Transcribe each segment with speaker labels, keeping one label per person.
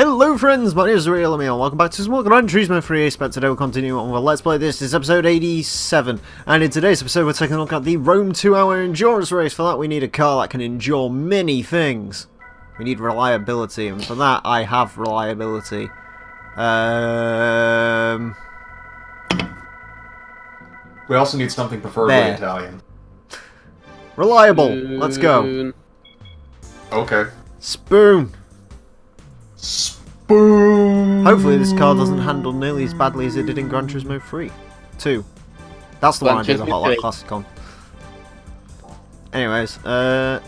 Speaker 1: Hello friends, my name is Emile, and welcome back to some more Gran Turismo 3 but today we'll continue on with Let's Play. This is episode 87, and in today's episode we're taking a look at the Rome 2-hour endurance race. For that we need a car that can endure many things. We need reliability, and for that I have reliability.
Speaker 2: We also need something preferably
Speaker 1: there.
Speaker 2: Italian.
Speaker 1: Reliable, let's go.
Speaker 2: Okay.
Speaker 1: Spoon.
Speaker 2: Spoon.
Speaker 1: Hopefully this car doesn't handle nearly as badly as it did in Gran Turismo 3. 2. That's the one I did the Hot Lap Classic on. Anyways, I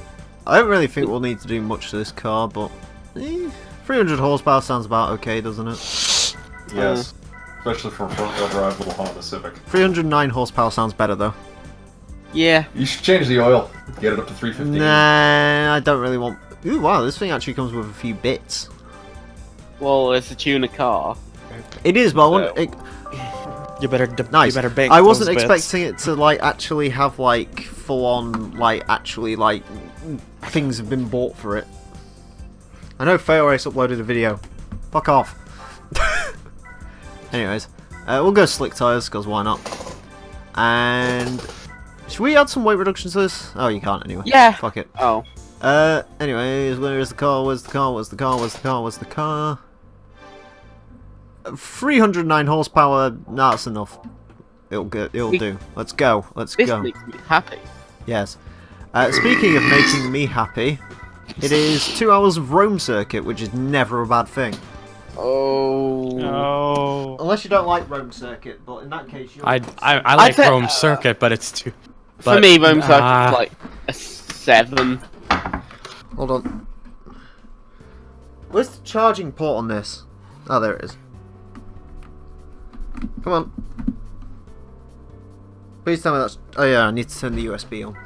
Speaker 1: don't really think we'll need to do much to this car, but 300 horsepower sounds about okay, doesn't it?
Speaker 2: Yes. Especially for a front-wheel drive little Honda Civic. 309
Speaker 1: horsepower sounds better though.
Speaker 3: Yeah.
Speaker 2: You should change the oil. Get it up to 350.
Speaker 1: Nah, I don't really want... Ooh, wow, this thing actually comes with a few bits.
Speaker 3: Well, it's a tuner car.
Speaker 1: It is, but I want...
Speaker 4: You better
Speaker 1: nice.
Speaker 4: You better bank
Speaker 1: I wasn't
Speaker 4: those
Speaker 1: expecting it to, like, actually have, like, full-on, like, actually, like, things have been bought for it. I know Failrace uploaded a video. Fuck off. Anyways, we'll go slick tyres, because why not? And... should we add some weight reduction to this? Oh, you can't anyway.
Speaker 3: Yeah.
Speaker 1: Fuck it.
Speaker 3: Oh.
Speaker 1: Anyways, where is the car? Where's the car? Where's the car? Where's the car? Where's the car? 309 horsepower. Nah, that's enough. It'll do. Let's go. Let's
Speaker 3: This
Speaker 1: go.
Speaker 3: makes me happy.
Speaker 1: Yes. Speaking of making me happy, it is 2 hours of Rome circuit, which is never a bad thing.
Speaker 3: Oh.
Speaker 4: No.
Speaker 1: Unless you don't like Rome circuit, but in that case, you're...
Speaker 4: I like
Speaker 3: I'd say-
Speaker 4: Rome Circuit, but it's too.
Speaker 3: For me, Rome Circuit's like a 7.
Speaker 1: Hold on. Where's the charging port on this? Oh, there it is. Come on. Please tell me that's... oh yeah, I need to turn the USB on.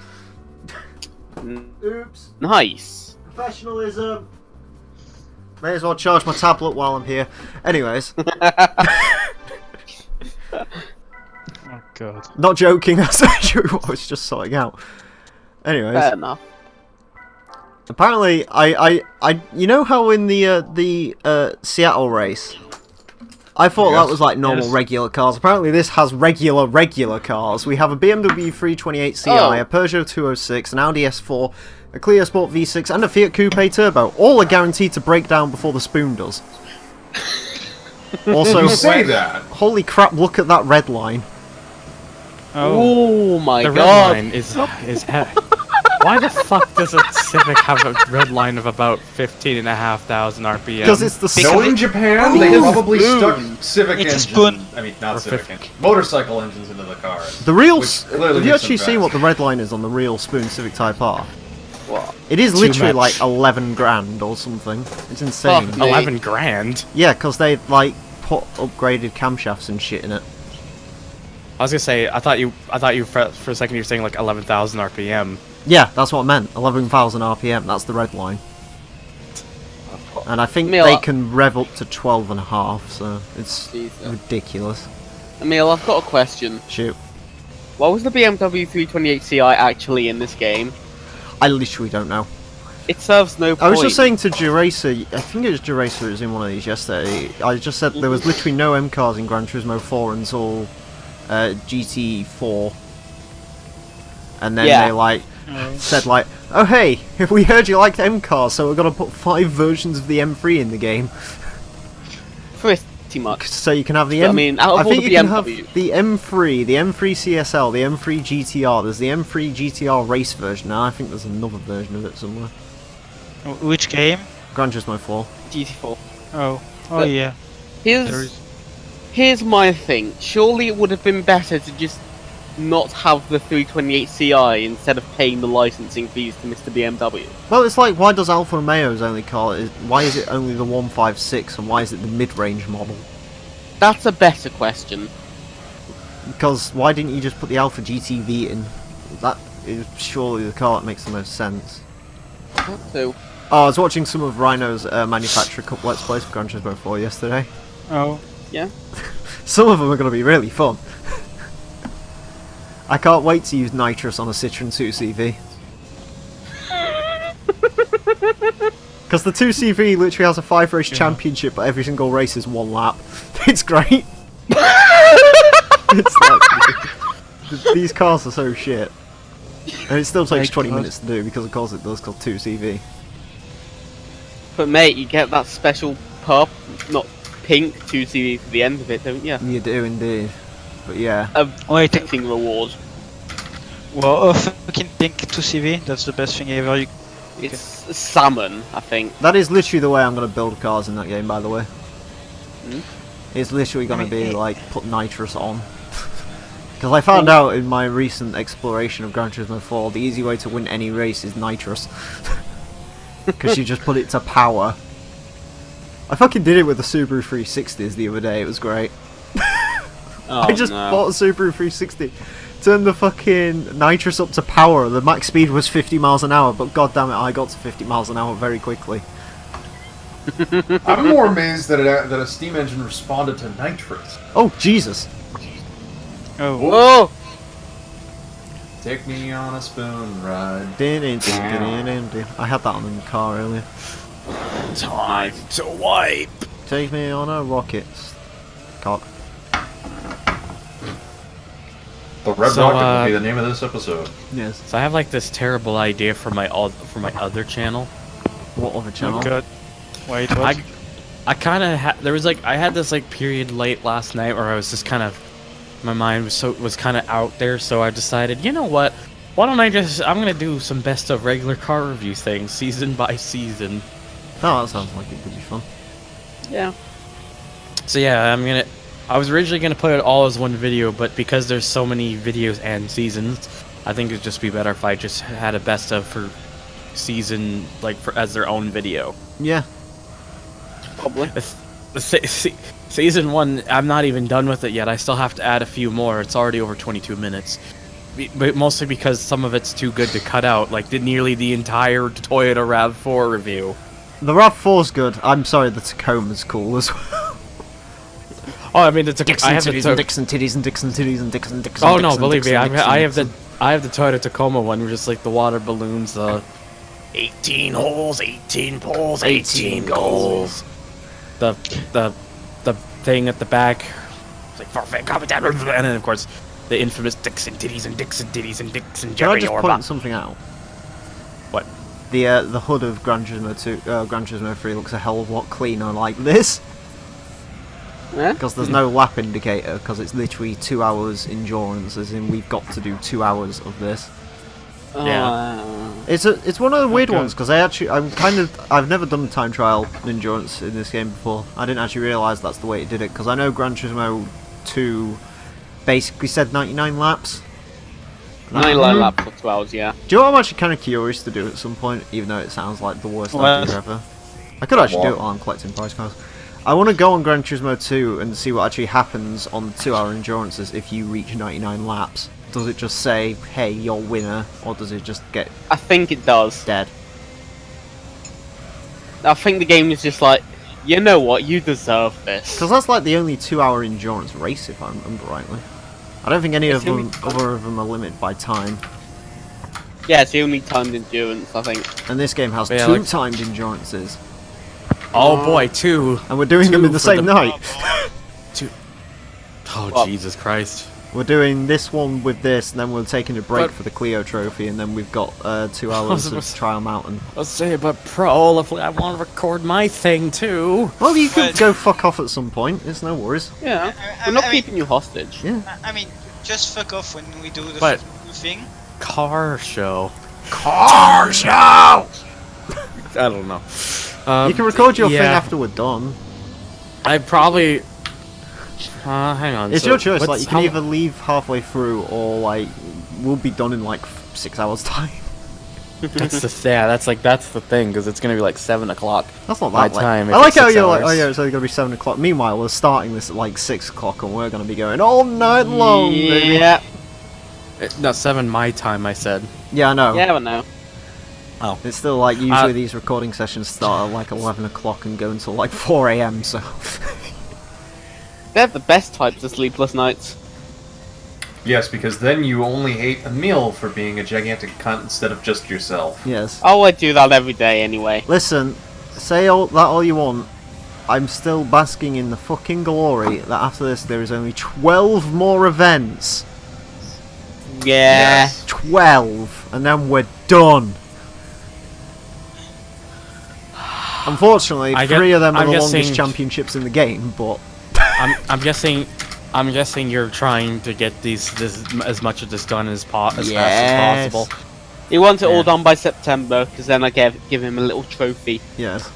Speaker 1: Oops.
Speaker 3: Nice.
Speaker 1: Professionalism. May as well charge my tablet while I'm here. Anyways.
Speaker 4: Oh god.
Speaker 1: Not joking, that's actually what I was just sorting out. Anyways.
Speaker 3: Fair enough.
Speaker 1: Apparently, you know how in the Seattle race, I thought that was like normal regular cars. Apparently, this has regular cars. We have a BMW 328 Ci, a Peugeot 206, an Audi S4, a Clio Sport V6, and a Fiat Coupe Turbo. All are guaranteed to break down before the spoon does. Also,
Speaker 2: you say that.
Speaker 1: Holy crap! Look at that red line.
Speaker 3: Oh my
Speaker 4: the
Speaker 3: god.
Speaker 4: red line is Why the fuck does a Civic have a red line of about 15,500 RPM?
Speaker 1: Because it's the
Speaker 2: So in Japan, they probably stuck Civic
Speaker 5: It's a
Speaker 2: engines.
Speaker 5: spoon.
Speaker 2: I mean, not
Speaker 4: Or
Speaker 2: Civic
Speaker 4: 50.
Speaker 2: engines. Motorcycle engines into the car.
Speaker 1: The real...
Speaker 2: Which clearly
Speaker 1: have you
Speaker 2: makes
Speaker 1: actually
Speaker 2: them
Speaker 1: seen
Speaker 2: fast.
Speaker 1: what the red line is on the real Spoon Civic Type R?
Speaker 3: What?
Speaker 1: It is
Speaker 4: Too
Speaker 1: literally
Speaker 4: much.
Speaker 1: like 11 grand or something. It's insane.
Speaker 3: Fuck me.
Speaker 4: 11 grand.
Speaker 1: Yeah, because they like put upgraded camshafts and shit in it.
Speaker 4: I was gonna say, I thought you for a second you were saying like 11,000 RPM.
Speaker 1: Yeah, that's what I meant. 11,000 RPM. That's the red line. And I think
Speaker 3: Emile,
Speaker 1: they can rev up to 12.5, so it's
Speaker 3: Jesus.
Speaker 1: ridiculous.
Speaker 3: Emile, I've got a question.
Speaker 1: Shoot.
Speaker 3: Why was the BMW 328 Ci actually in this game?
Speaker 1: I literally don't know.
Speaker 3: It serves no point.
Speaker 1: I was just saying to Juracer, I think it was Juracer who was in one of these yesterday, I just said there was literally no M cars in Gran Turismo 4 until GT4. And then they like said like, oh hey, we heard you liked M cars, so we're gonna put 5 versions of the M3 in the game.
Speaker 3: Pretty much.
Speaker 1: So you can have the
Speaker 3: I mean, out of
Speaker 1: I
Speaker 3: all
Speaker 1: think
Speaker 3: the
Speaker 1: you can have
Speaker 3: BMW
Speaker 1: the M3, the M3 CSL, the M3 GTR, there's the M3 GTR race version now, I think there's another version of it somewhere.
Speaker 5: Which game?
Speaker 1: Gran Turismo 4.
Speaker 3: GT4.
Speaker 5: Oh
Speaker 3: But
Speaker 5: yeah.
Speaker 3: Here's my thing. Surely it would have been better to just not have the 328 Ci instead of paying the licensing fees to Mr. BMW.
Speaker 1: Well, it's like, why does Alfa Romeo's only car, why is it only the 156 and why is it the mid-range model?
Speaker 3: That's a better question.
Speaker 1: Because why didn't you just put the Alpha GTV in? That is surely the car that makes the most sense.
Speaker 3: So,
Speaker 1: Oh, I was watching some of Rhino's Manufacturer Cup Let's Plays for Gran Turismo 4 yesterday.
Speaker 5: Oh.
Speaker 3: yeah.
Speaker 1: Some of them are going to be really fun. I can't wait to use nitrous on a Citroen 2CV. Because Because the 2CV literally has a 5-race championship, but every single race is 1 lap. It's great. It's like, these cars are so shit. And it still takes 20 minutes to do because of course it does, called 2CV.
Speaker 3: But mate, you get that special not pink 2CV for the end of it, don't you?
Speaker 1: You do indeed. But yeah.
Speaker 3: A
Speaker 5: Wait,
Speaker 3: thing reward.
Speaker 5: well, fucking pink 2CV, that's the best thing ever.
Speaker 3: It's salmon, I think.
Speaker 1: That is literally the way I'm going to build cars in that game, by the way.
Speaker 3: Hmm?
Speaker 1: It's literally going to be like, put nitrous on. Because I found out in my recent exploration of Gran Turismo 4, the easy way to win any race is nitrous. Because you just put it to power. I fucking did it with the Subaru 360s the other day, it was great.
Speaker 3: Oh,
Speaker 1: I just bought a Subaru 360, turned the fucking nitrous up to power, the max speed was 50 miles an hour, but god damn it, I got to 50 miles an hour very quickly.
Speaker 2: I'm more amazed that that a steam engine responded to nitrous.
Speaker 1: Oh, Jesus.
Speaker 5: Oh.
Speaker 3: Oh!
Speaker 2: Take me on a spoon ride.
Speaker 1: I had that on in the car earlier.
Speaker 3: Time to wipe!
Speaker 1: Take me on a rocket. Cock.
Speaker 2: The Red
Speaker 4: So,
Speaker 2: Rocket will be the name of this episode.
Speaker 1: Yes.
Speaker 4: So I have like this terrible idea for my other channel.
Speaker 1: What other channel?
Speaker 5: Oh god. Wait, what?
Speaker 4: I kind of there was like I had this like period late last night where I was just kind of my mind was kind of out there, so I decided, you know what? Why don't I'm gonna do some best of regular car review things, season by season.
Speaker 1: Oh, that sounds like it could be fun.
Speaker 3: Yeah.
Speaker 4: So yeah, I was originally gonna put it all as one video, but because there's so many videos and seasons, I think it'd just be better if I just had a best of for season, like as their own video.
Speaker 1: Yeah.
Speaker 3: Probably.
Speaker 4: Season 1, I'm not even done with it yet. I still have to add a few more. It's already over 22 minutes. But mostly because some of it's too good to cut out, like nearly the entire Toyota RAV4 review.
Speaker 1: The RAV4's good. I'm sorry, the Tacoma's cool as well.
Speaker 4: Oh, I mean,
Speaker 1: Dixon
Speaker 4: I have
Speaker 1: titties
Speaker 4: the
Speaker 1: and Dixon titties and Dixon titties and Dixon Dixon.
Speaker 4: Oh no,
Speaker 1: Dixon,
Speaker 4: believe me,
Speaker 1: Dixon,
Speaker 4: I have
Speaker 1: Dixon.
Speaker 4: I have the Toyota Tacoma one, where just like the water balloons, the 18 holes, 18 poles, 18 goals. The thing at the back, it's like forfeit, comment down, and then of course the infamous Dixon titties and Dixon titties and Dixon
Speaker 1: Can I
Speaker 4: Jerry
Speaker 1: just
Speaker 4: Orba.
Speaker 1: point something out?
Speaker 4: What?
Speaker 1: The hood of Gran Turismo 2, Gran Turismo 3 looks a hell of a lot cleaner like this.
Speaker 3: Yeah?
Speaker 1: Because there's no lap indicator, because it's literally 2 hours endurance, as in we've got to do 2 hours of this.
Speaker 3: Yeah.
Speaker 1: It's one of the weird ones, because I've never done time trial endurance in this game before. I didn't actually realise that's the way it did it, because I know Gran Turismo 2 basically said 99 laps.
Speaker 3: 9 laps for 2 hours, yeah.
Speaker 1: Do you know what I'm actually kind of curious to do at some point, even though it sounds like the worst idea ever? I could actually do it while I'm collecting prize cards. I want to go on Gran Turismo 2 and see what actually happens on the 2-hour endurances if you reach 99 laps. Does it just say, hey, you're winner, or does it just get
Speaker 3: I think it does.
Speaker 1: dead?
Speaker 3: I think the game is just like, you know what, you deserve this.
Speaker 1: Because that's like the only 2-hour endurance race, if I remember rightly. I don't think any of them, other of them are limited by time.
Speaker 3: Yeah, it's the only timed endurance, I think.
Speaker 1: And this game has
Speaker 4: Yeah,
Speaker 1: 2
Speaker 4: like-
Speaker 1: timed endurances.
Speaker 4: Oh boy, 2.
Speaker 1: And we're doing them in the
Speaker 4: for
Speaker 1: same night.
Speaker 4: 2. Oh
Speaker 3: Well-
Speaker 4: Jesus Christ.
Speaker 1: We're doing this one with this, and then we're taking a break
Speaker 4: But-
Speaker 1: for the Clio trophy, and then we've got 2 hours of Trial Mountain.
Speaker 4: Let's say, but Pro, if I want to record my thing too.
Speaker 1: Well, you could
Speaker 5: But-
Speaker 1: go fuck off at some point, there's no worries.
Speaker 3: Yeah,
Speaker 5: I
Speaker 3: we're not
Speaker 5: mean-
Speaker 3: keeping you hostage.
Speaker 1: Yeah.
Speaker 5: I mean, just fuck off when we do the
Speaker 4: But-
Speaker 5: thing.
Speaker 4: Car show.
Speaker 1: Car show!
Speaker 4: I don't know.
Speaker 1: You can record your thing
Speaker 4: yeah.
Speaker 1: after we're done.
Speaker 4: I probably. Hang on.
Speaker 1: It's
Speaker 4: so
Speaker 1: your choice,
Speaker 4: what's-
Speaker 1: like, you can
Speaker 4: how-
Speaker 1: either leave halfway through, or, like, we'll be done in, like, 6 hours time.
Speaker 4: That's the that's the thing, because it's gonna be like 7 o'clock.
Speaker 1: That's not
Speaker 4: My
Speaker 1: that late.
Speaker 4: time,
Speaker 1: I
Speaker 4: if
Speaker 1: like
Speaker 4: it's
Speaker 1: how
Speaker 4: 6
Speaker 1: you're like, oh
Speaker 4: hours.
Speaker 1: yeah, it's only gonna be 7 o'clock. Meanwhile, we're starting this at, like, 6 o'clock, and we're gonna be going all night long, baby.
Speaker 3: Yeah.
Speaker 4: No, 7 my time. I said.
Speaker 1: Yeah, I know.
Speaker 3: Yeah, but no.
Speaker 4: Oh.
Speaker 1: It's still, like, usually these recording sessions start at, like, 11 o'clock and go until, like, 4 AM, so...
Speaker 3: They have the best types of sleepless nights.
Speaker 2: Yes, because then you only hate Emile for being a gigantic cunt instead of just yourself.
Speaker 1: Yes.
Speaker 3: Oh, I do that every day anyway.
Speaker 1: Listen, say all you want. I'm still basking in the fucking glory that after this there is only 12 more events.
Speaker 3: Yeah.
Speaker 2: Yes.
Speaker 1: 12, and then we're done. Unfortunately, three of them are the longest championships in the game, but
Speaker 4: I'm guessing you're trying to get as much of this done as fast as possible.
Speaker 3: He wants it all done by September, because then I give him a little trophy.
Speaker 1: yes.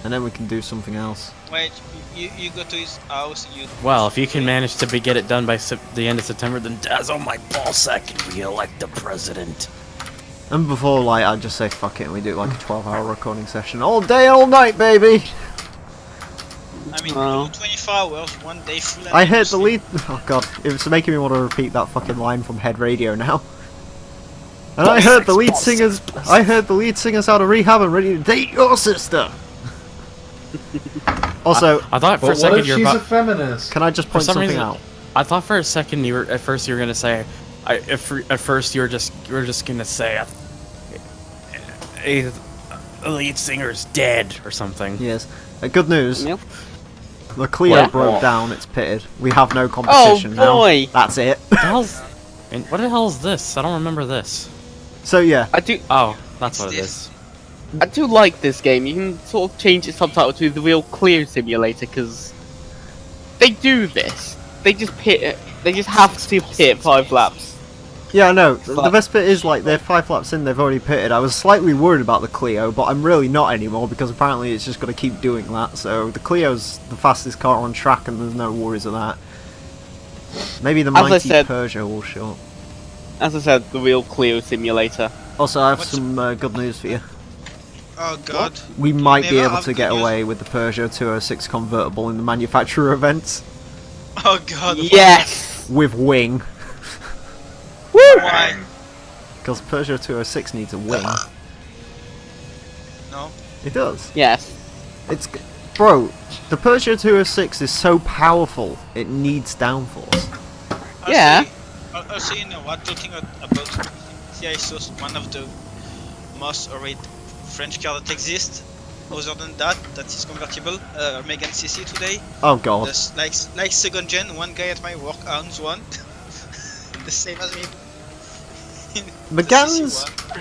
Speaker 1: And then we can do something else.
Speaker 5: Wait, you go to his house.
Speaker 4: Well, if you can manage to get it done by the end of September, then dazzle my ballsack and re-elect the president.
Speaker 1: And before, like, I'd just say fuck it, and we do like a 12-hour recording session, all day, all night, baby.
Speaker 5: I mean, 24 hours, one day full.
Speaker 1: I heard the lead. Oh god, it's making me want to repeat that fucking line from Head Radio now. And I heard the lead singers. I heard the lead singers out of rehab and ready to date your sister. Also,
Speaker 4: I thought for
Speaker 2: But
Speaker 4: a second
Speaker 2: what if
Speaker 4: you're
Speaker 2: she's
Speaker 4: about.
Speaker 2: a feminist?
Speaker 1: can I just point something
Speaker 4: reason,
Speaker 1: out?
Speaker 4: I thought for a second at first you were gonna say, at first you were just gonna say, the lead singer's dead or something.
Speaker 1: Yes. Good news.
Speaker 3: Yep.
Speaker 1: The Clio
Speaker 3: What?
Speaker 1: broke down. It's pitted. We have no competition
Speaker 3: boy.
Speaker 1: now. That's it.
Speaker 4: And what the hell is this? I don't remember this.
Speaker 1: So yeah.
Speaker 3: I do
Speaker 4: That's what it is.
Speaker 3: like this game. You can sort of change its subtitle to the Real Clear Simulator, because they do this. They just have to pit 5 laps.
Speaker 1: Yeah, no. The best bit is like they're 5 laps in. They've already pitted. I was slightly worried about the Clio, but I'm really not anymore because apparently it's just going to keep doing that. So the Clio's the fastest car on track, and there's no worries of that. Maybe the mighty Peugeot will show up.
Speaker 3: As I said, the Real Clear Simulator.
Speaker 1: Also, I have some good news for you.
Speaker 5: Oh god.
Speaker 1: We might be
Speaker 5: Never
Speaker 1: able
Speaker 5: have
Speaker 1: to
Speaker 5: good
Speaker 1: get
Speaker 5: news.
Speaker 1: away with the Peugeot 206 convertible in the manufacturer events
Speaker 5: Oh god.
Speaker 3: Yes.
Speaker 1: with wing,
Speaker 5: Why?
Speaker 1: because Peugeot 206 needs a wing.
Speaker 5: No.
Speaker 1: It does.
Speaker 3: Yes.
Speaker 1: Bro, the Peugeot 206 is so powerful, it needs downforce.
Speaker 3: Yeah.
Speaker 5: Also, you know what? Talking about TI Source, one of the most rated French car that exists. Other than that is convertible. Megane CC today.
Speaker 1: Oh god.
Speaker 5: Just like second gen. One guy at my work owns one. The same as me. The
Speaker 1: Megane's.
Speaker 5: CC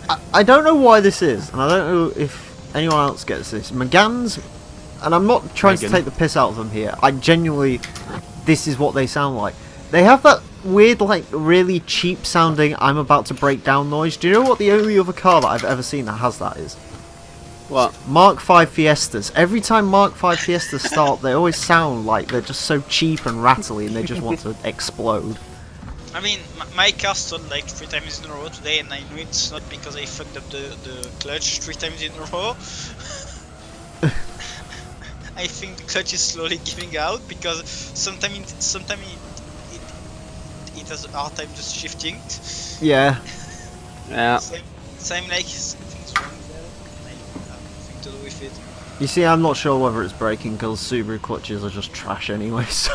Speaker 5: one.
Speaker 1: I don't know why this is, and I don't know if anyone else gets this. Megane's, and I'm not trying to take the piss out of them here. I genuinely, this is what they sound like. They have that weird, like, really cheap sounding "I'm about to break down" noise. Do you know what the only other car that I've ever seen that has that is?
Speaker 3: What?
Speaker 1: Mark V Fiestas. Every time Mark V Fiestas start, they always sound like they're just so cheap and rattly, and they just want to explode.
Speaker 5: I mean, my car stalled like 3 times in a row today, and I know it's not because I fucked up the clutch 3 times in a row. I think the clutch is slowly giving out because sometimes it has a hard time just shifting.
Speaker 1: Yeah.
Speaker 3: Yeah.
Speaker 5: So I'm like, something's wrong there. I have nothing to do with it.
Speaker 1: You see, I'm not sure whether it's breaking because Subaru clutches are just trash anyway. So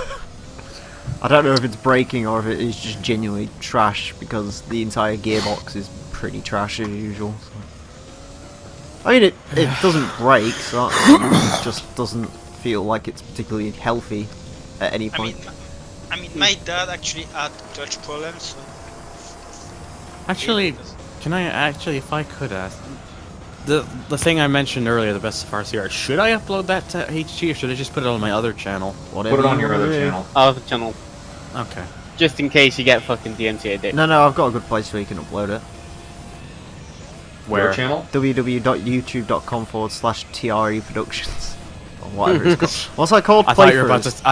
Speaker 1: I don't know if it's breaking or if it is just genuinely trash because the entire gearbox is pretty trash as usual. So. I mean, it doesn't break, so it just doesn't feel like it's particularly healthy at any point.
Speaker 5: I mean, my dad actually had clutch problems. So
Speaker 4: Actually, can I actually, if I could ask, the thing I mentioned earlier, the best of RCR, should I upload that to HT or should I just put it on my other channel?
Speaker 1: Whatever
Speaker 2: Put it on
Speaker 1: you
Speaker 2: your
Speaker 1: wanna
Speaker 2: other
Speaker 1: do.
Speaker 2: channel.
Speaker 3: Other channel.
Speaker 4: Okay.
Speaker 3: Just in case you get fucking DMCA dick.
Speaker 1: No, I've got a good place where you can upload it.
Speaker 4: Where?
Speaker 2: Your channel?
Speaker 1: www.youtube.com/TRE Productions. Or whatever it's called. What's that called?
Speaker 4: I thought you were about
Speaker 1: Playthroughs.
Speaker 4: to.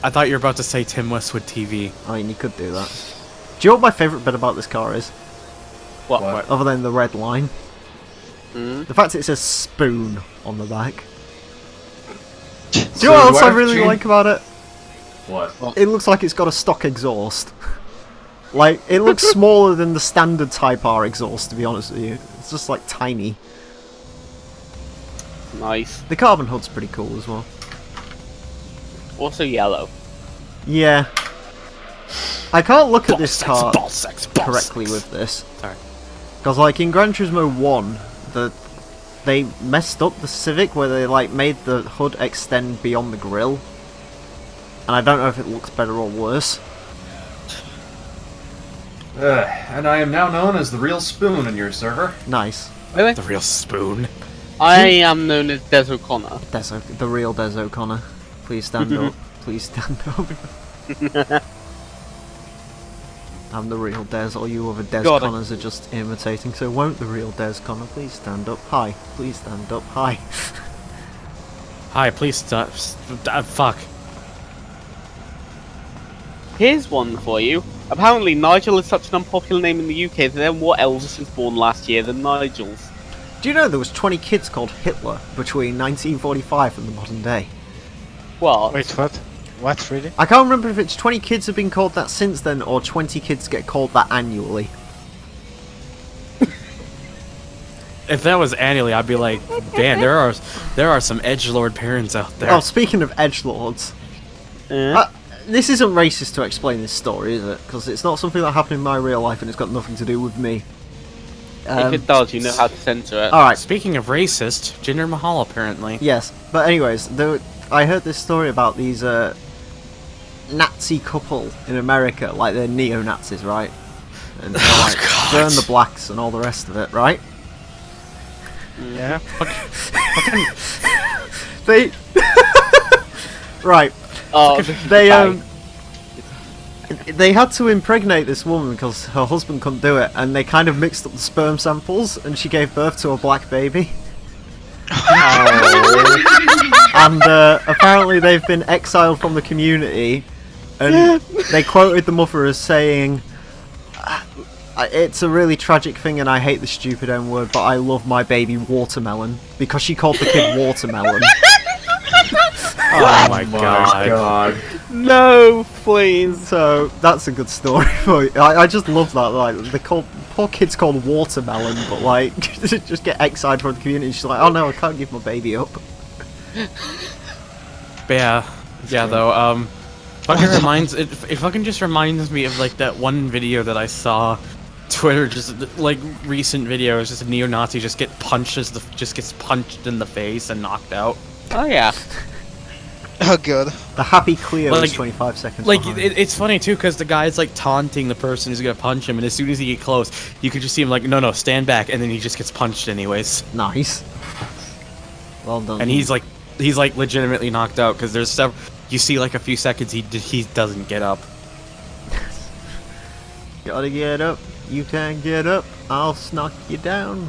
Speaker 4: I thought you were about to say Tim Westwood TV.
Speaker 1: I mean, you could do that. Do you know what my favourite bit about this car is?
Speaker 3: What?
Speaker 2: What?
Speaker 1: Other than the red line.
Speaker 3: Mm?
Speaker 1: The fact it says spoon on the back. Do you
Speaker 2: So
Speaker 1: know what
Speaker 2: do
Speaker 1: else
Speaker 2: I
Speaker 1: I
Speaker 2: have to
Speaker 1: really
Speaker 2: change-
Speaker 1: like about it?
Speaker 2: What?
Speaker 1: It looks like it's got a stock exhaust. Like, it looks smaller than the standard Type R exhaust, to be honest with you. It's just, like, tiny.
Speaker 3: Nice.
Speaker 1: The carbon hood's pretty cool as well.
Speaker 3: Also yellow.
Speaker 1: Yeah. I can't look at this car
Speaker 4: Ball sex, ball
Speaker 1: correctly
Speaker 4: sex.
Speaker 1: with this.
Speaker 4: Sorry.
Speaker 1: Because, like, in Gran Turismo 1, they messed up the Civic where they like made the hood extend beyond the grille, and I don't know if it looks better or worse.
Speaker 2: And I am now known as the real spoon in your server.
Speaker 1: Nice.
Speaker 3: Really?
Speaker 4: The real spoon.
Speaker 3: I am known as Des O'Connor.
Speaker 1: The real Des O'Connor. Please stand up. Please stand up. I'm the real Des. All you other Des
Speaker 3: God,
Speaker 1: Connors are just imitating. So won't the real Des Connor please stand up? Hi. Please stand up. Hi.
Speaker 4: Hi, please stop. Fuck.
Speaker 3: Here's one for you. Apparently, Nigel is such an unpopular name in the UK that there were more Elvis was born last year than Nigels.
Speaker 1: Do you know there was 20 kids called Hitler between 1945 and the modern day?
Speaker 3: What?
Speaker 6: Wait, what? What, really?
Speaker 1: I can't remember if it's 20 kids have been called that since then, or 20 kids get called that annually.
Speaker 4: If that was annually, I'd be like, damn, there are some edgelord parents out there.
Speaker 1: Oh, speaking of edgelords, this isn't racist to explain this story, is it? Because it's not something that happened in my real life, and it's got nothing to do with me.
Speaker 3: If it does, you know how to censor it.
Speaker 1: Alright,
Speaker 4: Speaking of racist, Jinder Mahal apparently.
Speaker 1: yes. But anyways, I heard this story about these Nazi couple in America, like they're neo-Nazis, right? And they're like,
Speaker 4: God.
Speaker 1: burn the blacks and all the rest of it, right?
Speaker 6: Yeah.
Speaker 1: They... right.
Speaker 3: Oh,
Speaker 1: They had to impregnate this woman because her husband couldn't do it, and they kind of mixed up the sperm samples, and she gave birth to a black baby. And apparently they've been exiled from the community, and they quoted the mother as saying, "It's a really tragic thing, and I hate the stupid N word, but I love my baby Watermelon," because she called the kid Watermelon.
Speaker 4: Oh my god.
Speaker 3: no, please.
Speaker 1: So that's a good story for you. I just love that. Like the poor kid's called Watermelon, but like just get exiled from the community. She's like, oh no, I can't give my baby up.
Speaker 4: But yeah though, it fucking just reminds me of like that one video that I saw. Twitter, just like recent video, is just a neo-Nazi just gets punched in the face and knocked out.
Speaker 3: Oh yeah.
Speaker 6: Oh god.
Speaker 1: The happy Cleo is
Speaker 4: Like-
Speaker 1: 25 seconds
Speaker 4: Like
Speaker 1: behind.
Speaker 4: it's funny too because the guy's like taunting the person who's gonna punch him, and as soon as he get close, you could just see him like, no, stand back, and then he just gets punched anyways.
Speaker 1: Nice. Well done.
Speaker 4: And he's like legitimately knocked out because there's several. You see like a few seconds he doesn't get up.
Speaker 1: Gotta get up. You can't get up. I'll knock you down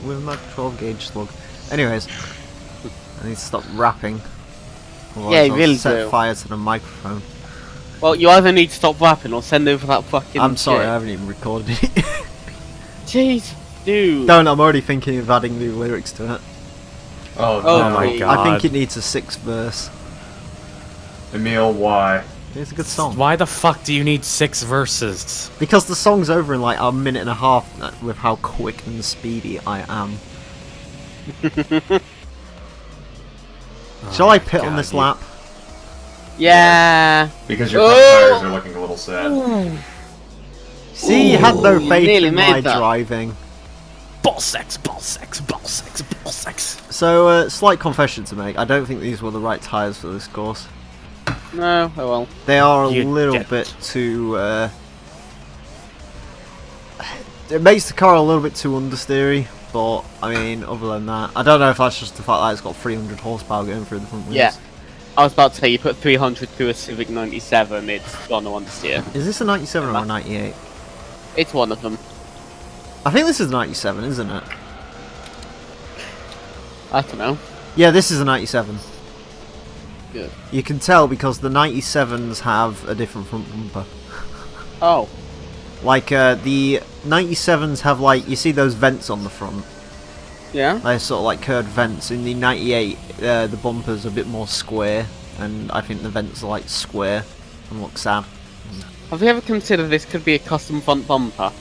Speaker 1: with my 12 gauge slug. Anyways, I need to stop rapping. Otherwise
Speaker 3: Yeah, you
Speaker 1: I'll
Speaker 3: really
Speaker 1: set
Speaker 3: do.
Speaker 1: fire to the microphone.
Speaker 3: Well, you either need to stop rapping or send over that fucking.
Speaker 1: I'm sorry, I
Speaker 3: shit.
Speaker 1: haven't even recorded it.
Speaker 3: Jeez, dude.
Speaker 1: Don't, I'm already thinking of adding new lyrics to it.
Speaker 2: Oh,
Speaker 3: Oh
Speaker 2: no.
Speaker 4: my
Speaker 3: please.
Speaker 4: God.
Speaker 1: I think it needs a 6th verse.
Speaker 2: Emile, why?
Speaker 1: It's a good song.
Speaker 4: Why the fuck do you need 6 verses?
Speaker 1: Because the song's over in like a minute and a half with how quick and speedy I am. Shall I pit on this lap?
Speaker 3: Yeah.
Speaker 2: Because your front tires are looking a little sad.
Speaker 1: See, you had no
Speaker 3: you
Speaker 1: faith
Speaker 3: nearly
Speaker 1: in my
Speaker 3: made that.
Speaker 1: driving.
Speaker 4: Ball sex, ball sex, ball sex, ball sex.
Speaker 1: So, slight confession to make. I don't think these were the right tyres for this course.
Speaker 3: No, oh well.
Speaker 1: They are a
Speaker 4: You
Speaker 1: little
Speaker 4: get
Speaker 1: bit too... it makes the car a little bit too understeery, but, I mean, other than that... I don't know if that's just the fact that it's got 300 horsepower going through the front wheels.
Speaker 3: Yeah. I was about to say, you put 300 through a Civic 97, it's gonna understeer.
Speaker 1: Is this a 97 or a 98?
Speaker 3: It's one of them.
Speaker 1: I think this is a 97, isn't it?
Speaker 3: I don't know.
Speaker 1: Yeah, this is a 97.
Speaker 3: Good.
Speaker 1: You can tell because the 97s have a different front bumper.
Speaker 3: Oh.
Speaker 1: Like, the 97s have, like, you see those vents on the front?
Speaker 3: Yeah?
Speaker 1: They're sort of like curved vents. In the 98, the bumper's a bit more square, and I think the vents are, like, square and look sad.
Speaker 3: Have you ever considered this could be a custom front bumper?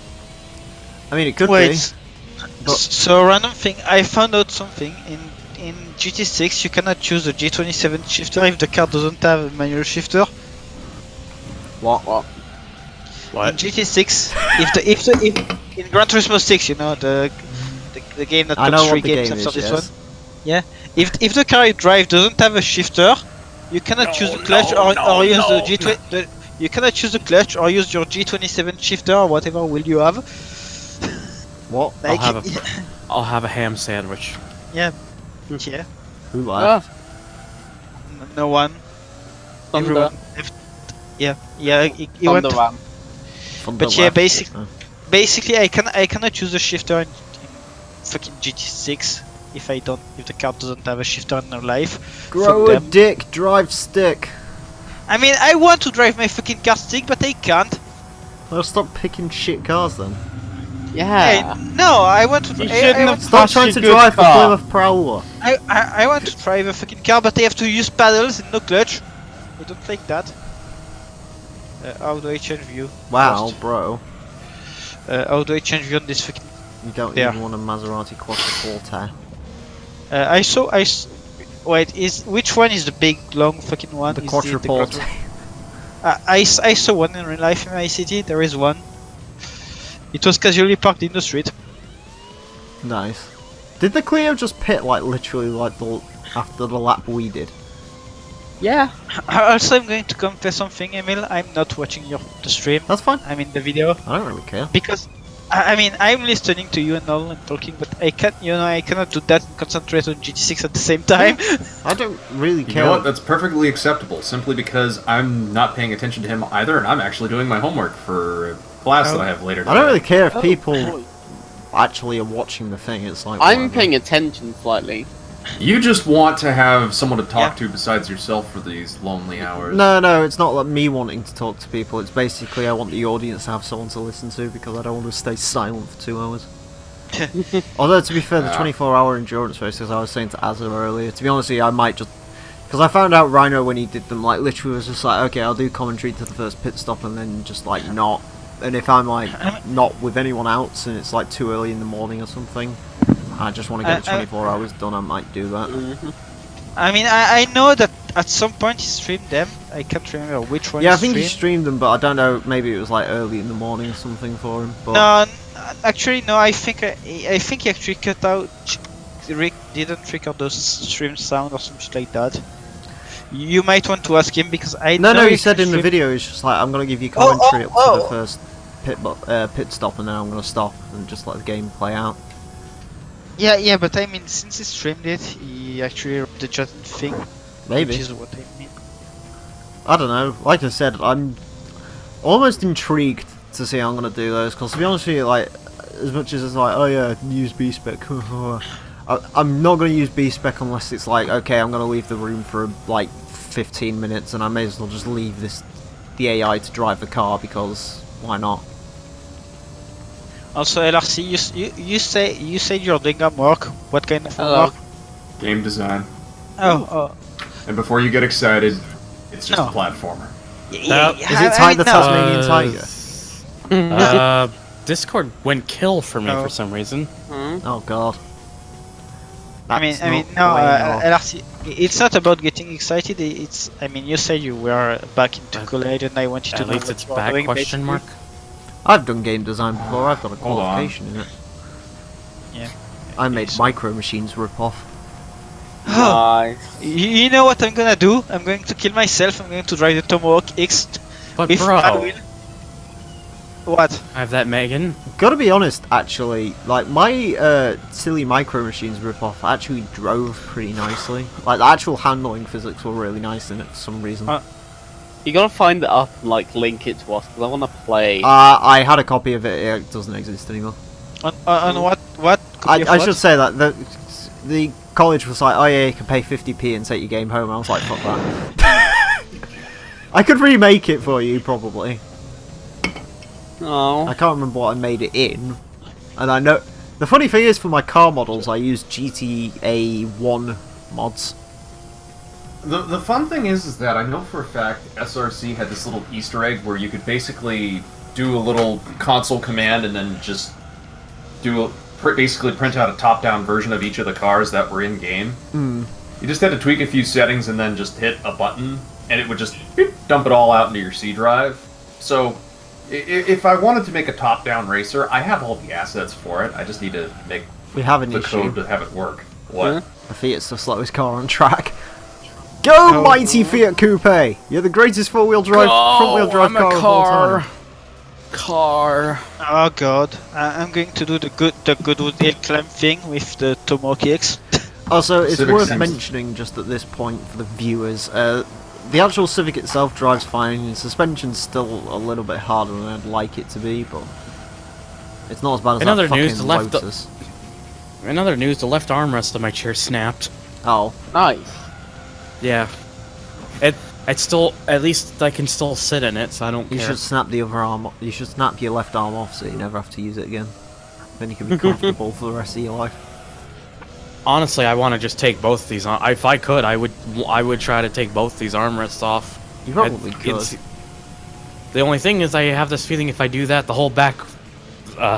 Speaker 1: I mean, it could
Speaker 6: Wait.
Speaker 1: But-
Speaker 6: So random thing. I found out something in GT6. You cannot choose the G27 shifter if the car doesn't have a manual shifter.
Speaker 1: be. What?
Speaker 6: In GT6, if in Gran Turismo 6, you know the The game that
Speaker 1: I know
Speaker 6: comes 3
Speaker 1: what the
Speaker 6: games
Speaker 1: game
Speaker 6: after
Speaker 1: is,
Speaker 6: this
Speaker 1: yes.
Speaker 6: one. Yeah. If the car you drive doesn't have a shifter, you cannot choose the clutch or use the G20. You cannot choose the clutch or use your G27 shifter or whatever will you have.
Speaker 1: What?
Speaker 6: Like,
Speaker 4: I'll have a ham sandwich.
Speaker 6: yeah.
Speaker 1: Who left?
Speaker 6: No one.
Speaker 3: Thunder.
Speaker 6: Everyone left. Yeah. He went.
Speaker 3: Thunder Ram.
Speaker 1: Thunder
Speaker 6: But yeah,
Speaker 1: left.
Speaker 6: basically I cannot choose a shifter in fucking GT6 if the car doesn't have a shifter in real life.
Speaker 1: Grow
Speaker 6: Fuck
Speaker 1: a
Speaker 6: them.
Speaker 1: dick, drive stick.
Speaker 6: I mean, I want to drive my fucking car stick, but I can't.
Speaker 1: Well, stop picking shit cars then.
Speaker 3: Yeah.
Speaker 6: No, I want to.
Speaker 3: You
Speaker 6: I
Speaker 3: shouldn't
Speaker 6: want
Speaker 3: have
Speaker 1: Stop
Speaker 3: touched
Speaker 1: trying
Speaker 3: a
Speaker 1: to
Speaker 3: good
Speaker 1: drive the
Speaker 3: car.
Speaker 1: Plymouth Prowler.
Speaker 6: I want to drive a fucking car, but I have to use paddles and no clutch. I don't like that. How do I change view?
Speaker 1: Wow,
Speaker 6: First?
Speaker 1: bro.
Speaker 6: How do I change view on this fucking?
Speaker 1: You don't
Speaker 6: Yeah.
Speaker 1: even want a Maserati Quattroporte.
Speaker 6: Wait, which one is the big long fucking one?
Speaker 1: The
Speaker 6: Is
Speaker 1: Quattroporte.
Speaker 6: I saw one in real life in my city. There is one. It was casually parked in the street.
Speaker 1: Nice. Did the Clio just pit like literally like after the lap we did?
Speaker 3: Yeah.
Speaker 6: Also, I'm going to confess something, Emile. I'm not watching the stream.
Speaker 1: That's fine.
Speaker 6: I'm in the video
Speaker 1: I don't really care.
Speaker 6: because I mean I'm listening to you and all and talking, but I can't. I cannot do that and concentrate on GT6 at the same time.
Speaker 1: I don't really
Speaker 2: You
Speaker 1: care.
Speaker 2: know what? That's perfectly acceptable, simply because I'm not paying attention to him either, and I'm actually doing my homework for a class that I have later today.
Speaker 1: I don't really care if
Speaker 3: Oh,
Speaker 1: people
Speaker 3: boy.
Speaker 1: actually are watching the thing. It's like
Speaker 3: I'm
Speaker 1: whatever.
Speaker 3: paying attention slightly.
Speaker 2: You just want to have someone to talk to besides yourself for these lonely hours.
Speaker 1: No, it's not like me wanting to talk to people. It's basically I want the audience to have someone to listen to because I don't want to stay silent for 2 hours. Although to be fair, the 24-hour endurance race, as I was saying to Azza earlier, to be honest with you, I might just because I found out Rhino when he did them, like literally was just like, okay, I'll do commentary to the first pit stop and then just like not. And if I'm like not with anyone else and it's like too early in the morning or something, I just want to get the 24 hours done, I might do that.
Speaker 6: I mean, I know that at some point he streamed them. I can't remember which one.
Speaker 1: Yeah,
Speaker 6: he
Speaker 1: I think he
Speaker 6: streamed.
Speaker 1: streamed them, but I don't know, maybe it was like early in the morning or something for him. But
Speaker 6: No, actually, no. I think he actually cut out. Rick didn't record the stream sound or something like that. You might want to ask him because I
Speaker 1: No,
Speaker 6: know
Speaker 1: he said in the video, he's just like, I'm going to give you commentary up to the first pit stop and then I'm going to stop and just let the game play out.
Speaker 6: Yeah, but I mean, since he streamed it, he actually wrote the chat thing.
Speaker 1: Maybe.
Speaker 6: Which is what I mean.
Speaker 1: I don't know. Like I said, I'm almost intrigued to see how I'm going to do those, because to be honest with you, like, as much as it's like, oh yeah, use B-Spec, I'm not going to use B-Spec unless it's like, okay, I'm going to leave the room for like 15 minutes and I may as well just leave the AI to drive the car, because why not?
Speaker 6: Also, LRC, you said you're doing homework. What kind of
Speaker 3: Hello.
Speaker 6: homework?
Speaker 2: Game design.
Speaker 6: Oh.
Speaker 2: And before you get excited, it's just
Speaker 6: No.
Speaker 2: a platformer.
Speaker 6: Yeah,
Speaker 1: Is it the Tasmanian Tiger?
Speaker 4: Discord went kill for me
Speaker 6: Oh.
Speaker 4: for some reason.
Speaker 1: Oh god.
Speaker 6: I mean,
Speaker 1: That's
Speaker 6: no,
Speaker 1: not playing off.
Speaker 6: LRC. It's not about getting excited. It's, I mean, you said you were back into college, and I want you to
Speaker 4: At
Speaker 6: know
Speaker 4: least
Speaker 6: what
Speaker 4: it's
Speaker 6: you are
Speaker 4: back,
Speaker 6: doing,
Speaker 4: question mark.
Speaker 6: basically.
Speaker 1: I've done game design before, I've got a
Speaker 2: Hold on.
Speaker 1: qualification in it.
Speaker 6: Yeah.
Speaker 1: I made
Speaker 6: so-
Speaker 1: Micro Machines rip off.
Speaker 3: Nice.
Speaker 6: You know what I'm gonna do? I'm going to kill myself. I'm going to drive the Tomahawk X
Speaker 4: But
Speaker 6: with
Speaker 4: bro,
Speaker 6: fan wheel. What?
Speaker 4: I have that Megan.
Speaker 1: Gotta be honest, actually, like my silly Micro Machines rip off actually drove pretty nicely. Like the actual handling physics were really nice in it for some reason.
Speaker 3: You gotta find it up and like link it to us because I wanna play.
Speaker 1: I had a copy of it, it doesn't exist anymore.
Speaker 6: On what? What? Copy of
Speaker 1: I
Speaker 6: what?
Speaker 1: should say that the college was like, oh yeah, you can pay 50p and take your game home. I was like, fuck that. I could remake it for you, probably.
Speaker 3: Oh.
Speaker 1: I can't remember what I made it in. And I know... The funny thing is, for my car models, I use GTA 1 mods.
Speaker 2: The fun thing is that I know for a fact SRC had this little Easter egg where you could basically do a little console command and then just basically print out a top-down version of each of the cars that were in game. You just had to tweak a few settings and then just hit a button, and it would just dump it all out into your C drive. So, if I wanted to make a top-down racer, I have all the assets for it. I just need to make
Speaker 1: We have an
Speaker 2: the
Speaker 1: issue.
Speaker 2: code to have it work. What?
Speaker 3: Huh?
Speaker 1: The Fiat's the slowest car on track. Go, mighty Fiat Coupe! You're the greatest front-wheel drive
Speaker 4: I'm
Speaker 1: car
Speaker 4: a
Speaker 1: of all time.
Speaker 4: car.
Speaker 6: Oh god, I'm going to do the Goodwood Hill climb thing with the Tomo kicks.
Speaker 1: Also, it's
Speaker 2: Civic
Speaker 1: worth
Speaker 2: seems-
Speaker 1: mentioning just at this point for the viewers, the actual Civic itself drives fine, and suspension's still a little bit harder than I'd like it to be, but it's not as bad as
Speaker 4: In other
Speaker 1: that
Speaker 4: news,
Speaker 1: fucking
Speaker 4: the left-
Speaker 1: Lotus.
Speaker 4: In other news, the left armrest of my chair snapped.
Speaker 1: Oh,
Speaker 3: Nice.
Speaker 4: Yeah. It's still, at least I can still sit in it, so I don't
Speaker 1: you
Speaker 4: care.
Speaker 1: should snap the other arm. You should snap your left arm off so you never have to use it again. Then you can be comfortable for the rest of your life.
Speaker 4: Honestly, I want to just take both these on. If I could, I would try to take both these armrests off.
Speaker 1: You probably could.
Speaker 4: It's- The only thing is, I have this feeling if I do that, the whole back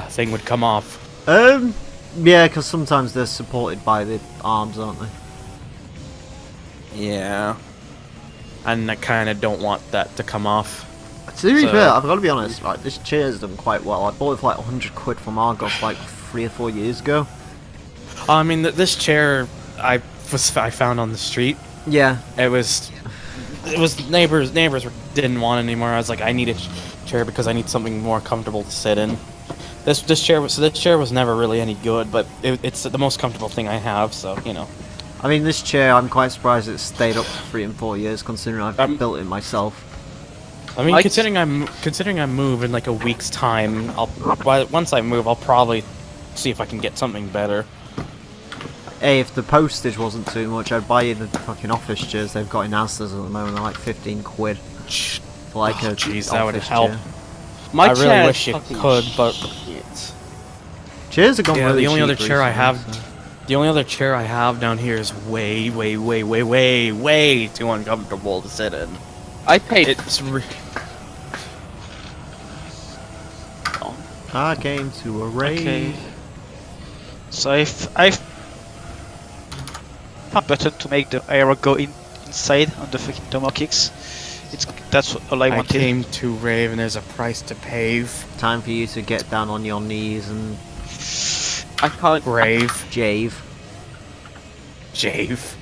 Speaker 4: thing would come off.
Speaker 1: Yeah, because sometimes they're supported by the arms, aren't they?
Speaker 4: Yeah. And I kind of don't want that to come off.
Speaker 1: To be
Speaker 4: So-
Speaker 1: fair, I've got to be honest, like, this chair's done quite well. I bought it for like 100 quid from Argos like 3 or 4 years ago.
Speaker 4: I mean, this chair I found on the street.
Speaker 1: Yeah.
Speaker 4: It was neighbors didn't want it anymore. I was like, I need a chair because I need something more comfortable to sit in. This chair was never really any good, but it's the most comfortable thing I have. So you know.
Speaker 1: I mean, this chair, I'm quite surprised it's stayed up for 3 and 4 years, considering I've built it myself.
Speaker 4: I mean,
Speaker 3: Like-
Speaker 4: considering I move in like a week's time, once I move, I'll probably see if I can get something better.
Speaker 1: Hey, if the postage wasn't too much, I'd buy you the fucking office chairs they've got in Asda's at the moment. They're like 15 quid for like a
Speaker 4: Jeez, that would
Speaker 1: office
Speaker 4: help.
Speaker 1: chair.
Speaker 3: My
Speaker 4: I really
Speaker 3: chair
Speaker 4: wish
Speaker 3: is
Speaker 4: it
Speaker 3: fucking
Speaker 4: could, but-
Speaker 3: shit.
Speaker 1: Chairs have gone
Speaker 4: Yeah,
Speaker 1: really
Speaker 4: the only other
Speaker 1: cheap
Speaker 4: chair I
Speaker 1: recently,
Speaker 4: have-
Speaker 1: so-
Speaker 4: The only other chair I have down here is way too uncomfortable to sit in.
Speaker 3: I paid
Speaker 4: It's
Speaker 1: I came to a raid.
Speaker 6: Okay. So if I've a button to make the arrow go inside on the fucking Tomo kicks, that's all I
Speaker 4: I
Speaker 6: wanted.
Speaker 4: came to rave and there's a price to pave.
Speaker 1: Time for you to get down on your knees and
Speaker 3: I can't.
Speaker 4: Rave.
Speaker 1: jave.
Speaker 4: Jave.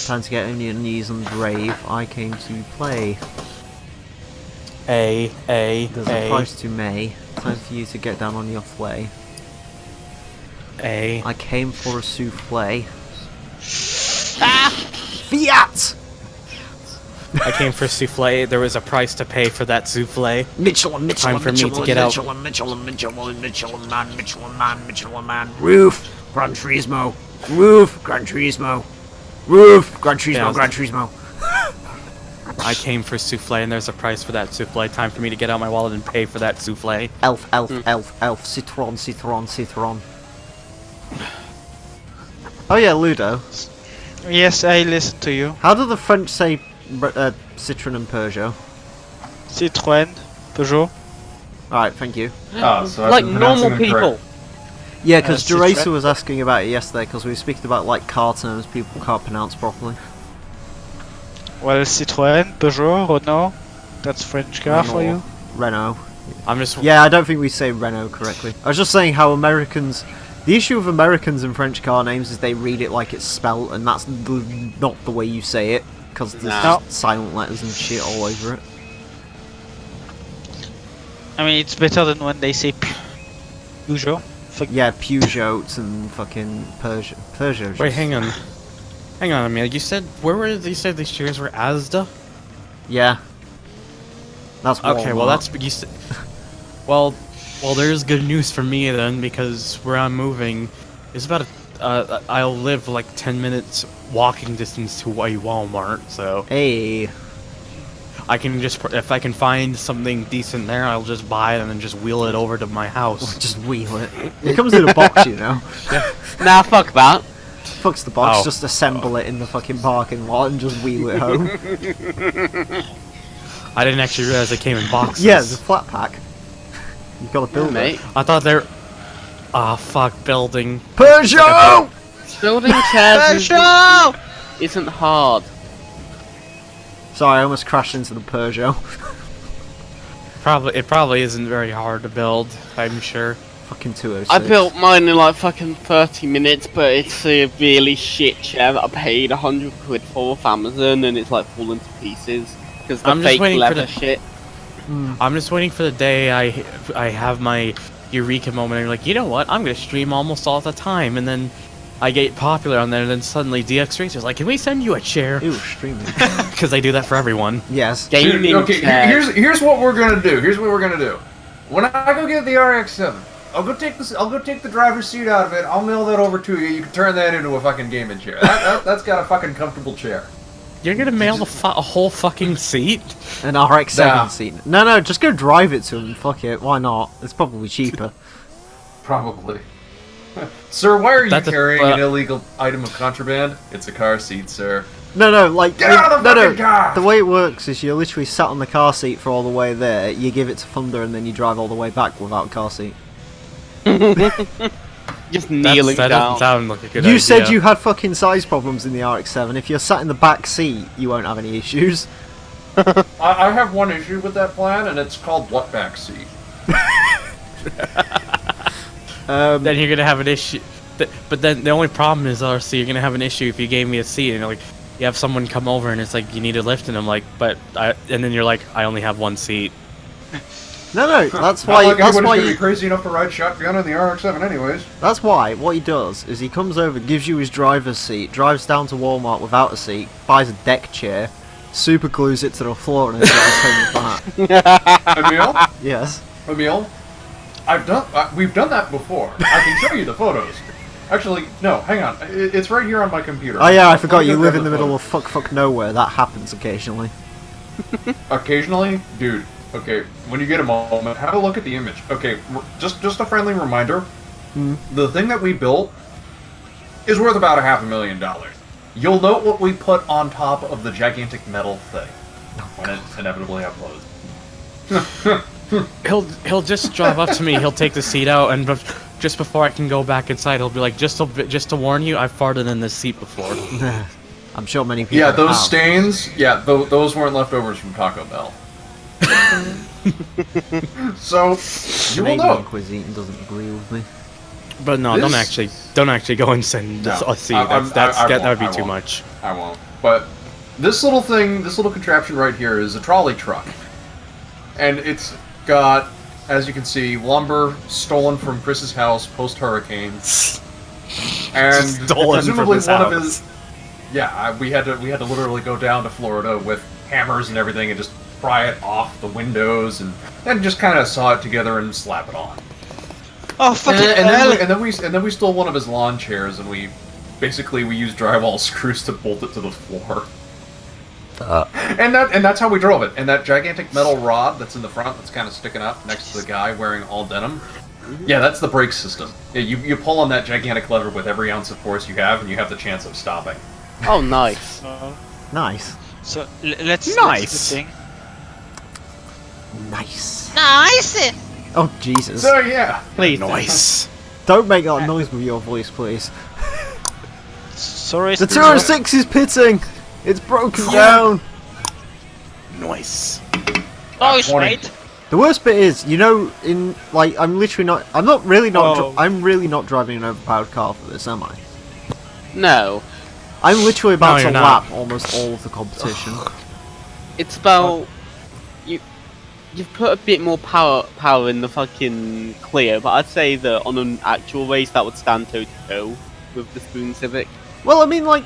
Speaker 1: Time to get on your knees and rave. I came to play.
Speaker 4: A.
Speaker 1: There's a price to May. Time for you to get down on your flay.
Speaker 4: A.
Speaker 1: I came for a souffle. Ah! Fiat!
Speaker 4: I came for souffle. There was a price to pay for that souffle.
Speaker 1: Michelin,
Speaker 4: Time for me to get out.
Speaker 1: Michelin man. Roof, Gran Turismo. Roof, Gran Turismo. Roof, Gran Turismo,
Speaker 4: Yeah.
Speaker 1: Gran Turismo.
Speaker 4: I came for souffle and there's a price for that souffle. Time for me to get out my wallet and pay for that souffle.
Speaker 1: Elf, Citron. Oh yeah, Ludo.
Speaker 6: Yes, I listen to you.
Speaker 1: How do the French say Citroen and Peugeot?
Speaker 6: Citroën, Peugeot.
Speaker 1: Alright, thank you.
Speaker 2: Ah, so I've
Speaker 3: Like
Speaker 2: been pronouncing
Speaker 3: normal
Speaker 2: them correct.
Speaker 3: people.
Speaker 1: Yeah, because
Speaker 6: Citroën.
Speaker 1: Deracer was asking about it yesterday, because we were speaking about like car terms people can't pronounce properly.
Speaker 6: Well, Citroën, Peugeot, Renault. That's French car for you.
Speaker 1: Renault.
Speaker 4: I'm just.
Speaker 1: Yeah, I don't think we say Renault correctly. I was just saying how Americans... The issue with Americans and French car names is they read it like it's spelt, and that's not the way you say it, because there's
Speaker 3: No.
Speaker 1: just silent letters and shit all over it.
Speaker 6: I mean, it's better than when they say Peugeot.
Speaker 1: Yeah, Peugeots and fucking Peugeot.
Speaker 4: Wait, hang on. Hang on a minute. You said you said these chairs were Asda?
Speaker 1: Yeah. That's
Speaker 4: Okay, well
Speaker 1: Walmart.
Speaker 4: that's you said. Well, there's good news for me then because where I'm moving is about I'll live like 10 minutes walking distance to a Walmart, so
Speaker 1: Hey.
Speaker 4: I can just if I can find something decent there, I'll just buy it and then just wheel it over to my house.
Speaker 1: Just wheel it. It comes in a box, you know.
Speaker 3: Nah, fuck that.
Speaker 1: Fucks the box,
Speaker 4: Oh.
Speaker 1: just assemble it in the fucking parking lot and just wheel it home.
Speaker 4: I didn't actually realize it came in boxes.
Speaker 1: Yeah, it's a flat pack. You've got to build
Speaker 3: Mate.
Speaker 1: it.
Speaker 4: I thought they're. Ah, fuck, building.
Speaker 1: Peugeot!
Speaker 3: Building chairs isn't hard.
Speaker 1: Sorry, I almost crashed into the Peugeot.
Speaker 4: It probably isn't very hard to build, I'm sure.
Speaker 1: Fucking 206.
Speaker 3: I built mine in like fucking 30 minutes, but it's a really shit chair that I paid 100 quid for off Amazon, and it's like falling to pieces because the
Speaker 4: I'm just
Speaker 3: fake
Speaker 4: waiting for
Speaker 3: leather
Speaker 4: the-
Speaker 3: shit.
Speaker 4: I'm just waiting for the day I have my eureka moment and you're like, you know what? I'm gonna stream almost all the time, and then I get popular on there, and then suddenly DX Racer's like, can we send you a chair?
Speaker 1: Ew, streaming.
Speaker 4: Because they do that for everyone.
Speaker 1: Yes.
Speaker 2: Dude,
Speaker 3: Gaming
Speaker 2: okay,
Speaker 3: chair.
Speaker 2: here's what we're gonna do. Here's what we're gonna do. When I go get the RX-7, I'll go take the driver's seat out of it. I'll mail that over to you. You can turn that into a fucking gaming chair. That's got a fucking comfortable chair.
Speaker 4: You're gonna mail a whole fucking seat?
Speaker 1: An RX-7
Speaker 2: Nah.
Speaker 1: seat. No, just go drive it to him. Fuck it. Why not? It's probably cheaper.
Speaker 2: Probably. Sir, why are you
Speaker 4: That's
Speaker 2: carrying an illegal item of contraband? It's a car seat, sir.
Speaker 1: No, like
Speaker 2: Get out of the fucking car!
Speaker 1: The way it works is you're literally sat on the car seat for all the way there. You give it to Thunder, and then you drive all the way back without car seat.
Speaker 3: Just kneeling
Speaker 4: That
Speaker 3: down.
Speaker 4: doesn't sound like a good idea.
Speaker 1: You said you had fucking size problems in the RX-7. If you're sat in the back seat, you won't have any issues.
Speaker 2: I have one issue with that plan, and it's called what back seat.
Speaker 4: Then you're gonna have an issue. But then the only problem is, RC, you're gonna have an issue if you gave me a seat and you're like, you have someone come over and it's like, you need a lift, and I'm like, and then you're like, I only have one seat.
Speaker 1: No, that's
Speaker 2: Not
Speaker 1: why.
Speaker 2: like
Speaker 1: That's
Speaker 2: anybody's
Speaker 1: why.
Speaker 2: gonna be crazy enough to ride shotgun in the RX-7 anyways.
Speaker 1: That's why. What he does is he comes over, gives you his driver's seat, drives down to Walmart without a seat, buys a deck chair, super glues it to the floor, and then drives home with that.
Speaker 2: Emile?
Speaker 1: Yes.
Speaker 2: Emile? We've done that before. I can show you the photos. Actually, no, hang on. It's right here on my computer.
Speaker 1: Oh yeah, I forgot you
Speaker 2: Let me
Speaker 1: live
Speaker 2: grab
Speaker 1: in the middle
Speaker 2: photo.
Speaker 1: of fuck nowhere. That happens occasionally.
Speaker 2: Occasionally? Dude, okay, when you get a moment, have a look at the image. Okay, just a friendly reminder. The thing that we built is worth about $500,000. You'll note what we put on top of the gigantic metal thing when it inevitably uploads.
Speaker 4: He'll just drive up to me. He'll take the seat out, and just before I can go back inside, he'll be like, just to warn you, I've farted in this seat before.
Speaker 1: I'm sure many people.
Speaker 2: Yeah, those
Speaker 1: have.
Speaker 2: stains, those weren't leftovers from Taco Bell. So, you will
Speaker 1: Maybe
Speaker 2: know.
Speaker 1: Cuisine doesn't agree with me.
Speaker 4: But no, don't actually go and send
Speaker 2: No,
Speaker 4: a seat.
Speaker 2: I
Speaker 4: That would be
Speaker 2: won't.
Speaker 4: too much.
Speaker 2: I won't. But this little thing, this little contraption right here is a trolley truck. And it's got, as you can see, lumber stolen from Chris's house post-hurricane. And
Speaker 4: Stolen from
Speaker 2: presumably
Speaker 4: his
Speaker 2: one of
Speaker 4: house.
Speaker 2: his... Yeah, we had to literally go down to Florida with hammers and everything and just pry it off the windows and then just kind of saw it together and slap it on.
Speaker 6: Oh fucking
Speaker 2: And
Speaker 6: hell!
Speaker 2: then we stole one of his lawn chairs and we used drywall screws to bolt it to the floor. And that's how we drove it. And that gigantic metal rod that's in the front that's kind of sticking up next to the guy wearing all denim. Yeah, that's the brake system. Yeah, you pull on that gigantic lever with every ounce of force you have, and you have the chance of stopping.
Speaker 3: Oh, nice.
Speaker 1: Nice.
Speaker 6: So let's
Speaker 4: Nice.
Speaker 6: do the thing.
Speaker 1: Nice.
Speaker 6: Nice.
Speaker 1: Oh Jesus!
Speaker 2: So yeah,
Speaker 3: Please.
Speaker 4: Nice.
Speaker 1: Don't make that noise with your voice, please.
Speaker 6: Sorry.
Speaker 1: The 206 is pitting. It's broken down.
Speaker 4: Nice.
Speaker 6: Nice,
Speaker 2: 20.
Speaker 6: mate.
Speaker 1: The worst bit is, I'm really not driving an overpowered car for this, am I?
Speaker 3: No.
Speaker 1: I'm literally about
Speaker 4: No,
Speaker 1: to
Speaker 4: you're not.
Speaker 1: lap almost all of the competition.
Speaker 3: It's about you've put a bit more power in the fucking clear, but I'd say that on an actual race that would stand toe to toe with the Spoon Civic.
Speaker 1: Well, I mean, like,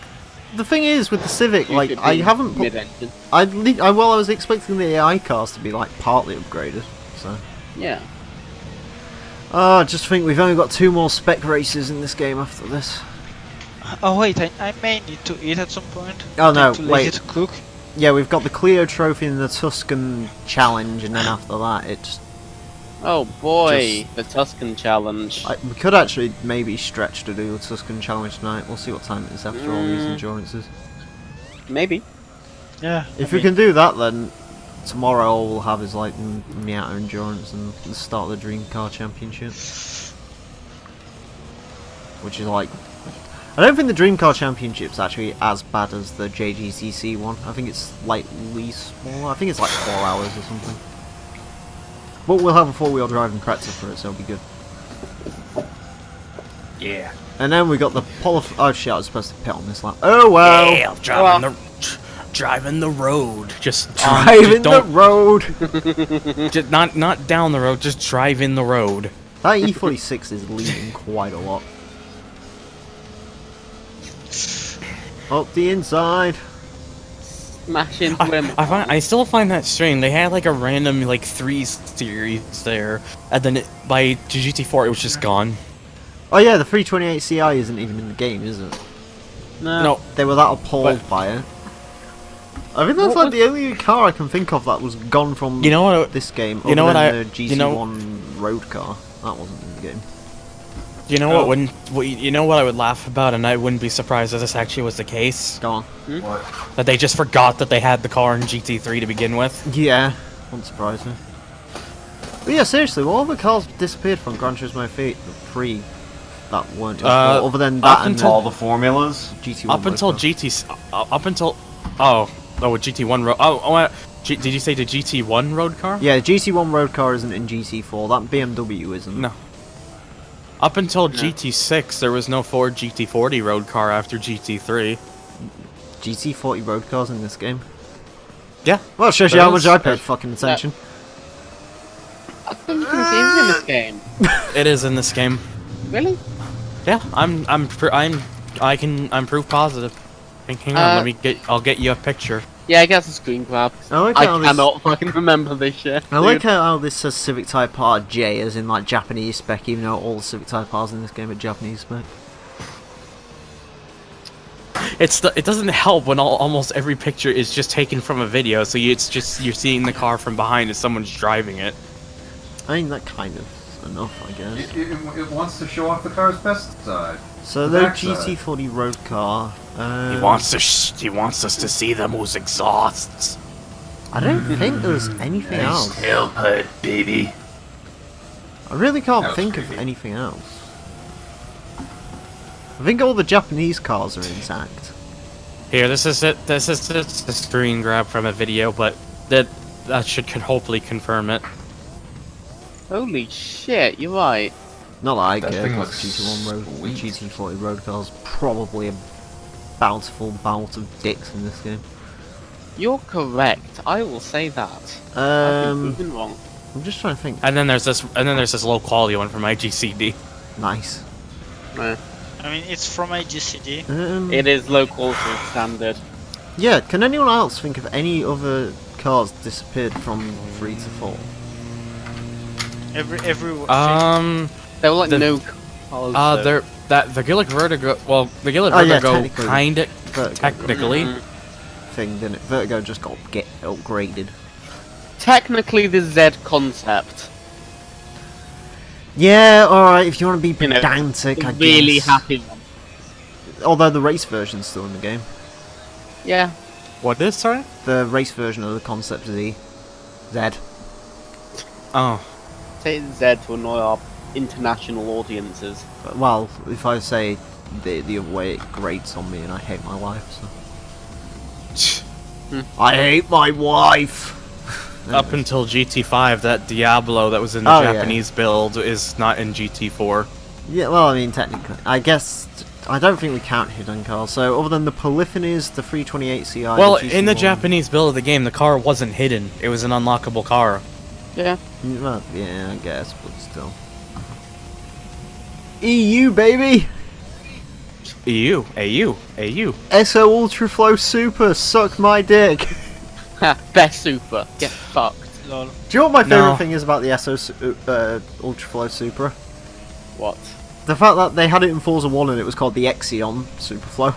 Speaker 1: the thing is with the Civic,
Speaker 3: You
Speaker 1: like,
Speaker 3: could
Speaker 1: I
Speaker 3: be
Speaker 1: haven't put,
Speaker 3: mid-engine.
Speaker 1: I was expecting the AI cars to be like partly upgraded, so.
Speaker 3: Yeah.
Speaker 1: I just think we've only got 2 more spec races in this game after this.
Speaker 6: Oh wait, I may need to eat at some point.
Speaker 1: Oh, no,
Speaker 6: I'm too lazy
Speaker 1: wait.
Speaker 6: to cook.
Speaker 1: Yeah, we've got the Clio Trophy and the Tuscan Challenge, and then after that, it's.
Speaker 3: Oh boy, the Tuscan Challenge.
Speaker 1: We could actually maybe stretch to do the Tuscan Challenge tonight. We'll see what time it is after all these endurances.
Speaker 3: Maybe.
Speaker 6: Yeah.
Speaker 1: If we can do that, then tomorrow all we'll have is like Miata Endurance and the start of the Dream Car Championship. Which is like... I don't think the Dream Car Championship's actually as bad as the JGCC one. I think it's slightly smaller. I think it's like 4 hours or something. But we'll have a 4-wheel drive and Kretzer for it, so it'll be good.
Speaker 4: Yeah.
Speaker 1: And then we got the oh shit, I was supposed to pit on this lap. Oh well.
Speaker 4: Yeah, driving the road. Just
Speaker 1: Driving the road.
Speaker 4: Just not down the road. Just driving the road.
Speaker 1: That E46 is leaning quite a lot. Up the inside.
Speaker 3: Smash into him.
Speaker 4: I still find that strange. They had like a random like 3 series there, and then by GT4 it was just gone.
Speaker 1: Oh yeah, the 328 Ci isn't even in the game, is it?
Speaker 4: No.
Speaker 1: They were that appalled by it. I think that's like the only car I can think of that was gone from this game.
Speaker 4: You know what
Speaker 1: the GT1 road car. That wasn't in the game.
Speaker 4: You know you know what I would laugh about, and I wouldn't be surprised if this actually was the case.
Speaker 1: Go on.
Speaker 2: What?
Speaker 4: That they just forgot that they had the car in GT3 to begin with.
Speaker 1: Yeah, won't surprise me. But yeah, seriously, what other cars disappeared from Gran Turismo 3 that weren't other than that and
Speaker 2: all the formulas?
Speaker 1: GT1
Speaker 4: up until GT1 road. Did you say the GT1 road car?
Speaker 1: Yeah, the GT1 road car isn't in GT4. That BMW isn't.
Speaker 4: No. Up until GT6, there was no Ford GT40 road car after GT3.
Speaker 1: GT40 road cars in this game?
Speaker 4: Yeah.
Speaker 1: Well, it shows you how much I paid fucking attention.
Speaker 3: I don't think it is in this game.
Speaker 4: It is in this game.
Speaker 3: Really?
Speaker 4: Yeah, I'm proof positive. Hang on, I'll get you a picture.
Speaker 3: Yeah, I guess a screen grab.
Speaker 1: I
Speaker 3: cannot fucking remember this shit.
Speaker 1: I like how this says Civic Type R J as in like Japanese spec, even though all the Civic Type R's in this game are Japanese spec.
Speaker 4: It doesn't help when almost every picture is just taken from a video, so you're seeing the car from behind as someone's driving it.
Speaker 1: I mean, that kind of enough, I guess.
Speaker 2: It wants to show off the car's best side.
Speaker 1: So the GT40 road car.
Speaker 4: He wants us to see those exhausts.
Speaker 1: I don't think there's anything else.
Speaker 2: Tailpipe, baby.
Speaker 1: I really can't think of anything else. I think all the Japanese cars are intact.
Speaker 4: Here, this is it. This is a screen grab from a video, but that could hopefully confirm it.
Speaker 3: Holy shit, you're right.
Speaker 1: Not like
Speaker 2: That thing
Speaker 1: because
Speaker 2: looks
Speaker 1: GT1 road,
Speaker 2: sweet.
Speaker 1: GT40 road cars probably a bountiful bout of dicks in this game.
Speaker 3: You're correct. I will say that. I've been proven wrong.
Speaker 1: I'm just trying to think.
Speaker 4: And then there's this low quality one from IGCD.
Speaker 1: Nice.
Speaker 3: No.
Speaker 6: I mean, it's from AGCD.
Speaker 3: It is low quality standard.
Speaker 1: Yeah, can anyone else think of any other cars disappeared from 3 to 4?
Speaker 6: Every
Speaker 3: There were like
Speaker 4: The-
Speaker 3: no cars.
Speaker 4: the Gillick Vertigo. Well, the Gillick
Speaker 1: Oh, yeah,
Speaker 4: Vertigo
Speaker 1: technically.
Speaker 4: kinda
Speaker 1: Vertigo.
Speaker 4: technically.
Speaker 1: Thing, didn't it? Vertigo just got upgraded.
Speaker 3: Technically the Z concept.
Speaker 1: Yeah, alright, if you want to be
Speaker 3: You know,
Speaker 1: pedantic, I
Speaker 3: Really
Speaker 1: guess.
Speaker 3: happy one.
Speaker 1: Although the race version's still in the game.
Speaker 3: Yeah.
Speaker 4: What is, sorry?
Speaker 1: The race version of the concept Z.
Speaker 4: Oh.
Speaker 3: Say Z to annoy our international audiences.
Speaker 1: Well, if I say the other way, it grates on me and I hate my wife, so. I hate my wife!
Speaker 4: Up until GT5, that Diablo that was in the Japanese build is not in GT4.
Speaker 1: Yeah, well, I mean, technically. I guess, I don't think we count hidden cars, so other than the Polyphonies, the 328 Ci...
Speaker 4: Well,
Speaker 1: the
Speaker 4: in the
Speaker 1: GT1
Speaker 4: Japanese build of the game, the car wasn't hidden. It was an unlockable car.
Speaker 3: Yeah.
Speaker 1: Well, yeah, I guess, but still. EU, baby!
Speaker 4: AU.
Speaker 1: SO Ultraflow Super, suck my dick!
Speaker 3: Ha, best super. Get fucked.
Speaker 6: lol.
Speaker 1: Do you know what my favourite
Speaker 4: No.
Speaker 1: thing is about the SO Ultraflow Supra?
Speaker 3: What?
Speaker 1: The fact that they had it in Forza 1 and it was called the Exion Superflow.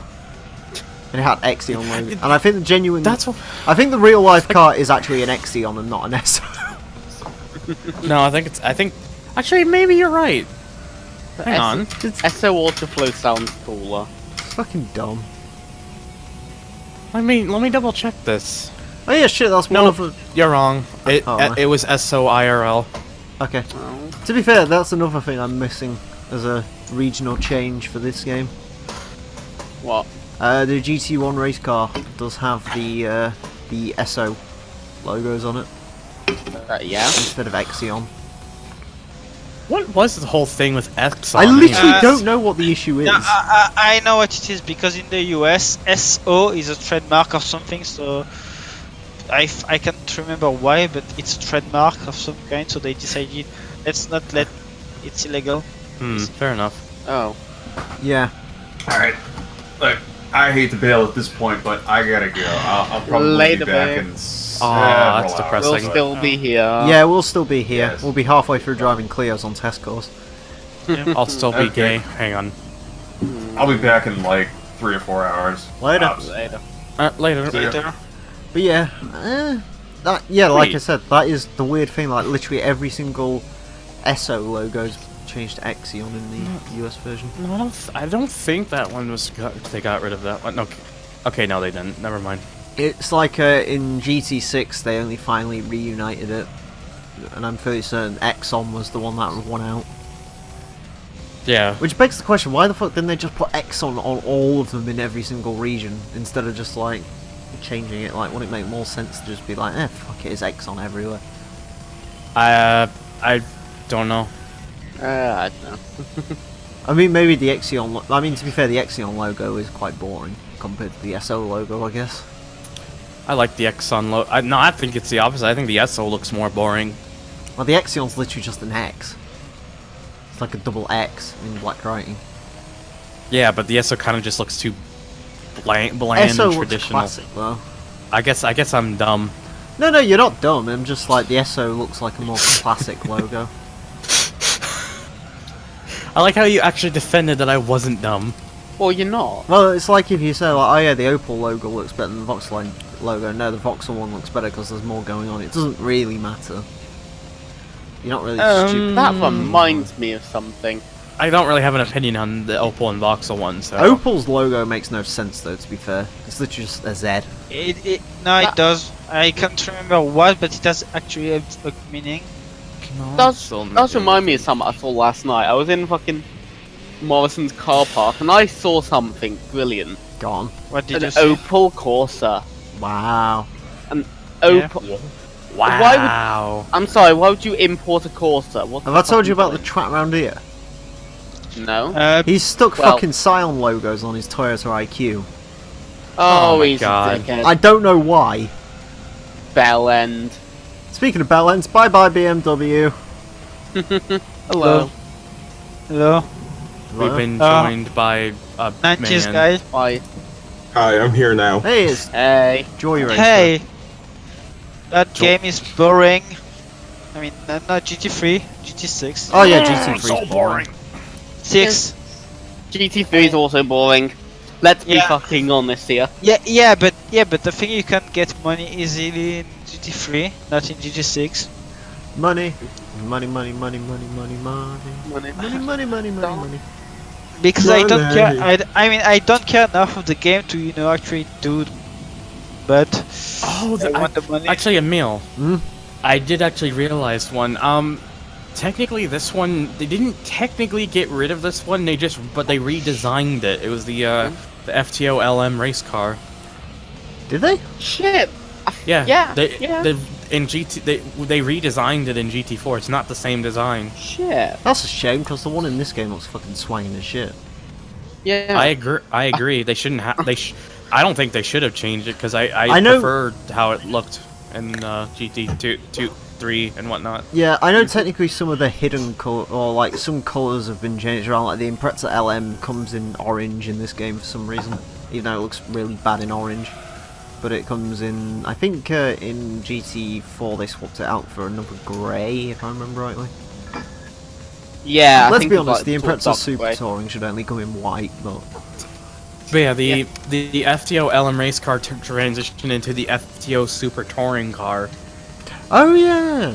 Speaker 1: And it had Exion logo. And I think the genuine...
Speaker 4: That's what...
Speaker 1: I think the real life car is actually an Exion and not an SO.
Speaker 4: No, I think... Actually, maybe you're right. Hang on.
Speaker 1: It's
Speaker 3: SO Autoflow sounds cooler.
Speaker 1: fucking dumb.
Speaker 4: Let me double check this.
Speaker 1: Oh yeah, shit, that's one
Speaker 4: No,
Speaker 1: of the...
Speaker 4: you're wrong. It was SOIRL.
Speaker 1: Okay.
Speaker 3: Oh.
Speaker 1: To be fair, that's another thing I'm missing as a regional change for this game.
Speaker 3: What?
Speaker 1: The GT1 race car does have the SO logos on it
Speaker 3: Yeah?
Speaker 1: instead of Exion.
Speaker 4: What was the whole thing with X on?
Speaker 1: I literally
Speaker 6: Uh,
Speaker 1: don't know what the issue is.
Speaker 6: No, I know what it is because in the US, SO is a trademark of something. So I can't remember why, but it's a trademark of some kind. So they decided let's not let it's illegal.
Speaker 4: Fair enough.
Speaker 3: Oh.
Speaker 1: Yeah.
Speaker 2: Alright. Look, I hate to bail at this point, but I gotta go. I'll probably
Speaker 3: Later,
Speaker 2: be back
Speaker 3: babe.
Speaker 2: in
Speaker 4: Aw,
Speaker 2: several
Speaker 4: that's
Speaker 2: hours,
Speaker 3: We'll
Speaker 4: depressing.
Speaker 2: but-
Speaker 3: still be here.
Speaker 1: Yeah, we'll still be here.
Speaker 2: Yes.
Speaker 1: We'll be halfway through driving Clios on test course.
Speaker 4: I'll still be
Speaker 2: Okay.
Speaker 4: gay. Hang on.
Speaker 2: I'll be back in like 3 or 4 hours.
Speaker 1: Later.
Speaker 2: Tops.
Speaker 3: Later.
Speaker 4: Later.
Speaker 6: Later.
Speaker 1: But yeah, like I said, that is the weird thing. Like literally every single SO logo's changed to Exion in the US version.
Speaker 4: No, I don't think that one was. They got rid of that one. Okay, no, they didn't. Never mind.
Speaker 1: It's like in GT6 they only finally reunited it, and I'm fairly certain Exxon was the one that won out.
Speaker 4: Yeah.
Speaker 1: Which begs the question: why the fuck didn't they just put Exxon on all of them in every single region instead of just like changing it? Like, wouldn't it make more sense to just be like, fuck it, it's Exxon everywhere?
Speaker 4: I don't know.
Speaker 3: I don't know.
Speaker 1: I mean, maybe the Exion. I mean, to be fair, the Exion logo is quite boring compared to the SO logo, I guess.
Speaker 4: I like the Exxon logo. No, I think it's the opposite. I think the SO looks more boring.
Speaker 1: Well, the Exion's literally just an X. It's like a double X in black writing.
Speaker 4: Yeah, but the SO kind of just looks too bland and
Speaker 1: SO looks
Speaker 4: traditional.
Speaker 1: classic, though.
Speaker 4: I guess I'm dumb.
Speaker 1: No, you're not dumb. I'm just like the SO looks like a more classic logo.
Speaker 4: I like how you actually defended that I wasn't dumb.
Speaker 3: Well, you're not.
Speaker 1: Well, it's like if you say like, oh yeah, the Opel logo looks better than the Vauxhall logo. No, the Vauxhall one looks better because there's more going on. It doesn't really matter. You're not really stupid.
Speaker 3: That reminds me of something.
Speaker 4: I don't really have an opinion on the Opel and Vauxhall one, so...
Speaker 1: Opel's logo makes no sense though, to be fair. It's literally just a Z.
Speaker 6: It
Speaker 3: Ah.
Speaker 6: does. I can't remember what, but it has actually a meaning.
Speaker 3: Does remind me of something I saw last night. I was in fucking Morrison's car park and I saw something brilliant.
Speaker 1: Gone.
Speaker 6: What did
Speaker 3: An
Speaker 6: you see?
Speaker 3: Opel Corsa.
Speaker 1: Wow.
Speaker 3: Opel.
Speaker 4: Wow.
Speaker 3: I'm sorry. Why would you import a Corsa? What
Speaker 1: Have I told you about the track round here?
Speaker 3: No.
Speaker 1: He's stuck
Speaker 3: Well-
Speaker 1: fucking Scion logos on his Toyota IQ.
Speaker 3: Oh,
Speaker 4: my
Speaker 3: he's
Speaker 4: God.
Speaker 3: a dickhead.
Speaker 1: I don't know why.
Speaker 3: Bell end.
Speaker 1: Speaking of bell ends, bye bye BMW.
Speaker 3: Hello.
Speaker 6: Hello.
Speaker 4: We've been
Speaker 6: Ah.
Speaker 4: joined by a
Speaker 6: 90s
Speaker 4: man.
Speaker 6: guys.
Speaker 3: Bye.
Speaker 7: Hi, I'm here now.
Speaker 1: Hey, it's
Speaker 3: Hey.
Speaker 1: Joy Racer.
Speaker 6: Hey. That game is boring. I mean, not GT3, GT6.
Speaker 1: Oh yeah, GT3 is boring.
Speaker 6: 6.
Speaker 3: GT3 is also boring. Let's be
Speaker 6: Yeah.
Speaker 3: fucking honest here.
Speaker 6: Yeah, but the thing you can get money easily in GT3, not in GT6.
Speaker 1: Money. Money, money, money, money, money, money.
Speaker 3: Money.
Speaker 1: Money, money, money, money, money.
Speaker 6: Because I don't care.
Speaker 7: Money.
Speaker 6: I mean, I don't care enough of the game to actually do. But
Speaker 4: Oh,
Speaker 6: I want the money.
Speaker 4: actually, Emile.
Speaker 1: Hmm?
Speaker 4: I did actually realize one. Technically, this one they didn't technically get rid of this one. They redesigned it. It was the FTO LM race car.
Speaker 1: Did they?
Speaker 3: Shit.
Speaker 4: Yeah.
Speaker 3: Yeah,
Speaker 4: They,
Speaker 3: yeah.
Speaker 4: in GT they redesigned it in GT4. It's not the same design.
Speaker 3: Shit.
Speaker 1: That's a shame because the one in this game looks fucking swanging as shit.
Speaker 3: Yeah.
Speaker 4: I agree. They shouldn't have. I don't think they should have changed it because I
Speaker 1: know-
Speaker 4: preferred how it looked in GT2, 3, and whatnot.
Speaker 1: Yeah, I know technically some of the hidden color, or like some colors have been changed around. Like the Impreza LM comes in orange in this game for some reason, even though it looks really bad in orange. But it comes in, I think in GT4 they swapped it out for another grey, if I remember rightly.
Speaker 3: Yeah. I
Speaker 1: Let's
Speaker 3: think
Speaker 1: be
Speaker 3: it's
Speaker 1: honest, the
Speaker 3: like sort of
Speaker 1: Impreza
Speaker 3: dark
Speaker 1: Super
Speaker 3: grey.
Speaker 1: Touring should only come in white, but
Speaker 4: But yeah, the FTO LM race car transitioned into the FTO Super Touring car.
Speaker 1: oh yeah,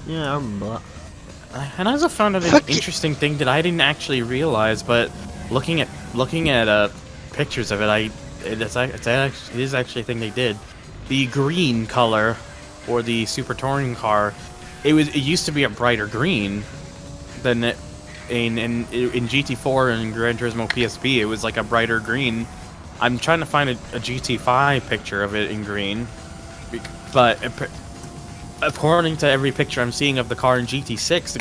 Speaker 1: yeah, I remember that.
Speaker 4: And I also found out an
Speaker 6: Fuck it.
Speaker 4: interesting thing that I didn't actually realize, but looking at pictures of it, it is actually a thing they did. The green color, or the Super Touring car, it used to be a brighter green than it in GT4 and Gran Turismo PSP. It was like a brighter green. I'm trying to find a GT5 picture of it in green, but according to every picture I'm seeing of the car in GT6,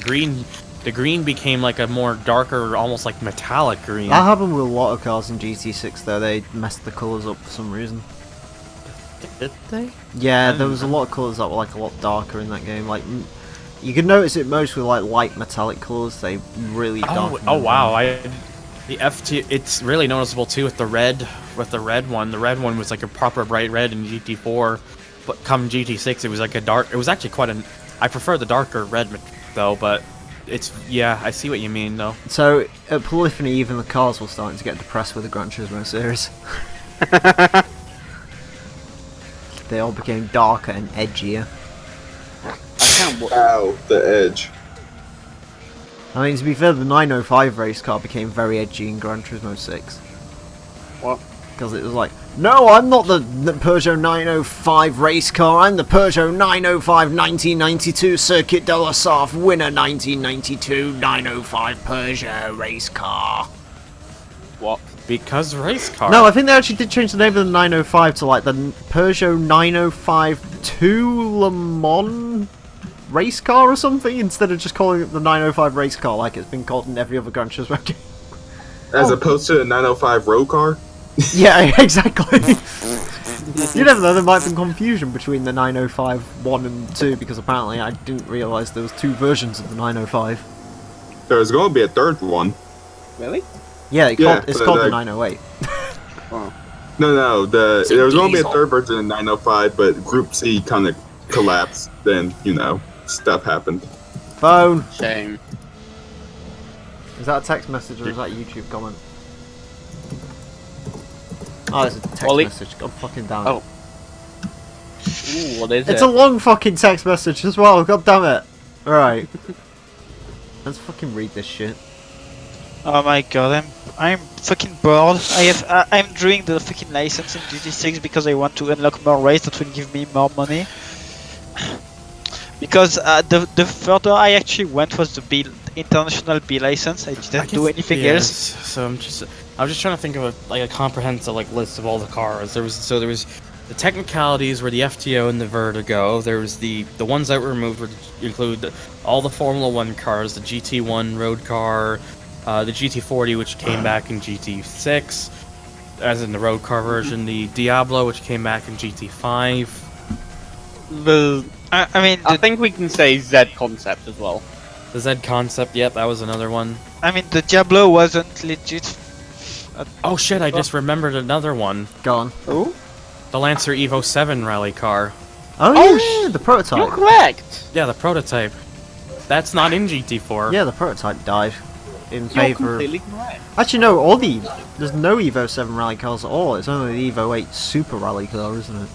Speaker 4: the green became like a more darker, almost like metallic green.
Speaker 1: That happened with a lot of cars in GT6 though, they messed the colours up for some reason.
Speaker 4: Did they?
Speaker 1: Yeah, there was a lot of colours that were like a lot darker in that game. Like, you could notice it most with like light metallic colours, they really darkened
Speaker 4: Oh
Speaker 1: them
Speaker 4: wow,
Speaker 1: down.
Speaker 4: the FT, it's really noticeable too with the red one. The red one was like a proper bright red in GT4, but come GT6 it was like a dark, it was actually quite an, I prefer the darker red though, but it's, yeah, I see what you mean though.
Speaker 1: So, at Polyphony even the cars were starting to get depressed with the Gran Turismo series. They all became darker and edgier.
Speaker 7: Ow, the edge.
Speaker 1: I mean, to be fair, the 905 race car became very edgy in Gran Turismo 6.
Speaker 3: What?
Speaker 1: Because it was like, no, I'm not the Peugeot 905 race car, I'm the Peugeot 905 1992 Circuit de la Sarthe winner 1992 905 Peugeot race car.
Speaker 3: What?
Speaker 4: Because race car.
Speaker 1: No, I think they actually did change the name of the 905 to like the Peugeot 905 2 Le Mans race car or something, instead of just calling it the 905 race car like it's been called in every other Gran Turismo game.
Speaker 7: As opposed to the 905 road car?
Speaker 1: Yeah, exactly. You never know, there might have been confusion between the 905 1 and 2, because apparently I didn't realise there was two versions of the 905.
Speaker 7: There's going to be a third one.
Speaker 3: Really?
Speaker 1: Yeah, it's
Speaker 7: but
Speaker 1: called the
Speaker 7: like-
Speaker 1: 908.
Speaker 3: Oh.
Speaker 7: No,
Speaker 4: It's
Speaker 7: there
Speaker 4: a
Speaker 7: was going to be a
Speaker 4: diesel.
Speaker 7: third version of 905, but Group C kind of collapsed. Then, stuff happened.
Speaker 1: Phone!
Speaker 3: Shame.
Speaker 1: Is that a text message or is that a YouTube comment? Oh, it's a text
Speaker 3: Ollie?
Speaker 1: message. God fucking damn it.
Speaker 3: Oh. Ooh, what is
Speaker 1: It's
Speaker 3: it?
Speaker 1: a long fucking text message as well, god damn it. Alright. Let's fucking read this shit.
Speaker 6: Oh my god, I'm fucking bored. I'm doing the fucking license in GT6 because I want to unlock more race that will give me more money. Because the further I actually went was the international B license. I didn't do anything else.
Speaker 4: So I'm just trying to think of a comprehensive list of all the cars. There was the technicalities were the FTO and the Vertigo. There was the ones that were removed would include all the Formula 1 cars, the GT1 road car, the GT40 which came back in GT6, as in the road car version, the Diablo which came back in GT5.
Speaker 3: I think we can say Z concept as well.
Speaker 4: The Z concept, yep, that was another one.
Speaker 6: I mean, the Diablo wasn't legit.
Speaker 4: Oh shit, I just remembered another one.
Speaker 1: Go on.
Speaker 3: Oh?
Speaker 4: The Lancer Evo 7 rally car.
Speaker 1: Oh, yeah, the prototype.
Speaker 3: You're correct!
Speaker 4: Yeah, the prototype. That's not in GT4.
Speaker 1: Yeah, the prototype died in
Speaker 3: You're
Speaker 1: favour.
Speaker 3: completely correct.
Speaker 1: Actually, no, there's no Evo 7 rally cars at all. It's only the Evo 8 Super Rally car, isn't it?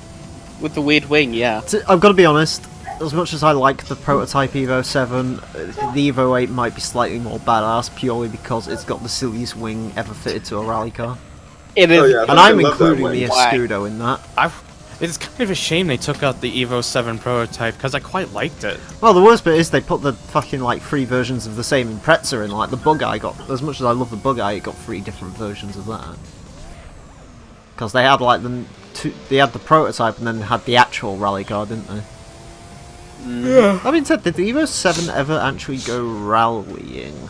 Speaker 3: With the weird wing, yeah.
Speaker 1: I've got to be honest. As much as I like the prototype Evo 7, the Evo 8 might be slightly more badass purely because it's got the silliest wing ever fitted to a rally car.
Speaker 3: It is.
Speaker 7: Oh, yeah.
Speaker 1: And
Speaker 7: I
Speaker 1: I'm
Speaker 7: love that
Speaker 1: including
Speaker 7: wing.
Speaker 1: the Escudo in that.
Speaker 4: It's kind of a shame they took out the Evo 7 prototype, because I quite liked it.
Speaker 1: Well, the worst bit is they put the fucking, 3 versions of the same Impreza in. Like, the Bug Eye got... As much as I love the Bug Eye, it got 3 different versions of that. Because they had, they had the prototype and then had the actual rally car, didn't they?
Speaker 4: Yeah.
Speaker 1: That being said, did the Evo 7 ever actually go rallying?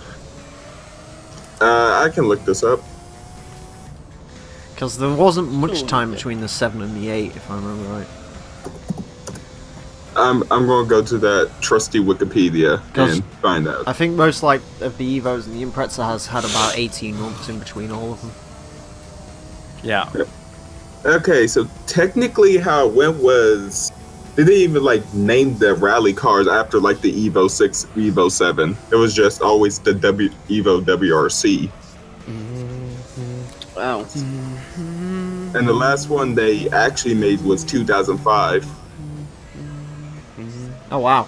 Speaker 7: I can look this up.
Speaker 1: Because there wasn't much time between the 7 and the 8, if I remember right.
Speaker 7: I'm going to go to that trusty Wikipedia
Speaker 1: 'Cause-
Speaker 7: and find out.
Speaker 1: I think most, of the Evos and the Impreza has had about 18 months in between all of them.
Speaker 4: Yeah.
Speaker 7: Okay, so technically how it went was they didn't even name the rally cars after the Evo 6, Evo 7. It was just always the Evo WRC.
Speaker 3: Wow.
Speaker 7: And the last one they actually made was 2005.
Speaker 1: Oh, wow.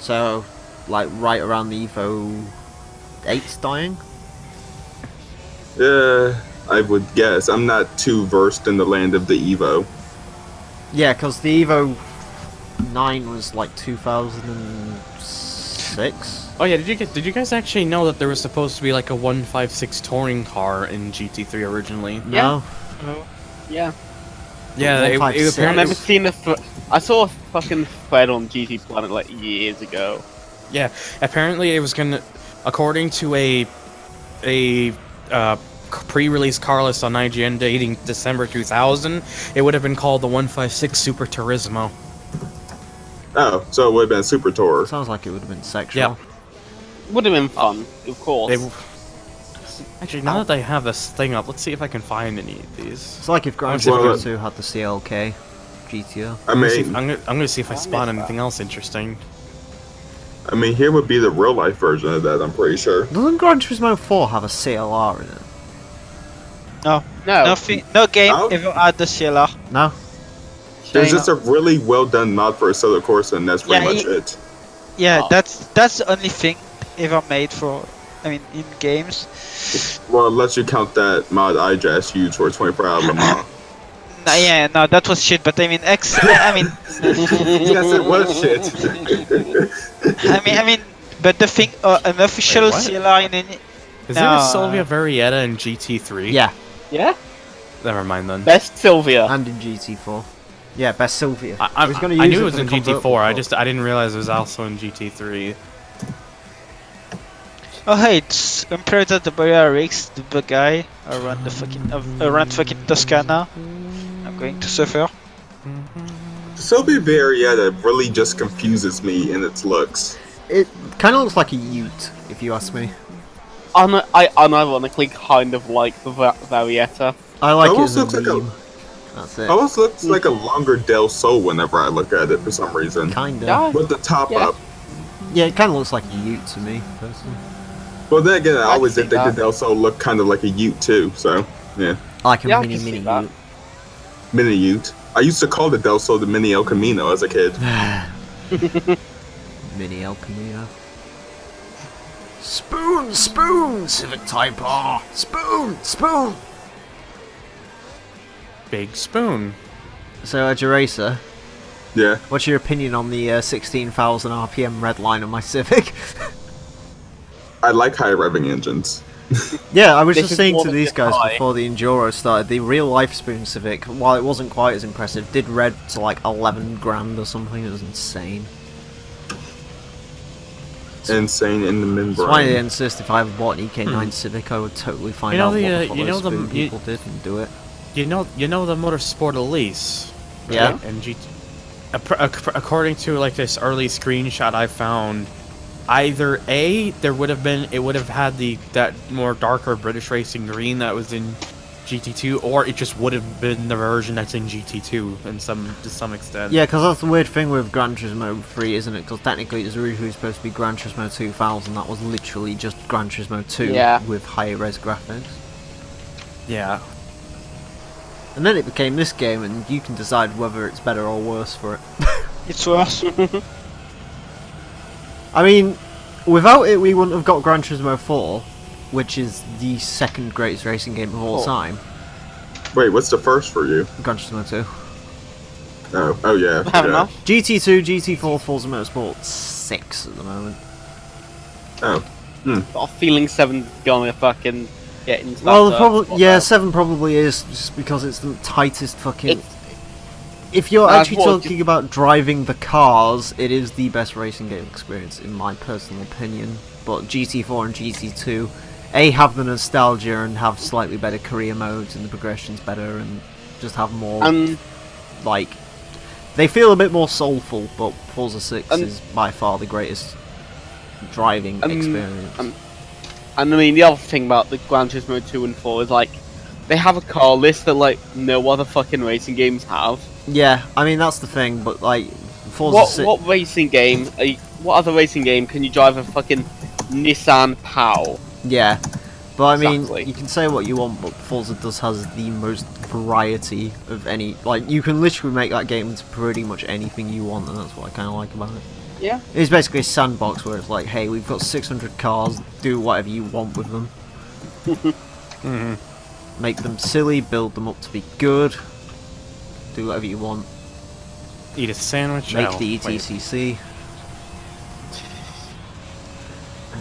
Speaker 1: So, right around the Evo 8's dying?
Speaker 7: I would guess. I'm not too versed in the land of the Evo.
Speaker 1: Yeah, because the Evo 9 was 2006?
Speaker 4: Oh yeah, did you guys actually know that there was supposed to be a 156 touring car in GT3 originally?
Speaker 1: No?
Speaker 3: Yeah.
Speaker 4: Yeah, it
Speaker 1: 156.
Speaker 3: I
Speaker 4: apparently.
Speaker 3: remember seeing I saw a fucking thread on GT Planet like years ago.
Speaker 4: Yeah, apparently it was gonna, according to a pre-release car list on IGN dating December 2000, it would have been called the 156 Super Turismo.
Speaker 7: Oh, so it would have been Super Tour.
Speaker 1: Sounds like it would have been sexual.
Speaker 4: Yeah.
Speaker 3: Would have been fun, of course.
Speaker 4: Actually, now that I have this thing up, let's see if I can find any of these.
Speaker 1: It's like if Gran
Speaker 7: Well,
Speaker 1: Turismo 2 had the CLK GTO.
Speaker 7: I mean,
Speaker 4: I'm gonna see if I spot anything else interesting.
Speaker 7: here would be the real life version of that. I'm pretty sure.
Speaker 1: Doesn't Gran Turismo 4 have a CLR in it?
Speaker 6: No.
Speaker 3: No.
Speaker 6: Nothing. No game
Speaker 7: Oh.
Speaker 6: ever had the CLR.
Speaker 1: No?
Speaker 7: There's just a really well done mod for Assetto Corsa, and that's pretty
Speaker 6: Yeah,
Speaker 7: much it.
Speaker 6: Yeah,
Speaker 3: Oh.
Speaker 6: that's the only thing ever made for. I mean, in games.
Speaker 7: Well, unless you count that mod I just used for 24-hour Le Mans.
Speaker 6: No, yeah, no, that was shit. But I mean, I mean,
Speaker 7: Yes, it was shit.
Speaker 6: I mean, but the thing, an official
Speaker 4: Wait, what?
Speaker 6: CLR in any.
Speaker 4: Is there a
Speaker 6: No.
Speaker 4: Sylvia Varietta in GT3?
Speaker 1: Yeah,
Speaker 3: Yeah?
Speaker 4: Never mind then.
Speaker 3: Best Sylvia.
Speaker 1: and in GT4. Yeah, best Sylvia.
Speaker 4: I
Speaker 1: was gonna
Speaker 4: I
Speaker 1: use
Speaker 4: knew
Speaker 1: it
Speaker 4: it was
Speaker 1: for
Speaker 4: in
Speaker 1: the convertible,
Speaker 4: GT4. I
Speaker 1: but-
Speaker 4: didn't realize it was also in GT3.
Speaker 6: Oh hey, it's Imperator the Balearics, the guy around the fucking around fucking Toscana. I'm going to suffer.
Speaker 7: Sylvia Varietta really just confuses me in its looks.
Speaker 1: It kind of looks like a Ute, if you ask me.
Speaker 3: I unironically kind of like the Varietta.
Speaker 1: I like it
Speaker 7: Almost
Speaker 1: as a
Speaker 7: looks like a-
Speaker 1: meme. That's it.
Speaker 7: Almost looks like a longer Del Sol whenever I look at it for some reason.
Speaker 1: Kinda.
Speaker 3: Yeah.
Speaker 7: With the top
Speaker 3: Yeah.
Speaker 7: up.
Speaker 1: Yeah, it kind of looks like a Ute to me, personally.
Speaker 7: Well, then again, I
Speaker 3: can
Speaker 7: always
Speaker 3: see
Speaker 7: did think the
Speaker 3: that.
Speaker 7: Del Sol looked kind of like a Ute too, so, yeah.
Speaker 1: Like a
Speaker 3: Yeah, I
Speaker 1: mini
Speaker 3: can see
Speaker 1: Ute.
Speaker 3: that.
Speaker 7: Mini Ute. I used to call the Del Sol the Mini El Camino as a kid.
Speaker 1: Mini El Camino. Spoon, spoon, Civic Type R. Spoon, spoon.
Speaker 4: Big spoon.
Speaker 1: So, Racer,
Speaker 7: Yeah.
Speaker 1: what's your opinion on the 16,000 RPM red line on my Civic?
Speaker 7: I like high revving engines.
Speaker 1: Yeah, I was
Speaker 3: This
Speaker 1: just
Speaker 3: is
Speaker 1: saying
Speaker 3: more
Speaker 1: to
Speaker 3: than
Speaker 1: these
Speaker 3: just
Speaker 1: guys
Speaker 3: high.
Speaker 1: before the Enduro started, the real life Spoon Civic, while it wasn't quite as impressive, did rev to like 11 grand or something. It was insane.
Speaker 7: Insane in the
Speaker 1: That's why they
Speaker 7: membrane.
Speaker 1: insist if I ever bought an EK9 Civic, I would totally find
Speaker 4: You know
Speaker 1: out what
Speaker 4: the,
Speaker 1: the fuck
Speaker 4: you know
Speaker 1: those
Speaker 4: the-
Speaker 1: Spoon
Speaker 4: you-
Speaker 1: people did and do it.
Speaker 4: You know the Motorsport Elise.
Speaker 1: Yeah.
Speaker 4: And according to like this early screenshot I found, either A, it would have had that more darker British racing green that was in GT2, or it just would have been the version that's in GT2 to some extent.
Speaker 1: Yeah, because that's the weird thing with Gran Turismo 3, isn't it? Because technically it was originally supposed to be Gran Turismo 2000, that was literally just Gran Turismo 2
Speaker 3: Yeah.
Speaker 1: with higher res graphics.
Speaker 4: Yeah.
Speaker 1: And then it became this game, and you can decide whether it's better or worse for it.
Speaker 6: It's worse.
Speaker 1: I mean, without it we wouldn't have got Gran Turismo 4, which is the second greatest racing game of all time.
Speaker 7: Wait, what's the first for you?
Speaker 1: Gran Turismo 2.
Speaker 7: Oh yeah.
Speaker 3: Fair
Speaker 7: yeah.
Speaker 3: enough.
Speaker 1: GT2, GT4, Forza Motorsport 6 at the moment.
Speaker 7: Oh.
Speaker 3: Got a feeling 7's gonna fucking get into that.
Speaker 1: Well, the
Speaker 3: third
Speaker 1: problem,
Speaker 3: spot
Speaker 1: yeah,
Speaker 3: now.
Speaker 1: 7 probably is, just because it's the tightest fucking...
Speaker 3: It's-
Speaker 1: If you're
Speaker 3: That's
Speaker 1: actually
Speaker 3: what-
Speaker 1: talking about driving the cars, it is the best racing game experience, in my personal opinion. But GT4 and GT2, A, have the nostalgia and have slightly better career modes, and the progression's better, and just have more, like... They feel a bit more soulful, but Forza 6 is by far the greatest driving experience.
Speaker 3: And I mean, the other thing about the Gran Turismo 2 and 4 is, like, they have a car list that, like, no other fucking racing games have.
Speaker 1: Yeah, I mean, that's the thing, but, like, Forza 6...
Speaker 3: What racing game, what other racing game can you drive a fucking Nissan POW?
Speaker 1: Yeah, but I mean,
Speaker 3: Exactly.
Speaker 1: you can say what you want, but Forza does has the most variety of any... Like, you can literally make that game into pretty much anything you want, and that's what I kind of like about it.
Speaker 3: Yeah.
Speaker 1: It's basically a sandbox where it's like, hey, we've got 600 cars, do whatever you want with them. Make them silly, build them up to be good, do whatever you want.
Speaker 4: Eat a sandwich.
Speaker 1: Make
Speaker 4: Oh,
Speaker 1: the
Speaker 4: wait.
Speaker 1: ETCC.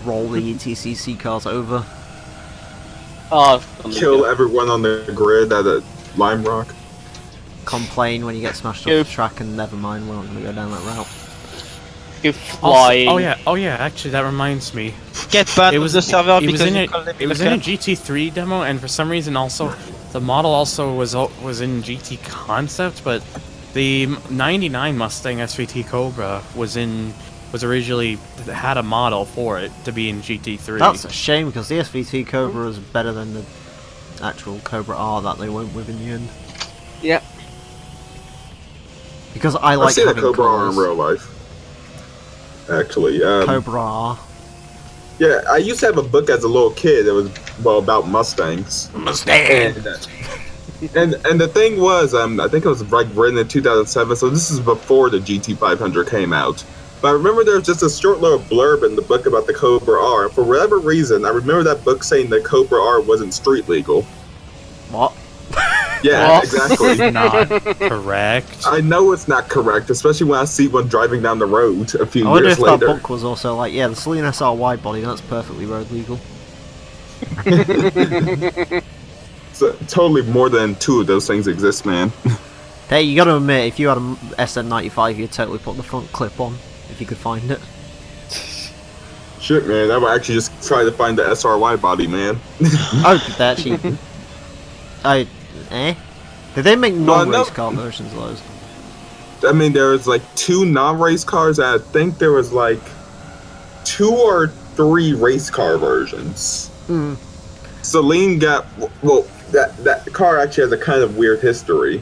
Speaker 1: Roll the ETCC cars over.
Speaker 3: Oh,
Speaker 7: Kill everyone on the grid at a Lime Rock.
Speaker 1: complain when you get smashed off the track, and never mind, we're not going to go down that route.
Speaker 3: Go flying.
Speaker 4: Oh yeah. Actually, that reminds me.
Speaker 6: Get banned
Speaker 4: It
Speaker 6: on
Speaker 4: was
Speaker 6: the server
Speaker 4: it was
Speaker 6: because
Speaker 4: in
Speaker 6: you
Speaker 4: it.
Speaker 6: called them
Speaker 4: It was in a
Speaker 6: cunt.
Speaker 4: GT3 demo, and for some reason also the model also was in GT concept, but the '99 Mustang SVT Cobra was originally had a model for it to be in GT3.
Speaker 1: That's a shame, because the SVT Cobra is better than the actual Cobra R that they went with in the end.
Speaker 3: Yep.
Speaker 1: Because I
Speaker 7: I've
Speaker 1: like
Speaker 7: seen a
Speaker 1: having
Speaker 7: Cobra R in
Speaker 1: colours.
Speaker 7: real life. Actually,
Speaker 1: Cobra R.
Speaker 7: yeah, I used to have a book as a little kid that was about Mustangs.
Speaker 1: Mustang!
Speaker 7: And the thing was, I think it was like written in 2007, so this is before the GT500 came out. But I remember there was just a short little blurb in the book about the Cobra R. And for whatever reason, I remember that book saying the Cobra R wasn't street legal.
Speaker 1: What?
Speaker 7: Yeah,
Speaker 3: What?
Speaker 7: exactly.
Speaker 4: not correct.
Speaker 7: I know it's not correct, especially when I see one driving down the road a few
Speaker 1: I wonder
Speaker 7: years
Speaker 1: if that
Speaker 7: later.
Speaker 1: book was also like, yeah, the Celine SR wide body, that's perfectly road legal.
Speaker 7: So, totally more than two of those things exist, man.
Speaker 1: Hey, you gotta admit, if you had a SN95, you'd totally put the front clip on, if you could find it.
Speaker 7: Shit, man, I would actually just try to find the SRY body, man.
Speaker 1: Oh, did they actually... Did they make non-race car versions of those?
Speaker 7: I mean, there was like 2 non-race cars, and I think there was like 2 or 3 race car versions.
Speaker 1: Hmm.
Speaker 7: Celine got... Well, that car actually has a kind of weird history.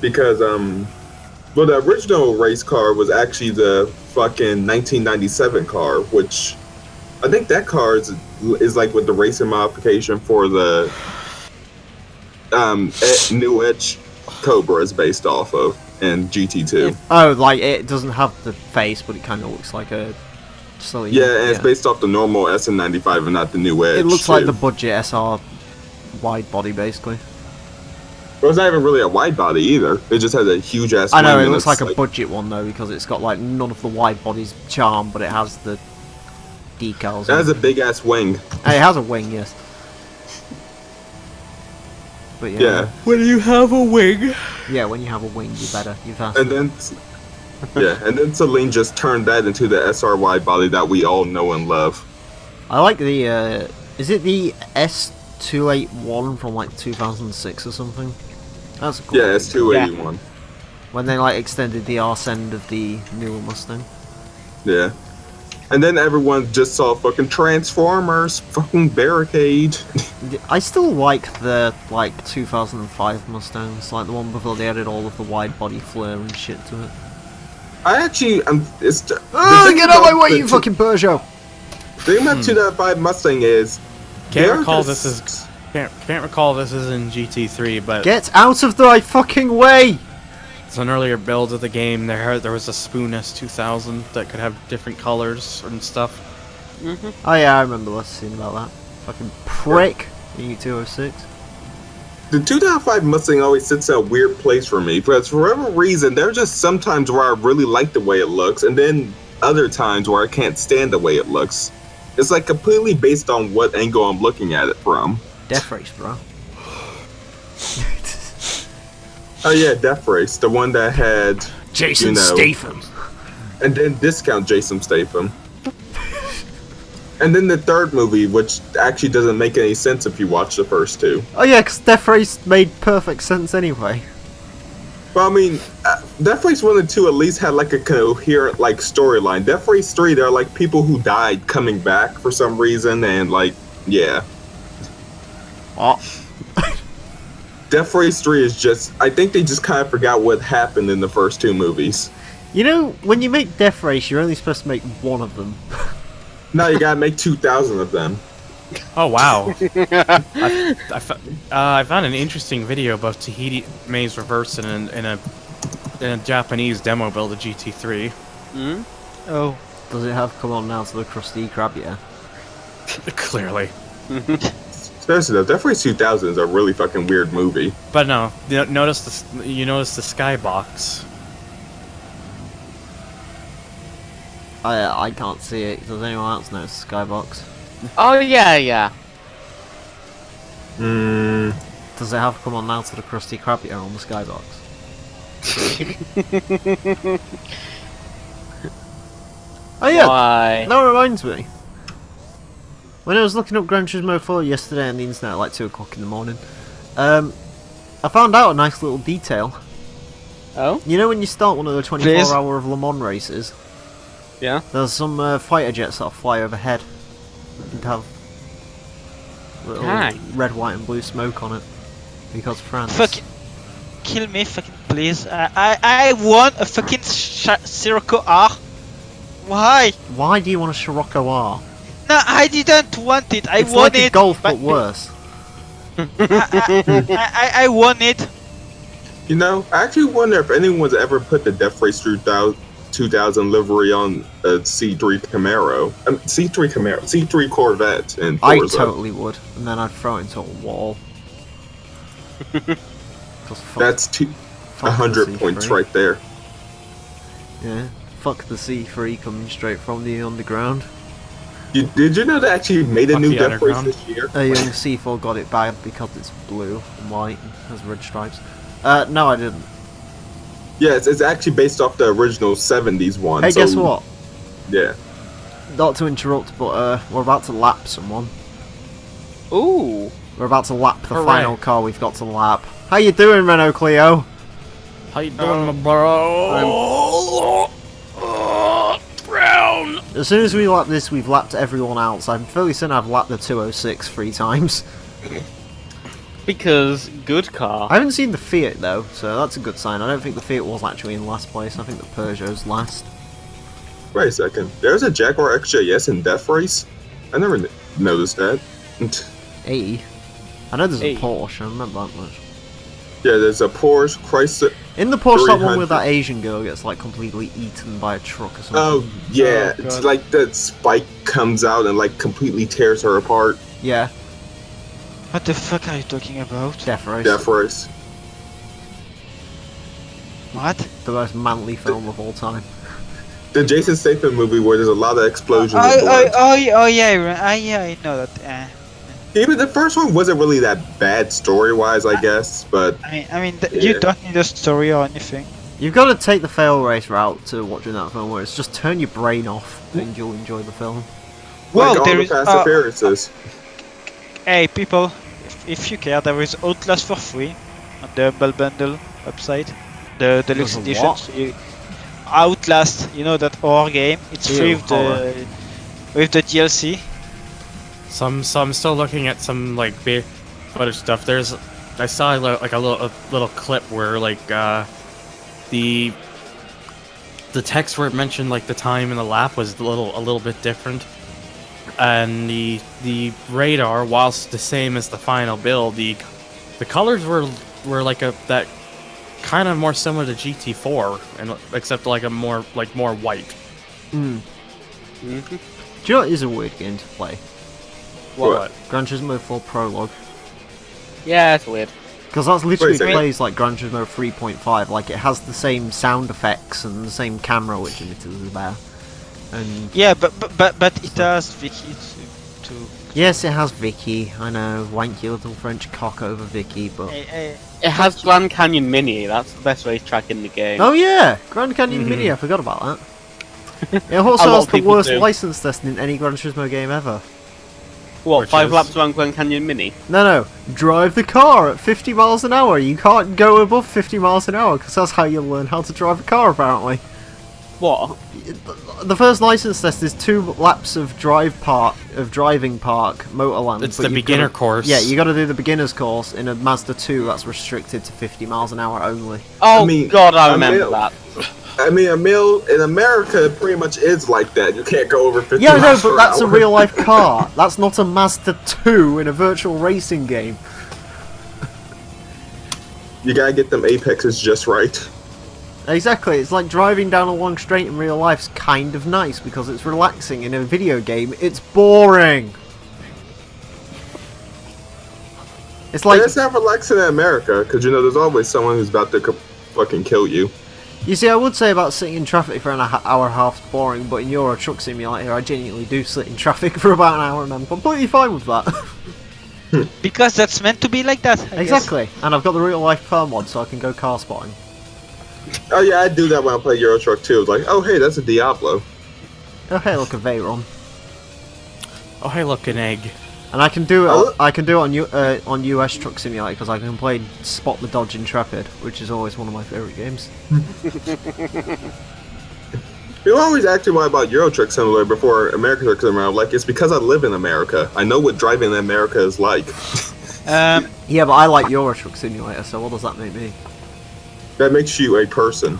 Speaker 7: Because, well, the original race car was actually the fucking 1997 car, which I think that car is like with the racing modification for the New Edge Cobra is based off of, and GT2.
Speaker 1: Oh, like, it doesn't have the face, but it kind of looks like a... Celine.
Speaker 7: Yeah, and it's based off the normal SN95 and not the New Edge.
Speaker 1: It looks like the budget SR wide body, basically.
Speaker 7: Well, it's not even really a wide body either. It just has a huge ass.
Speaker 1: I know,
Speaker 7: wing
Speaker 1: it
Speaker 7: and
Speaker 1: looks
Speaker 7: it's
Speaker 1: like a budget one, though, because it's got, like, none of the wide body's charm, but it has the decals.
Speaker 7: It has a big ass wing.
Speaker 1: And it has a wing, yes. But yeah.
Speaker 7: Yeah.
Speaker 4: When you have a wing.
Speaker 1: Yeah, when you have a wing, you better. You've asked.
Speaker 7: And then, and then Celine just turned that into the SR wide body that we all know and love.
Speaker 1: I like the, is it the S281 from, like, 2006 or something? That's a cool
Speaker 7: Yeah, it's 281.
Speaker 1: When they, like, extended the arse end of the newer Mustang.
Speaker 7: Yeah. And then everyone just saw fucking Transformers, fucking Barricade.
Speaker 1: I still like the, like, 2005 Mustangs, like the one before they added all of the wide body flair and shit to it.
Speaker 7: I actually, it's...
Speaker 1: Oh, get out of my way, you fucking Peugeot!
Speaker 7: The thing about 2005 Mustang is...
Speaker 4: Can't recall this is in GT3, but
Speaker 1: Get out of my fucking way!
Speaker 4: it's an earlier build of the game. There was a Spoon S2000 that could have different colors and stuff.
Speaker 1: Oh yeah, I remember seeing about that. Fucking prick. E206.
Speaker 7: The 2005 Mustang always sits in a weird place for me, because for whatever reason, there are just some times where I really like the way it looks, and then other times where I can't stand the way it looks. It's like completely based on what angle I'm looking at it from.
Speaker 1: Death Race, bro.
Speaker 7: Oh yeah, Death Race, the one that had
Speaker 1: Jason Statham.
Speaker 7: and then discount Jason Statham. And then the third movie, which actually doesn't make any sense if you watch the first two.
Speaker 1: Oh yeah, because Death Race made perfect sense anyway.
Speaker 7: Well, I mean, Death Race 1 and 2 at least had like a coherent like storyline. Death Race 3, there are like people who died coming back for some reason, and like, yeah.
Speaker 1: What?
Speaker 7: Death Race 3 is just, I think they just kind of forgot what happened in the first two movies.
Speaker 1: You know, when you make Death Race, you're only supposed to make one of them.
Speaker 7: Now you gotta make 2,000 of them.
Speaker 4: Oh wow! I found an interesting video about Tahiti Maze Reverse in a Japanese demo build of GT3.
Speaker 6: Oh.
Speaker 1: Does it have come on now to the Krusty Krab, yeah?
Speaker 4: Clearly,
Speaker 7: Seriously though, Death Race 2000 is a really fucking weird movie.
Speaker 4: but no. You notice the skybox.
Speaker 1: I can't see it. Does anyone else notice the skybox?
Speaker 3: Oh yeah, yeah.
Speaker 1: Does it have to come on now to the Krusty Krab here on the Skybox? Oh yeah,
Speaker 3: Why?
Speaker 1: that reminds me. When I was looking up Gran Turismo 4 yesterday on the internet at like 2 o'clock in the morning, I found out a nice little detail.
Speaker 3: Oh?
Speaker 1: You know when you start one of the 24-hour of Le Mans races,
Speaker 3: Yeah?
Speaker 1: there's some fighter jets that fly overhead and have little
Speaker 3: Hi.
Speaker 1: red, white and blue smoke on it because France.
Speaker 6: Fucking kill me, fucking please. I want a fucking Sirocco R. Why?
Speaker 1: Why do you want a Scirocco R?
Speaker 6: No, I didn't want it. I
Speaker 1: It's
Speaker 6: want
Speaker 1: like
Speaker 6: it.
Speaker 1: a Golf but worse.
Speaker 6: I want it.
Speaker 7: You know, I actually wonder if anyone's ever put the Death Race 2000 livery on a C3 Camaro. C3 Corvette in
Speaker 1: I
Speaker 7: Forza.
Speaker 1: totally would, and then I'd throw it into a wall. 'Cause fuck-
Speaker 7: That's
Speaker 1: fuck the
Speaker 7: 100 points
Speaker 1: C3.
Speaker 7: right there.
Speaker 1: Yeah, fuck the C3 coming straight from the underground.
Speaker 7: Did you know they actually made a
Speaker 4: Fuck
Speaker 7: new
Speaker 4: the
Speaker 7: Death Race
Speaker 4: underground.
Speaker 7: this year?
Speaker 1: Young C4 got it bad because it's blue and white and has red stripes. No, I didn't.
Speaker 7: Yes, it's actually based off the original 70s one.
Speaker 1: Hey,
Speaker 7: so,
Speaker 1: guess what?
Speaker 7: Yeah.
Speaker 1: Not to interrupt, but we're about to lap someone.
Speaker 3: Ooh.
Speaker 1: We're about to lap the
Speaker 4: Hooray.
Speaker 1: final car we've got to lap. How you doing, Renault Clio?
Speaker 4: How you doing, my bro? Brown.
Speaker 1: As soon as we lap this, we've lapped everyone else. I'm fairly certain I've lapped the 206 3 times.
Speaker 3: Because good car.
Speaker 1: I haven't seen the Fiat though, so that's a good sign. I don't think the Fiat was actually in last place. I think the Peugeot's last.
Speaker 7: Wait a second. There's a Jaguar XJS in Death Race? I never noticed that.
Speaker 1: 80. I know there's a
Speaker 3: 80.
Speaker 1: Porsche, I remember that much.
Speaker 7: Yeah, there's a Porsche, Chrysler.
Speaker 1: In the Porsche, that one
Speaker 7: 300.
Speaker 1: with that Asian girl gets like completely eaten by a truck or something.
Speaker 7: Oh, yeah.
Speaker 4: Oh,
Speaker 7: it's
Speaker 4: God.
Speaker 7: like that spike comes out and like completely tears her apart.
Speaker 1: Yeah,
Speaker 6: What the fuck are you talking about?
Speaker 1: Death Race.
Speaker 7: Death Race.
Speaker 6: What?
Speaker 1: The most manly film of all time.
Speaker 7: The Jason Statham movie where there's a lot of explosions and blood.
Speaker 6: Yeah, I know that.
Speaker 7: Even the first one wasn't really that bad story-wise, I guess, but
Speaker 6: You
Speaker 7: Yeah.
Speaker 6: don't need a story or anything.
Speaker 1: You've got to take the fail race route to watching that film, where it's just turn your brain off and you'll enjoy the film.
Speaker 7: like
Speaker 6: Well,
Speaker 7: all
Speaker 6: there
Speaker 7: the
Speaker 6: is.
Speaker 7: Fast and Furiouses.
Speaker 6: Hey, people, if you care, there is Outlast for free on the Humble Bundle website. The deluxe
Speaker 1: There's a
Speaker 6: edition.
Speaker 1: what?
Speaker 6: So Outlast, you know that horror game. It's
Speaker 1: Ew,
Speaker 6: free with
Speaker 1: horror.
Speaker 6: the DLC.
Speaker 4: So I'm still looking at some like big footage stuff. I saw like a little clip where like the text where it mentioned like the time in the lap was a little bit different, and the radar, whilst the same as the final build, the colors were like that kind of more similar to GT4, and except like more white.
Speaker 1: Mm.
Speaker 3: Mhm.
Speaker 1: Do you know what is a weird game to play?
Speaker 3: What?
Speaker 1: Gran Turismo 4 Prologue.
Speaker 3: Yeah, it's weird.
Speaker 1: Because that's literally
Speaker 7: Wait a second.
Speaker 1: plays like Gran Turismo 3.5. Like, it has the same sound effects and the same camera, which admittedly is better. And
Speaker 6: Yeah, but it has Vicky to.
Speaker 1: yes, it has Vicky. I know, wanky little French cock over Vicky, but
Speaker 6: Hey,
Speaker 3: It has Grand Canyon Mini. That's the best racetrack in the game.
Speaker 1: oh yeah, Grand Canyon Mini. I forgot about that. It
Speaker 3: A
Speaker 1: also
Speaker 3: lot
Speaker 1: has
Speaker 3: of
Speaker 1: the
Speaker 3: people
Speaker 1: worst
Speaker 3: do.
Speaker 1: license testing in any Gran Turismo game ever.
Speaker 3: What?
Speaker 4: Which
Speaker 3: 5
Speaker 4: is-
Speaker 3: laps around Grand Canyon Mini?
Speaker 1: No, drive the car at 50 miles an hour. You can't go above 50 miles an hour because that's how you learn how to drive a car, apparently.
Speaker 3: What?
Speaker 1: The first license test is 2 laps of driving park, Motorland.
Speaker 4: It's
Speaker 1: but
Speaker 4: the
Speaker 1: you've
Speaker 4: beginner
Speaker 1: gotta-
Speaker 4: course.
Speaker 1: Yeah, you got to do the beginner's course in a Mazda 2 that's restricted to 50 miles an hour only.
Speaker 3: Oh
Speaker 7: I mean,
Speaker 3: God, I
Speaker 7: I
Speaker 3: remember
Speaker 7: mean-
Speaker 3: that.
Speaker 7: I mean, Emile, in America, it pretty much is like that. You can't go over 50
Speaker 1: Yeah, no,
Speaker 7: miles
Speaker 1: but
Speaker 7: per
Speaker 1: that's a
Speaker 7: hour.
Speaker 1: real life car. That's not a Mazda 2 in a virtual racing game.
Speaker 7: You gotta get them apexes just right.
Speaker 1: Exactly, it's like driving down a long straight in real life's kind of nice because it's relaxing. In a video game, it's boring. It's like,
Speaker 7: It's not relaxing in America, because, you know, there's always someone who's about to fucking kill you.
Speaker 1: you see, I would say about sitting in traffic for an hour and a half is boring, but in Euro Truck Simulator, I genuinely do sit in traffic for about an hour and I'm completely fine with that.
Speaker 6: Because that's meant to be like that. I guess.
Speaker 1: Exactly. And I've got the real life car mod, so I can go car spotting.
Speaker 7: Oh yeah, I do that when I play Euro Truck too. It's like, oh hey, that's a Diablo.
Speaker 1: Oh hey, look, a Veyron.
Speaker 4: Oh, hey, look, an egg.
Speaker 1: And I can do it. I can do it on US Truck Simulator because I can play Spot the Dodge Intrepid, which is always one of my favorite games.
Speaker 7: People always ask me why about Euro Truck Simulator before American Truck Simulator. I'm like, it's because I live in America. I know what driving in America is like.
Speaker 1: Yeah, but I like Euro Truck Simulator, so what does that make me?
Speaker 7: That makes you a person.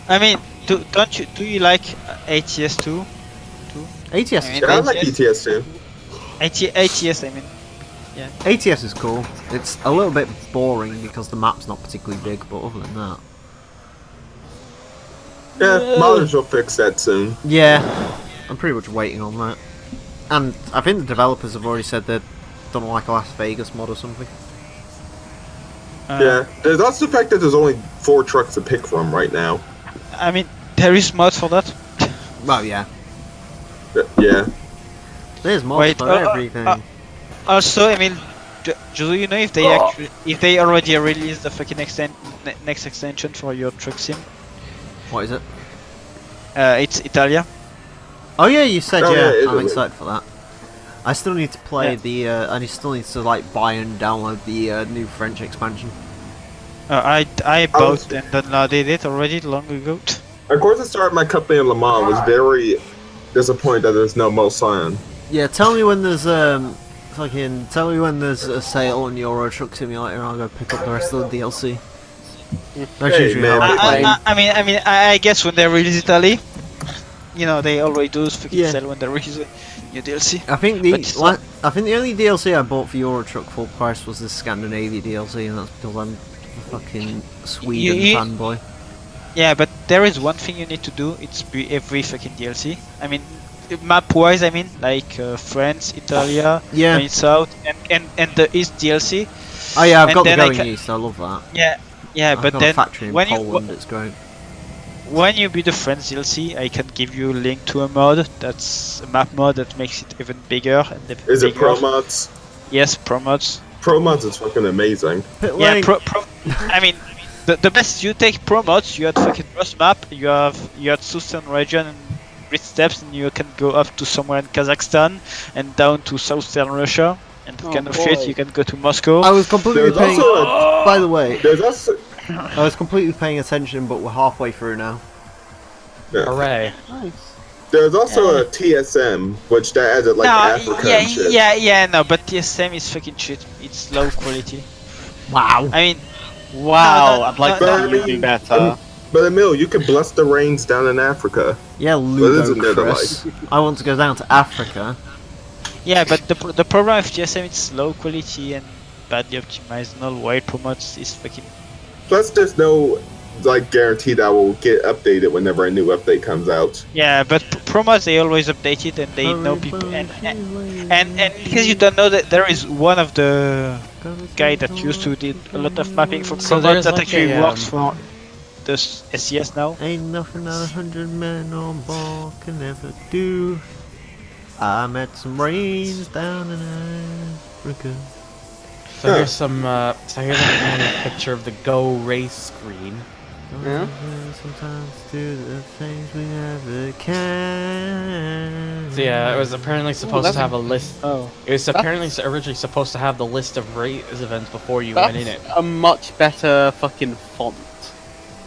Speaker 6: I mean, do you like ATS too?
Speaker 1: ATS
Speaker 6: I
Speaker 1: is
Speaker 6: mean,
Speaker 7: Yeah, I
Speaker 1: cool.
Speaker 7: like ETS too.
Speaker 6: ATS, I mean.
Speaker 1: ATS is cool. It's a little bit boring because the map's not particularly big, but other than that.
Speaker 7: Yeah, modders will fix that soon.
Speaker 1: Yeah, I'm pretty much waiting on that. And I think the developers have already said they've done like a Las Vegas mod or something.
Speaker 7: Yeah, there's also the fact that there's only 4 trucks to pick from right now.
Speaker 6: I mean, there is mods for that.
Speaker 1: Well, yeah.
Speaker 7: Yeah.
Speaker 1: There's mods
Speaker 6: Wait,
Speaker 1: for everything.
Speaker 6: Also, I mean, do you know if they already released the fucking next extension for your truck sim?
Speaker 1: What is it?
Speaker 6: It's Italia.
Speaker 1: Oh yeah, you said
Speaker 7: Oh,
Speaker 1: yeah.
Speaker 7: yeah,
Speaker 1: I'm
Speaker 7: Italy.
Speaker 1: excited for that. I still need to play the. I still need to like buy and download the new French expansion.
Speaker 6: I bought and downloaded it already long ago.
Speaker 7: Of course, I started my company in Le Mans. Was very disappointed that there's no Mulsanne.
Speaker 1: Yeah, tell me when there's tell me when there's a sale on Euro Truck Simulator, and I'll go pick up the rest of the DLC. That's
Speaker 7: Hey,
Speaker 1: usually
Speaker 7: man.
Speaker 1: how I play.
Speaker 6: I guess when they release Italy, you know, they always do fucking
Speaker 1: Yeah.
Speaker 6: sell when they release a new DLC.
Speaker 1: I think
Speaker 6: But it's not-
Speaker 1: I think the only DLC I bought for Euro Truck full price was the Scandinavia DLC, and that's because I'm a fucking Sweden
Speaker 6: You-
Speaker 1: fanboy.
Speaker 6: Yeah, but there is one thing you need to do. It's be every fucking DLC. I mean, map-wise, I mean, like France, Italia,
Speaker 1: Yeah.
Speaker 6: going south, and the East DLC.
Speaker 1: Oh yeah, I've
Speaker 6: And
Speaker 1: got the
Speaker 6: then I
Speaker 1: Going
Speaker 6: ca-
Speaker 1: East. I love that.
Speaker 6: Yeah,
Speaker 1: I've
Speaker 6: but
Speaker 1: got
Speaker 6: then
Speaker 1: a factory in
Speaker 6: when
Speaker 1: Poland. It's great.
Speaker 6: when you beat the France DLC, I can give you a link to a mod that's a map mod that makes it even bigger and even
Speaker 7: Is it
Speaker 6: bigger.
Speaker 7: Pro Mods?
Speaker 6: Yes, pro mods.
Speaker 7: Pro Mods is fucking amazing.
Speaker 1: Pit
Speaker 6: Yeah,
Speaker 1: lane.
Speaker 6: pro. I mean, the best you take pro mods. You had fucking Rust map. You had Southern region and grid steps, and you can go up to somewhere in Kazakhstan and down to Southern Russia and that kind of shit. You can go to Moscow.
Speaker 1: I was completely
Speaker 7: There's
Speaker 1: paying.
Speaker 7: also
Speaker 1: By the way,
Speaker 7: There's also
Speaker 1: I was completely paying attention, but we're halfway through now.
Speaker 4: Hooray.
Speaker 7: there's also a TSM, which that added like Africa and shit.
Speaker 6: no, but TSM is fucking shit. It's low quality.
Speaker 1: Wow.
Speaker 6: I mean,
Speaker 3: Wow,
Speaker 6: no,
Speaker 3: I'd like
Speaker 6: no,
Speaker 3: to
Speaker 7: no,
Speaker 3: see you do better.
Speaker 7: But Emile, you could bless the rains down in Africa.
Speaker 1: Yeah,
Speaker 7: isn't there the
Speaker 1: Ludicrous. I want to go down to Africa.
Speaker 6: yeah, but the problem with TSM it's low quality and badly optimized. And all white promotes is fucking.
Speaker 7: Plus, there's no like guarantee that will get updated whenever a new update comes out.
Speaker 6: Yeah, but promos they always update it and they know people and because you don't know that there is one of the guy that used to did a lot of mapping for
Speaker 4: So
Speaker 6: promos
Speaker 4: there's
Speaker 6: that
Speaker 4: like
Speaker 6: actually
Speaker 4: a,
Speaker 6: works for the SCS now.
Speaker 1: Ain't nothing that 100 men on board can ever do. I met some rains down in Africa.
Speaker 4: So here's some. So here's a picture of the Go race screen.
Speaker 3: Yeah.
Speaker 1: Sometimes do the things we never can.
Speaker 4: So yeah, it was apparently supposed to have a list.
Speaker 3: Oh,
Speaker 4: It was apparently originally supposed to have the list of race events before you went in it.
Speaker 3: a much better fucking font.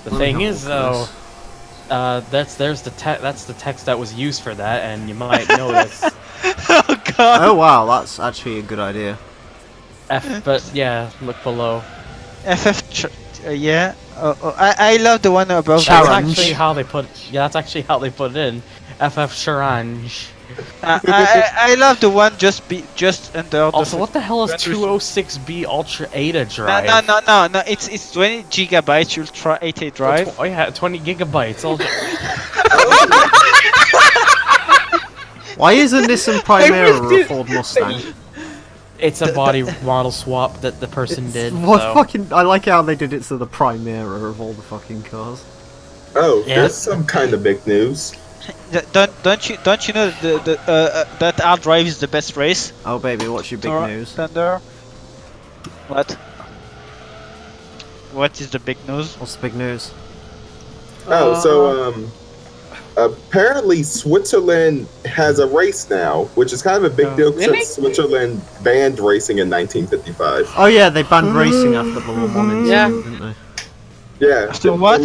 Speaker 4: The thing is, though, that's the text that was used for that, and you might notice.
Speaker 6: Oh god.
Speaker 1: Oh wow, that's actually a good idea.
Speaker 4: But yeah, look below.
Speaker 6: Yeah. I love the one above.
Speaker 4: That's
Speaker 1: Challenge.
Speaker 4: actually how they put. Yeah, that's actually how they put it in. FF Charange.
Speaker 6: I love the one just under.
Speaker 4: Also,
Speaker 6: the
Speaker 4: what the hell is
Speaker 6: Gran Turismo.
Speaker 4: 206B Ultra ADA drive?
Speaker 6: No. It's 20 gigabytes Ultra 8A drive.
Speaker 4: Oh yeah, 20 gigabytes. Ultra.
Speaker 1: Why isn't this in Primera a Ford Mustang?
Speaker 4: It's a body model swap that the person did.
Speaker 1: What
Speaker 4: so.
Speaker 1: fucking? I like how they did it to the Primera of all the fucking cars.
Speaker 7: Oh,
Speaker 4: Yeah.
Speaker 7: there's some kind of big news.
Speaker 6: don't you know that hard drive is the best race?
Speaker 1: Oh baby, what's your big news?
Speaker 6: Thunder. What? What is the big news?
Speaker 1: What's the big news?
Speaker 7: Oh, so apparently Switzerland has a race now, which is kind of a big deal
Speaker 3: Really?
Speaker 7: since Switzerland banned racing in 1955.
Speaker 1: Oh yeah, they banned racing after the Formula 1 incident,
Speaker 3: Yeah.
Speaker 1: didn't they?
Speaker 7: Yeah,
Speaker 6: After what?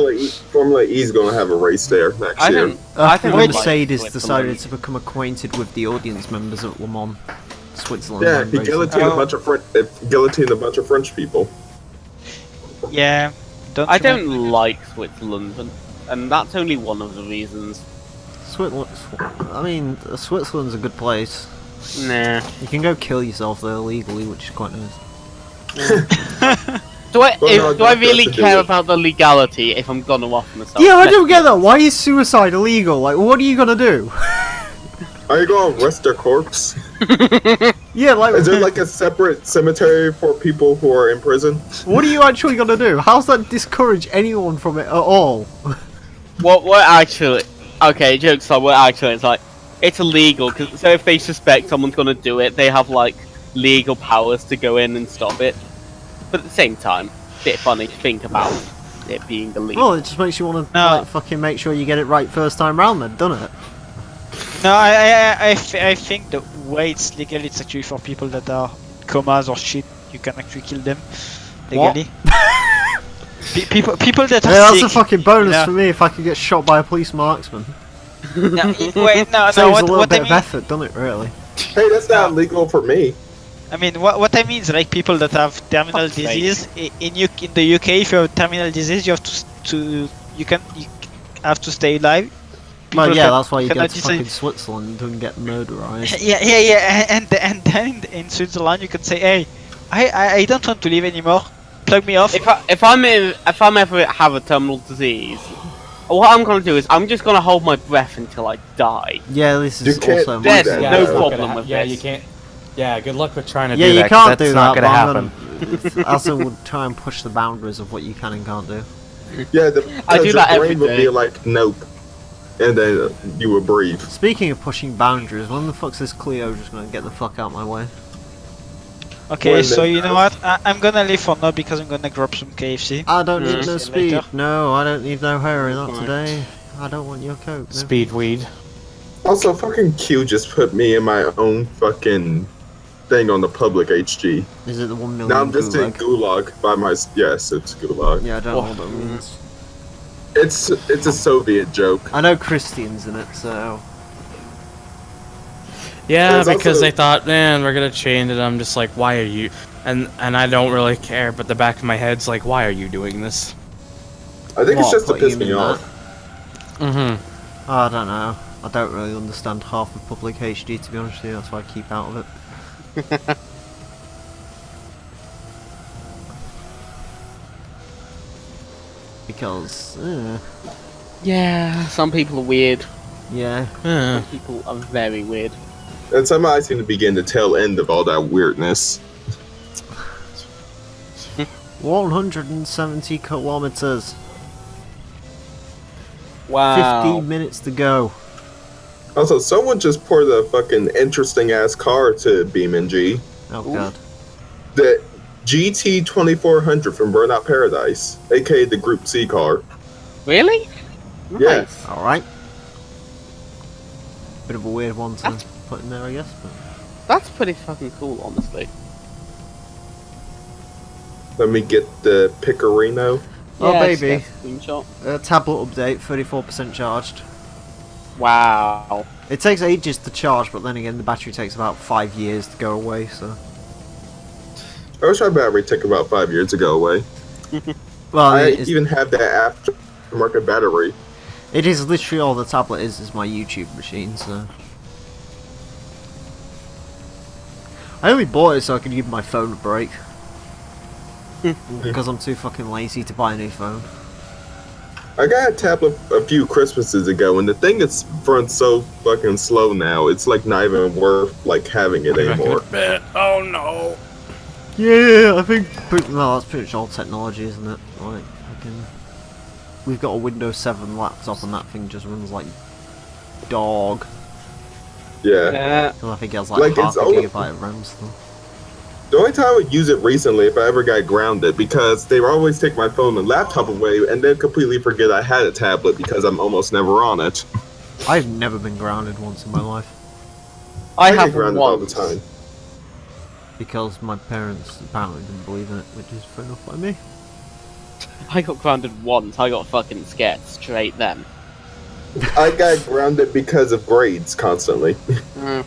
Speaker 7: Formula E is going to have a race there next
Speaker 3: I
Speaker 7: year.
Speaker 3: think. I think
Speaker 1: After
Speaker 3: I'd like
Speaker 1: Mercedes
Speaker 3: Switzerland.
Speaker 1: decided to become acquainted with the audience members at Le Mans, Switzerland.
Speaker 7: Yeah,
Speaker 1: banned
Speaker 7: he
Speaker 1: racing.
Speaker 7: guillotined a bunch of French people.
Speaker 6: Yeah.
Speaker 3: I don't like Switzerland, and that's only one of the reasons.
Speaker 1: Switzerland's a good place.
Speaker 3: Nah.
Speaker 1: You can go kill yourself there legally, which is quite nice.
Speaker 3: Do I
Speaker 7: Well, no,
Speaker 3: do I
Speaker 7: that's
Speaker 3: really
Speaker 7: to do
Speaker 3: care
Speaker 7: with-
Speaker 3: about the legality if I'm gonna off myself?
Speaker 1: Yeah, I don't get that. Why is suicide illegal? Like, what are you gonna do?
Speaker 7: Are you going to arrest their corpse?
Speaker 1: Yeah, like,
Speaker 7: Is there like a separate cemetery for people who are in prison?
Speaker 1: what are you actually gonna do? How's that discourage anyone from it at all?
Speaker 3: What actually? Okay, jokes aside, what actually it's like it's illegal. So if they suspect someone's gonna do it, they have like legal powers to go in and stop it. But at the same time, bit funny to think about it being illegal.
Speaker 1: Well, it just makes you want to
Speaker 6: No.
Speaker 1: like fucking make sure you get it right first time round, then, doesn't it?
Speaker 6: No, I think the way it's legal, it's actually for people that are comas or shit. You can actually kill them legally. People that are
Speaker 1: Yeah, that's
Speaker 6: sick.
Speaker 1: a fucking bonus
Speaker 6: Yeah.
Speaker 1: for me if I could get shot by a police marksman.
Speaker 6: No, wait, no,
Speaker 1: Saves
Speaker 6: no.
Speaker 1: a
Speaker 6: What,
Speaker 1: little
Speaker 6: what
Speaker 1: bit
Speaker 6: I
Speaker 1: of
Speaker 6: mean,
Speaker 1: effort, doesn't it? Really?
Speaker 7: Hey, that's not legal for me.
Speaker 6: I mean, what I mean is like people that have terminal
Speaker 3: Fuck's sake.
Speaker 6: disease. In the UK, if you have terminal disease, you have you have to stay alive.
Speaker 1: Well,
Speaker 6: People
Speaker 1: yeah,
Speaker 6: can-
Speaker 1: that's why you go
Speaker 6: cannot
Speaker 1: to
Speaker 6: decide-
Speaker 1: fucking Switzerland and get murderized.
Speaker 6: Yeah, and then in Switzerland you can say, hey, I don't want to live anymore. Plug me off.
Speaker 3: If I'm ever have a terminal disease, what I'm gonna do is I'm just gonna hold my breath until I die.
Speaker 1: Yeah, this
Speaker 7: You
Speaker 1: is
Speaker 7: can't
Speaker 1: also
Speaker 7: do
Speaker 1: my
Speaker 3: There's
Speaker 7: that.
Speaker 3: no
Speaker 7: Yeah,
Speaker 4: it's not
Speaker 3: problem
Speaker 4: gonna
Speaker 3: with
Speaker 4: yeah,
Speaker 3: this.
Speaker 4: you can't. Yeah, good luck with trying to
Speaker 1: Yeah,
Speaker 4: do
Speaker 1: you
Speaker 4: that. 'cause
Speaker 1: can't
Speaker 4: that's
Speaker 1: do
Speaker 4: not
Speaker 1: that,
Speaker 4: gonna
Speaker 1: but
Speaker 4: happen.
Speaker 1: Also would try and push the boundaries of what you can and can't do.
Speaker 7: Yeah,
Speaker 3: I do
Speaker 7: your
Speaker 3: that every
Speaker 7: brain would
Speaker 3: day.
Speaker 7: be like, nope. And then you would breathe.
Speaker 1: Speaking of pushing boundaries, when the fuck's this Clio just gonna get the fuck out my way?
Speaker 6: Okay,
Speaker 7: Well,
Speaker 6: so
Speaker 7: then-
Speaker 6: you know what? I'm gonna leave for now because I'm gonna grab some KFC.
Speaker 1: I don't need
Speaker 3: Mm.
Speaker 1: no
Speaker 6: See you
Speaker 1: speed.
Speaker 6: later.
Speaker 1: No, I don't need no heroin. Not
Speaker 3: Alright.
Speaker 1: today. I don't want your coke. No.
Speaker 4: Speed weed.
Speaker 7: Also, fucking Q just put me in my own fucking thing on the public HG.
Speaker 1: Is it the 1 million
Speaker 7: Now I'm just in
Speaker 1: gulag?
Speaker 7: Gulag by my. Yes, it's Gulag.
Speaker 1: Yeah, I don't know what that means.
Speaker 7: It's a Soviet joke.
Speaker 1: I know Christian's in it, so
Speaker 4: Yeah,
Speaker 7: There's
Speaker 4: because
Speaker 7: also-
Speaker 4: they thought, man, we're gonna change it. I'm just like, why are you? And I don't really care, but the back of my head's like, why are you doing this?
Speaker 7: I think
Speaker 1: What,
Speaker 7: it's just to
Speaker 1: put you
Speaker 7: piss me
Speaker 1: in
Speaker 7: off.
Speaker 4: Mm-hmm.
Speaker 1: I don't know. I don't really understand half of public HD, to be honest with you. That's why I keep out of it. Because,
Speaker 3: Yeah, some people are weird.
Speaker 1: yeah.
Speaker 3: Some people are very weird.
Speaker 7: And somehow I seem to begin the tail end of all that weirdness.
Speaker 1: 170 kilometers.
Speaker 3: Wow.
Speaker 1: 15 minutes to go.
Speaker 7: Also, someone just poured a fucking interesting ass car to BeamNG.
Speaker 1: Oh
Speaker 3: Ooh.
Speaker 1: god.
Speaker 7: The GT 2400 from Burnout Paradise, aka the Group C car.
Speaker 3: Really?
Speaker 7: Yeah.
Speaker 3: Nice.
Speaker 1: Alright. Bit of a weird one to
Speaker 3: That's-
Speaker 1: put in there, I guess. But
Speaker 3: That's pretty fucking cool, honestly.
Speaker 7: Let me get the Picorino.
Speaker 1: Oh,
Speaker 3: Yeah,
Speaker 1: baby.
Speaker 3: just get a Screenshot.
Speaker 1: tablet update, 34% charged.
Speaker 3: Wow.
Speaker 1: It takes ages to charge, but then again, the battery takes about 5 years to go away, so...
Speaker 7: I wish my battery took about 5 years to go away.
Speaker 1: Well,
Speaker 7: I
Speaker 1: it's,
Speaker 7: even have that aftermarket battery.
Speaker 1: it is literally all the tablet is my YouTube machine, so... I only bought it so I could give my phone a break. Because I'm too fucking lazy to buy a new phone.
Speaker 7: I got a tablet a few Christmases ago, and the thing is runs so fucking slow now. It's like not even worth like having it anymore.
Speaker 4: Oh no.
Speaker 1: Yeah, I think... No, that's pretty much all technology, isn't it? Like, fucking... We've got a Windows 7 laptop and that thing just runs like dog.
Speaker 7: Yeah.
Speaker 3: Yeah.
Speaker 1: And I think it has
Speaker 7: Like,
Speaker 1: half
Speaker 7: it's
Speaker 1: a
Speaker 7: only-
Speaker 1: gigabyte of RAM still.
Speaker 7: The only time I would use it recently if I ever got grounded, because they would always take my phone and laptop away and then completely forget I had a tablet because I'm almost never on it.
Speaker 1: I've never been grounded once in my life.
Speaker 3: I
Speaker 7: get
Speaker 3: have
Speaker 7: grounded
Speaker 3: one.
Speaker 7: all the time.
Speaker 1: Because my parents apparently didn't believe in it, which is fair enough by me.
Speaker 3: I got grounded once. I got fucking scared straight then.
Speaker 7: I got grounded because of grades constantly.
Speaker 3: Mm.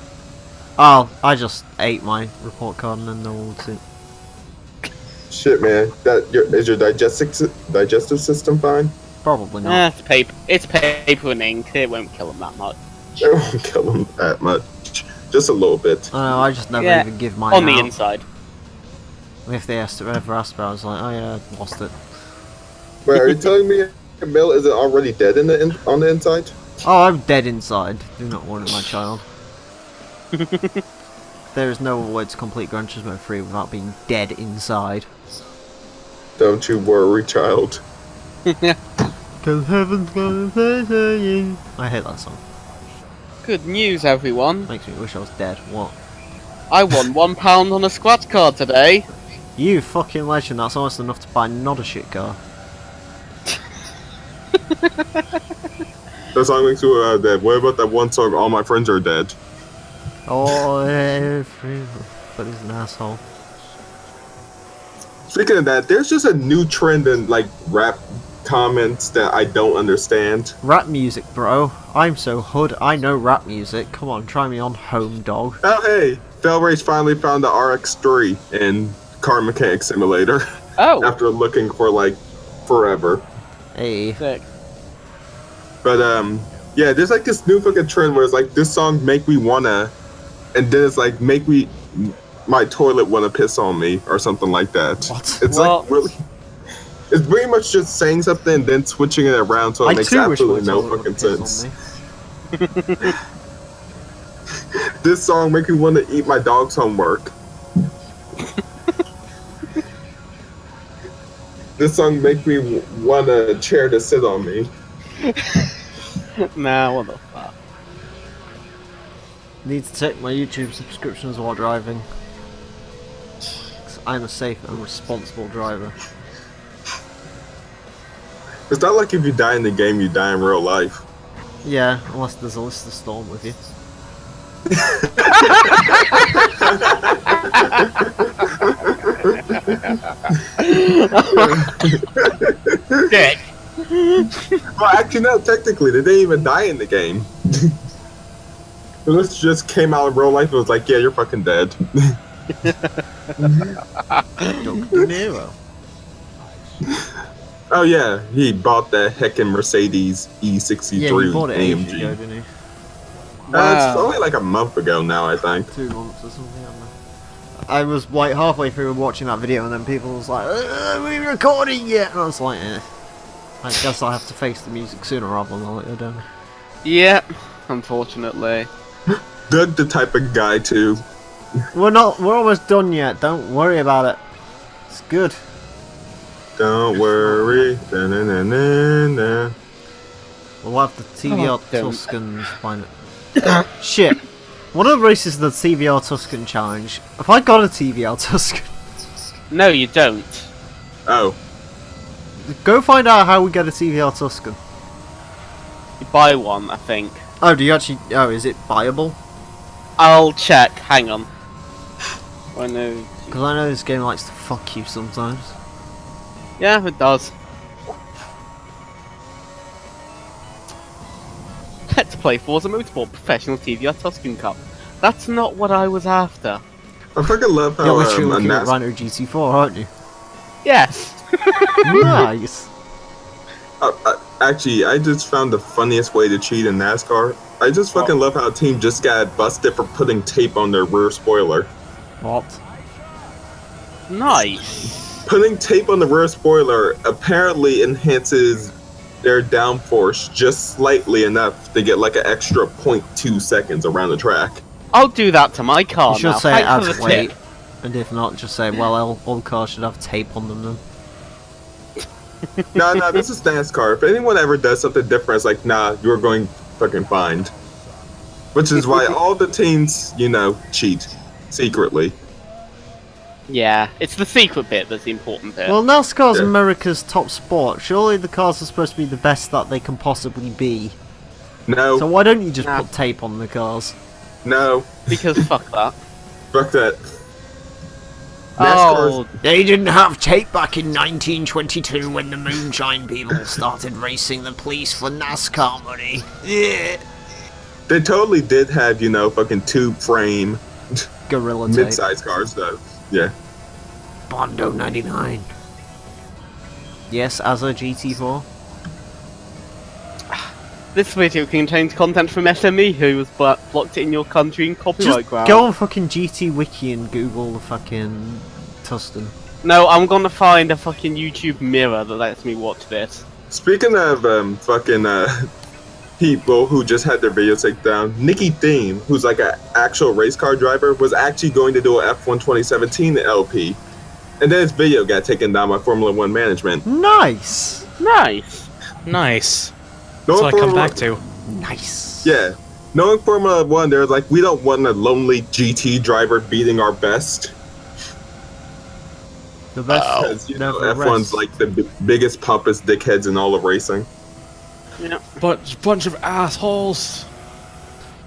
Speaker 1: Oh, I just ate my report card and then no one would see it.
Speaker 7: Shit, man. Is your digestive system fine?
Speaker 1: Probably not.
Speaker 3: It's paper. It's paper and ink. It won't kill them that much.
Speaker 7: It won't kill them that much. Just a little bit.
Speaker 1: I know, I just never
Speaker 3: Yeah,
Speaker 1: even give mine
Speaker 3: On the
Speaker 1: out.
Speaker 3: inside.
Speaker 1: If they ever asked about it, I was like, oh yeah, I lost it.
Speaker 7: Wait, are you telling me Emile isn't already dead on the inside?
Speaker 1: Oh, I'm dead inside. Do not worry, my child. There is no way to complete Gran Turismo 3 without being dead inside.
Speaker 7: Don't you worry, child.
Speaker 1: Cause heaven's gonna pleasure you. I hate that song.
Speaker 3: Good news, everyone.
Speaker 1: Makes me wish I was dead. What?
Speaker 3: I won £1 on a scratch card today.
Speaker 1: You fucking legend, that's almost enough to buy not a shit car.
Speaker 7: That song makes you dead. What about that one song, All My Friends Are Dead?
Speaker 1: Oh, but he's an asshole.
Speaker 7: Speaking of that, there's just a new trend in like rap comments that I don't understand.
Speaker 1: Rap music, bro. I'm so hood, I know rap music. Come on, try me on, home dog.
Speaker 7: Oh hey, Felrace finally found the RX3 in Car Mechanic Simulator
Speaker 3: Oh,
Speaker 7: after looking for like forever.
Speaker 1: Hey.
Speaker 3: sick.
Speaker 7: But yeah, there's like this new fucking trend where it's like this song make me wanna, and then it's like make me my toilet wanna piss on me or something like that.
Speaker 1: What?
Speaker 7: It's
Speaker 3: Well-
Speaker 7: like really. It's pretty much just saying something and then switching it around so it
Speaker 1: I
Speaker 7: makes
Speaker 1: too wish my
Speaker 7: absolutely no
Speaker 1: toilet would
Speaker 7: fucking
Speaker 1: piss
Speaker 7: sense.
Speaker 1: on me.
Speaker 7: This song make me want to eat my dog's homework. This song make me want a chair to sit on me.
Speaker 3: Nah, what the fuck?
Speaker 1: Need to check my YouTube subscriptions while driving. 'Cause I'm a safe and responsible driver.
Speaker 7: It's not like if you die in the game, you die in real life.
Speaker 1: Yeah, unless there's a Lister Storm with you.
Speaker 3: Dick.
Speaker 7: Well, actually, no. Technically, they didn't even die in the game. This just came out in real life and was like, "Yeah, you're fucking dead."
Speaker 1: Dr. Nero.
Speaker 7: Oh yeah, he bought the heckin' Mercedes E63
Speaker 1: Yeah, you bought it ages
Speaker 7: AMG.
Speaker 1: ago, didn't you?
Speaker 7: It's
Speaker 3: Wow.
Speaker 7: only like a month ago now, I think.
Speaker 1: 2 months or something, I don't know. I was like halfway through watching that video and then people was like, are we recording yet? And I was like, I guess I'll have to face the music sooner rather than later, don't I?
Speaker 3: Yeah, unfortunately.
Speaker 7: Doug the type of guy too.
Speaker 1: We're almost done yet, don't worry about it. It's good.
Speaker 7: Don't worry. Da-na-na-na-na.
Speaker 1: We'll have the TVR
Speaker 3: don't.
Speaker 1: Tuscans find it. Shit. One of the races is the TVR Tuscan challenge. Have I got a TVR Tuscan?
Speaker 3: No, you don't.
Speaker 7: Oh,
Speaker 1: Go find out how we get a TVR Tuscan.
Speaker 3: You buy one, I think.
Speaker 1: Oh, do you actually... Oh, is it buyable?
Speaker 3: I'll check. Hang on. I know.
Speaker 1: Because I know this game likes to fuck you sometimes.
Speaker 3: Yeah, it does. Let's play Forza Motorsport Professional TVR Tuscan Cup. That's not what I was after.
Speaker 7: I fucking love
Speaker 1: You're
Speaker 7: how
Speaker 1: literally
Speaker 7: a
Speaker 1: looking at
Speaker 7: NASCAR.
Speaker 1: Rhino GT4, aren't you?
Speaker 3: Yes.
Speaker 1: Nice.
Speaker 7: Actually, I just found the funniest way to cheat in NASCAR. I just fucking love how a team just got busted for putting tape on their rear spoiler.
Speaker 1: What?
Speaker 3: Nice.
Speaker 7: Putting tape on the rear spoiler apparently enhances their downforce just slightly enough to get like an extra 0.2 seconds around the track.
Speaker 3: I'll do that to my car
Speaker 1: You should
Speaker 3: now.
Speaker 1: say it
Speaker 3: Thanks for
Speaker 1: adds
Speaker 3: the
Speaker 1: weight.
Speaker 3: tip.
Speaker 1: And if not, just say, well, all cars should have tape on them then.
Speaker 7: No, this is NASCAR. If anyone ever does something different, it's like, nah, you're going fucking fined. Which is why all the teams, cheat secretly.
Speaker 3: Yeah, it's the secret bit that's the important bit.
Speaker 1: Well, NASCAR's
Speaker 7: Yeah.
Speaker 1: America's top sport. Surely the cars are supposed to be the best that they can possibly be.
Speaker 7: No,
Speaker 1: So why don't you just
Speaker 3: Nah.
Speaker 1: put tape on the cars?
Speaker 7: no,
Speaker 3: Because fuck that.
Speaker 7: fuck that. NASCAR's
Speaker 3: Oh,
Speaker 1: They didn't have tape back in 1922 when the moonshine people started racing the police for NASCAR money. Yeah.
Speaker 7: They totally did have, fucking tube frame
Speaker 1: Gorilla tape.
Speaker 7: mid-size cars though. Yeah.
Speaker 1: Bondo 99. Yes, as a GT4.
Speaker 3: this video contains content from SME who was blocked in your country in copyright
Speaker 1: Just
Speaker 3: grounds.
Speaker 1: go on fucking GT Wiki and Google the fucking Tuscan.
Speaker 3: No, I'm gonna find a fucking YouTube mirror that lets me watch this.
Speaker 7: Speaking of people who just had their videos taken down, Nicky Thiem, who's like an actual race car driver, was actually going to do an F1 2017 LP, and then his video got taken down by Formula One management.
Speaker 1: Nice!
Speaker 3: Nice.
Speaker 4: Nice.
Speaker 7: Knowing
Speaker 4: That's what I come
Speaker 7: Formula-
Speaker 4: back to.
Speaker 1: Nice.
Speaker 7: Yeah, knowing Formula One, they're like, we don't want a lonely GT driver beating our best.
Speaker 1: The best.
Speaker 7: Because,
Speaker 1: never
Speaker 7: F1's
Speaker 1: rests.
Speaker 7: like the biggest pompous dickheads in all of racing.
Speaker 3: You know,
Speaker 4: Bunch of assholes.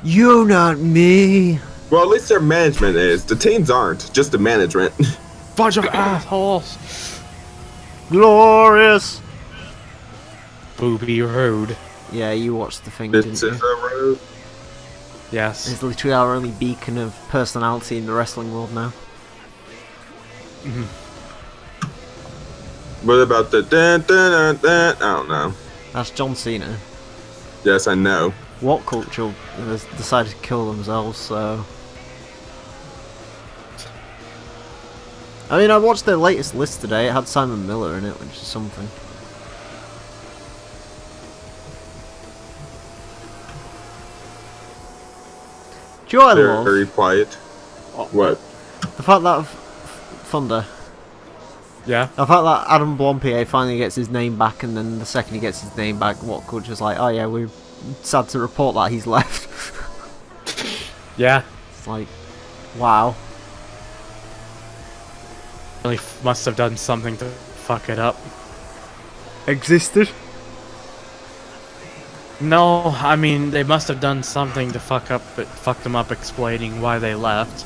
Speaker 1: You, not me.
Speaker 7: Well, at least their management is. The teams aren't, just the management.
Speaker 4: Bunch of assholes.
Speaker 1: Glorious.
Speaker 4: Booby rude.
Speaker 1: Yeah, you watched the thing,
Speaker 7: This
Speaker 1: didn't
Speaker 7: is
Speaker 1: you?
Speaker 7: the road.
Speaker 4: Yes.
Speaker 1: It's literally our only beacon of personality in the wrestling world now.
Speaker 7: What about the dun, dun, dun, dun? I don't know.
Speaker 1: That's John Cena.
Speaker 7: Yes, I know.
Speaker 1: What culture has decided to kill themselves, so... I mean, I watched their latest list today. It had Simon Miller in it, which is something. Do you know what I
Speaker 7: They're
Speaker 1: love?
Speaker 7: very quiet. What?
Speaker 1: The fact that Thunder.
Speaker 4: Yeah.
Speaker 1: The fact that Adam Blompier finally gets his name back, and then the second he gets his name back, what culture's like, oh yeah, we're sad to report that he's left.
Speaker 4: Yeah.
Speaker 1: It's like, wow.
Speaker 4: Really must have done something to fuck it up.
Speaker 1: Existed?
Speaker 4: No, I mean they must have done something to fuck them up, explaining why they left.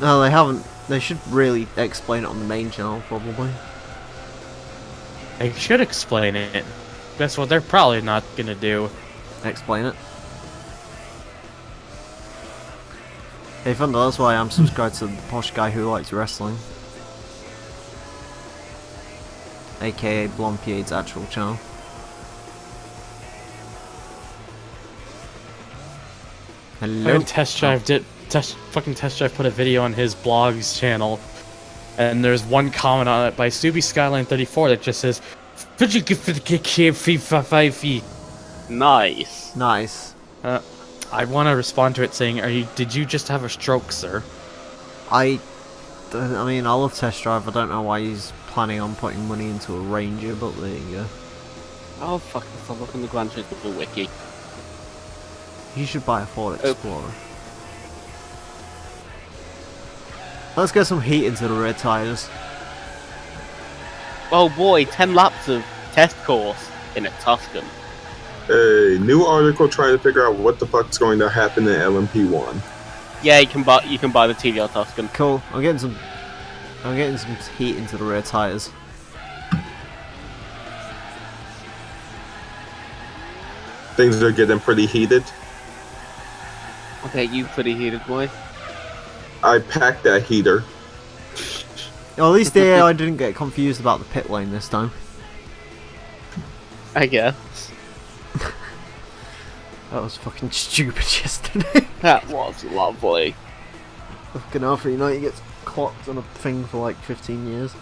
Speaker 1: No, they haven't. They should really explain it on the main channel, probably.
Speaker 4: They should explain it. That's what they're probably not gonna do.
Speaker 1: Explain it. Hey Thunder, that's why I'm subscribed to the posh guy who likes wrestling. AKA Blompier's actual channel. Hello?
Speaker 4: Fucking Test Drive put a video on his blog's channel, and there's one comment on it by Stubby Skyline 34 that just says,
Speaker 3: nice.
Speaker 1: Nice.
Speaker 4: I want to respond to it saying, did you just have a stroke, sir?
Speaker 1: I mean, I love Test Drive. I don't know why he's planning on putting money into a Ranger, but there you go.
Speaker 3: Oh fuck, let's look on the Gran Turismo wiki.
Speaker 1: You should buy a Ford Explorer. Let's get some heat into the rear tyres.
Speaker 3: Oh boy, 10 laps of test course in a Tuscan.
Speaker 7: A new article trying to figure out what the fuck's going to happen in LMP1.
Speaker 3: Yeah, you can buy the TDR Tuscan.
Speaker 1: Cool. I'm getting some heat into the rear tyres.
Speaker 7: Things are getting pretty heated.
Speaker 3: Okay, you pretty heated boy.
Speaker 7: I packed that heater.
Speaker 1: Well, at least the AI didn't get confused about the pit lane this time.
Speaker 3: I guess.
Speaker 1: That was fucking stupid yesterday.
Speaker 3: That was lovely.
Speaker 1: Fucking hell, you know you get clocked on a thing for like 15 years.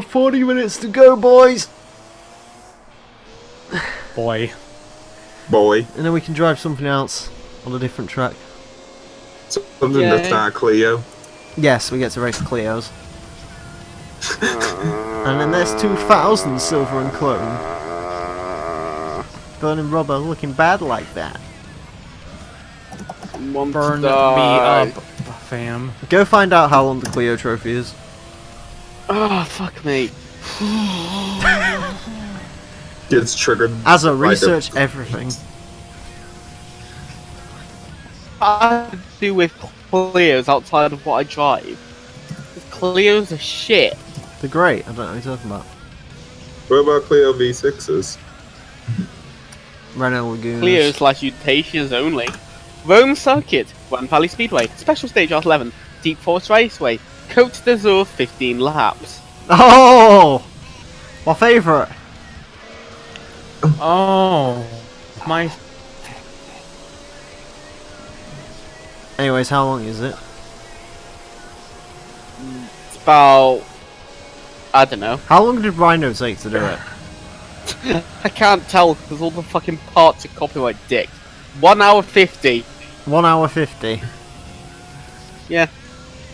Speaker 1: 40 minutes to go, boys!
Speaker 4: Boy.
Speaker 7: Boy.
Speaker 1: And then we can drive something else on a different track.
Speaker 7: Something that's not Clio.
Speaker 1: Yes, we get to race Clios. And then there's 2000 Silver and Chrome. burning rubber looking bad like that?
Speaker 3: Want to
Speaker 4: Burn me
Speaker 3: die.
Speaker 4: up, fam.
Speaker 1: Go find out how long the Clio trophy is.
Speaker 3: Oh, fuck me.
Speaker 7: Gets triggered.
Speaker 1: As a
Speaker 7: by the-
Speaker 1: research everything.
Speaker 3: I do with Clios outside of what I drive. Clios are shit.
Speaker 1: They're great. I don't know what you're talking about.
Speaker 7: What about Clio V6s?
Speaker 1: Renault Lagoons.
Speaker 3: Clios/Utatias only. Rome Circuit, Grand Valley Speedway, Special Stage R11, Deep Forest Raceway, Côte d'Azur 15 laps.
Speaker 1: Oh! My favourite.
Speaker 4: Oh, my.
Speaker 1: Anyways, how long is it?
Speaker 3: It's about... I don't know.
Speaker 1: How long did Rhino take to do it?
Speaker 3: I can't tell because all the fucking parts are copyright dick. 1 hour 50.
Speaker 1: 1 hour 50.
Speaker 3: Yeah.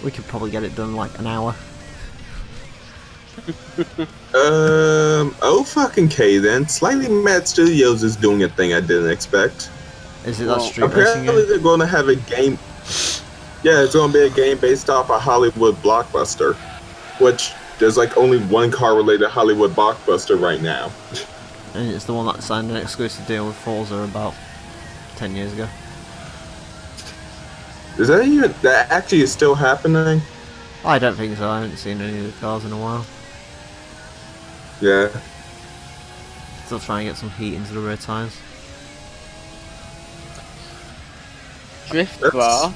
Speaker 1: We could probably get it done in like an hour.
Speaker 7: Oh fucking K then. Slightly Mad Studios is doing a thing I didn't expect.
Speaker 1: Is it
Speaker 3: Well,
Speaker 1: that street racing
Speaker 7: Apparently
Speaker 1: game?
Speaker 7: they're going to have a game. Yeah, it's going to be a game based off a Hollywood blockbuster, which there's like only one car-related Hollywood blockbuster right now.
Speaker 1: And it's the one that signed an exclusive deal with Forza about 10 years ago.
Speaker 7: Is that actually is still happening?
Speaker 1: I don't think so. I haven't seen any of the cars in a while.
Speaker 7: Yeah.
Speaker 1: Still trying to get some heat into the rear tyres.
Speaker 3: Drift
Speaker 7: That's,
Speaker 3: bar.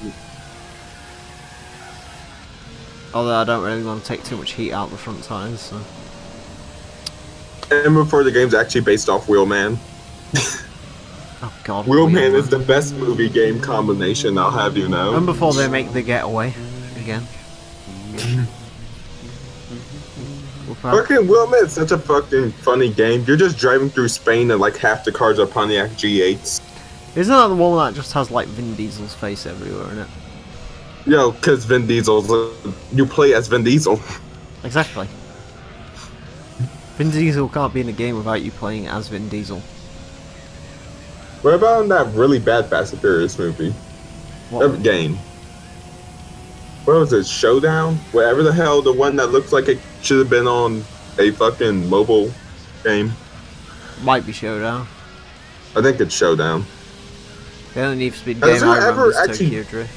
Speaker 1: Although I don't really want to take too much heat out the front tyres, so...
Speaker 7: and before the game's actually based off Wheelman.
Speaker 1: Oh god.
Speaker 7: Wheelman is the best movie game combination, I'll have you know.
Speaker 1: And before they make the getaway again. We'll probably-
Speaker 7: Fucking Wheelman is such a fucking funny game. You're just driving through Spain and like half the cars are Pontiac G8s.
Speaker 1: Isn't that the one that just has like Vin Diesel's face everywhere in it?
Speaker 7: Yo, cause Vin Diesel's you play as Vin Diesel.
Speaker 1: Exactly. Vin Diesel can't be in a game without you playing as Vin Diesel.
Speaker 7: What about that really bad Fast and Furious movie?
Speaker 1: What?
Speaker 7: Game. What was it? Showdown? Whatever the hell, the one that looks like it should have been on a fucking mobile game.
Speaker 1: Might be Showdown.
Speaker 7: I think it's Showdown.
Speaker 1: The only Need for Speed
Speaker 7: Has
Speaker 1: game I
Speaker 7: there
Speaker 1: remember
Speaker 7: ever
Speaker 1: is
Speaker 7: actually-
Speaker 1: Tokyo Drift.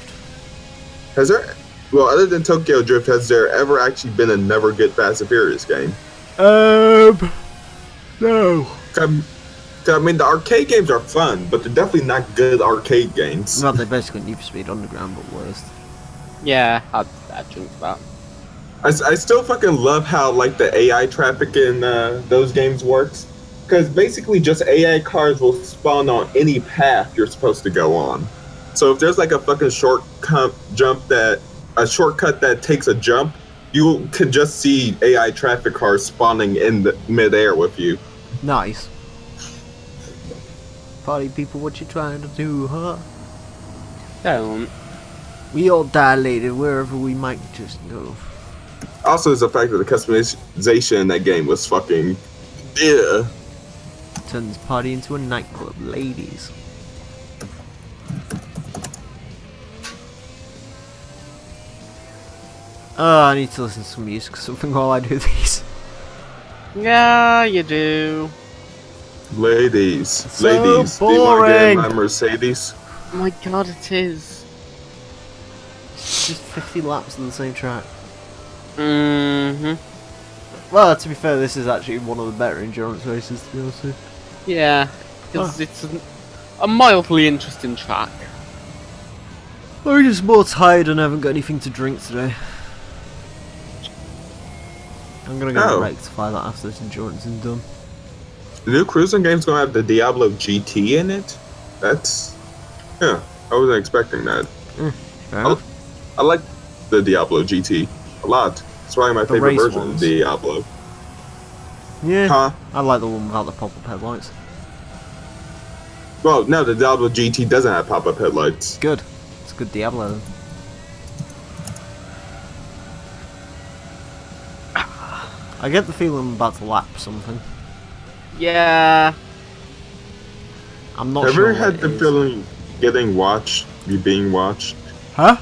Speaker 7: Has there, well, other than Tokyo Drift, has there ever actually been a never good Fast and Furious game?
Speaker 1: No.
Speaker 7: I mean, the arcade games are fun, but they're definitely not good arcade games.
Speaker 1: Well, they're basically Need for Speed Underground, but worse.
Speaker 3: Yeah, I'd drink that.
Speaker 7: I still fucking love how like the AI traffic in those games works, because basically just AI cars will spawn on any path you're supposed to go on. So if there's like a fucking shortcut that takes a jump, you can just see AI traffic cars spawning in the midair with you.
Speaker 1: Nice. Party people, what you trying to do, huh?
Speaker 3: Don't.
Speaker 1: We all dilated wherever we might just go.
Speaker 7: Also, is the fact that the customization in that game was fucking yeah.
Speaker 1: Turns party into a nightclub, ladies. I need to listen to some music or something while I do these.
Speaker 3: Yeah, you do.
Speaker 7: Ladies,
Speaker 1: So
Speaker 7: ladies, do you want to get in
Speaker 1: boring.
Speaker 7: my Mercedes?
Speaker 3: Oh my god, it is.
Speaker 1: It's just 50 laps on the same track.
Speaker 3: Mm-hmm.
Speaker 1: Well, to be fair, this is actually one of the better endurance races, to be honest with you.
Speaker 3: Yeah, because it's a mildly interesting track.
Speaker 1: I'm just more tired and I haven't got anything to drink today. I'm gonna go
Speaker 7: Oh.
Speaker 1: rectify that after this endurance is done.
Speaker 7: The new cruising game's gonna have the Diablo GT in it? That's... yeah, I wasn't expecting that.
Speaker 1: Fair enough.
Speaker 7: I like the Diablo GT a lot. It's probably my favorite
Speaker 1: race
Speaker 7: version
Speaker 1: ones.
Speaker 7: of Diablo.
Speaker 1: Yeah,
Speaker 7: Huh?
Speaker 1: I like the one without the pop-up headlights.
Speaker 7: Well, no, the Diablo GT doesn't have pop-up headlights.
Speaker 1: Good. It's a good Diablo then. I get the feeling I'm about to lap something.
Speaker 3: Yeah.
Speaker 1: I'm not
Speaker 7: Have you
Speaker 1: sure
Speaker 7: ever
Speaker 1: what
Speaker 7: had
Speaker 1: it
Speaker 7: the
Speaker 1: is.
Speaker 7: feeling getting watched, you being watched?
Speaker 1: Huh?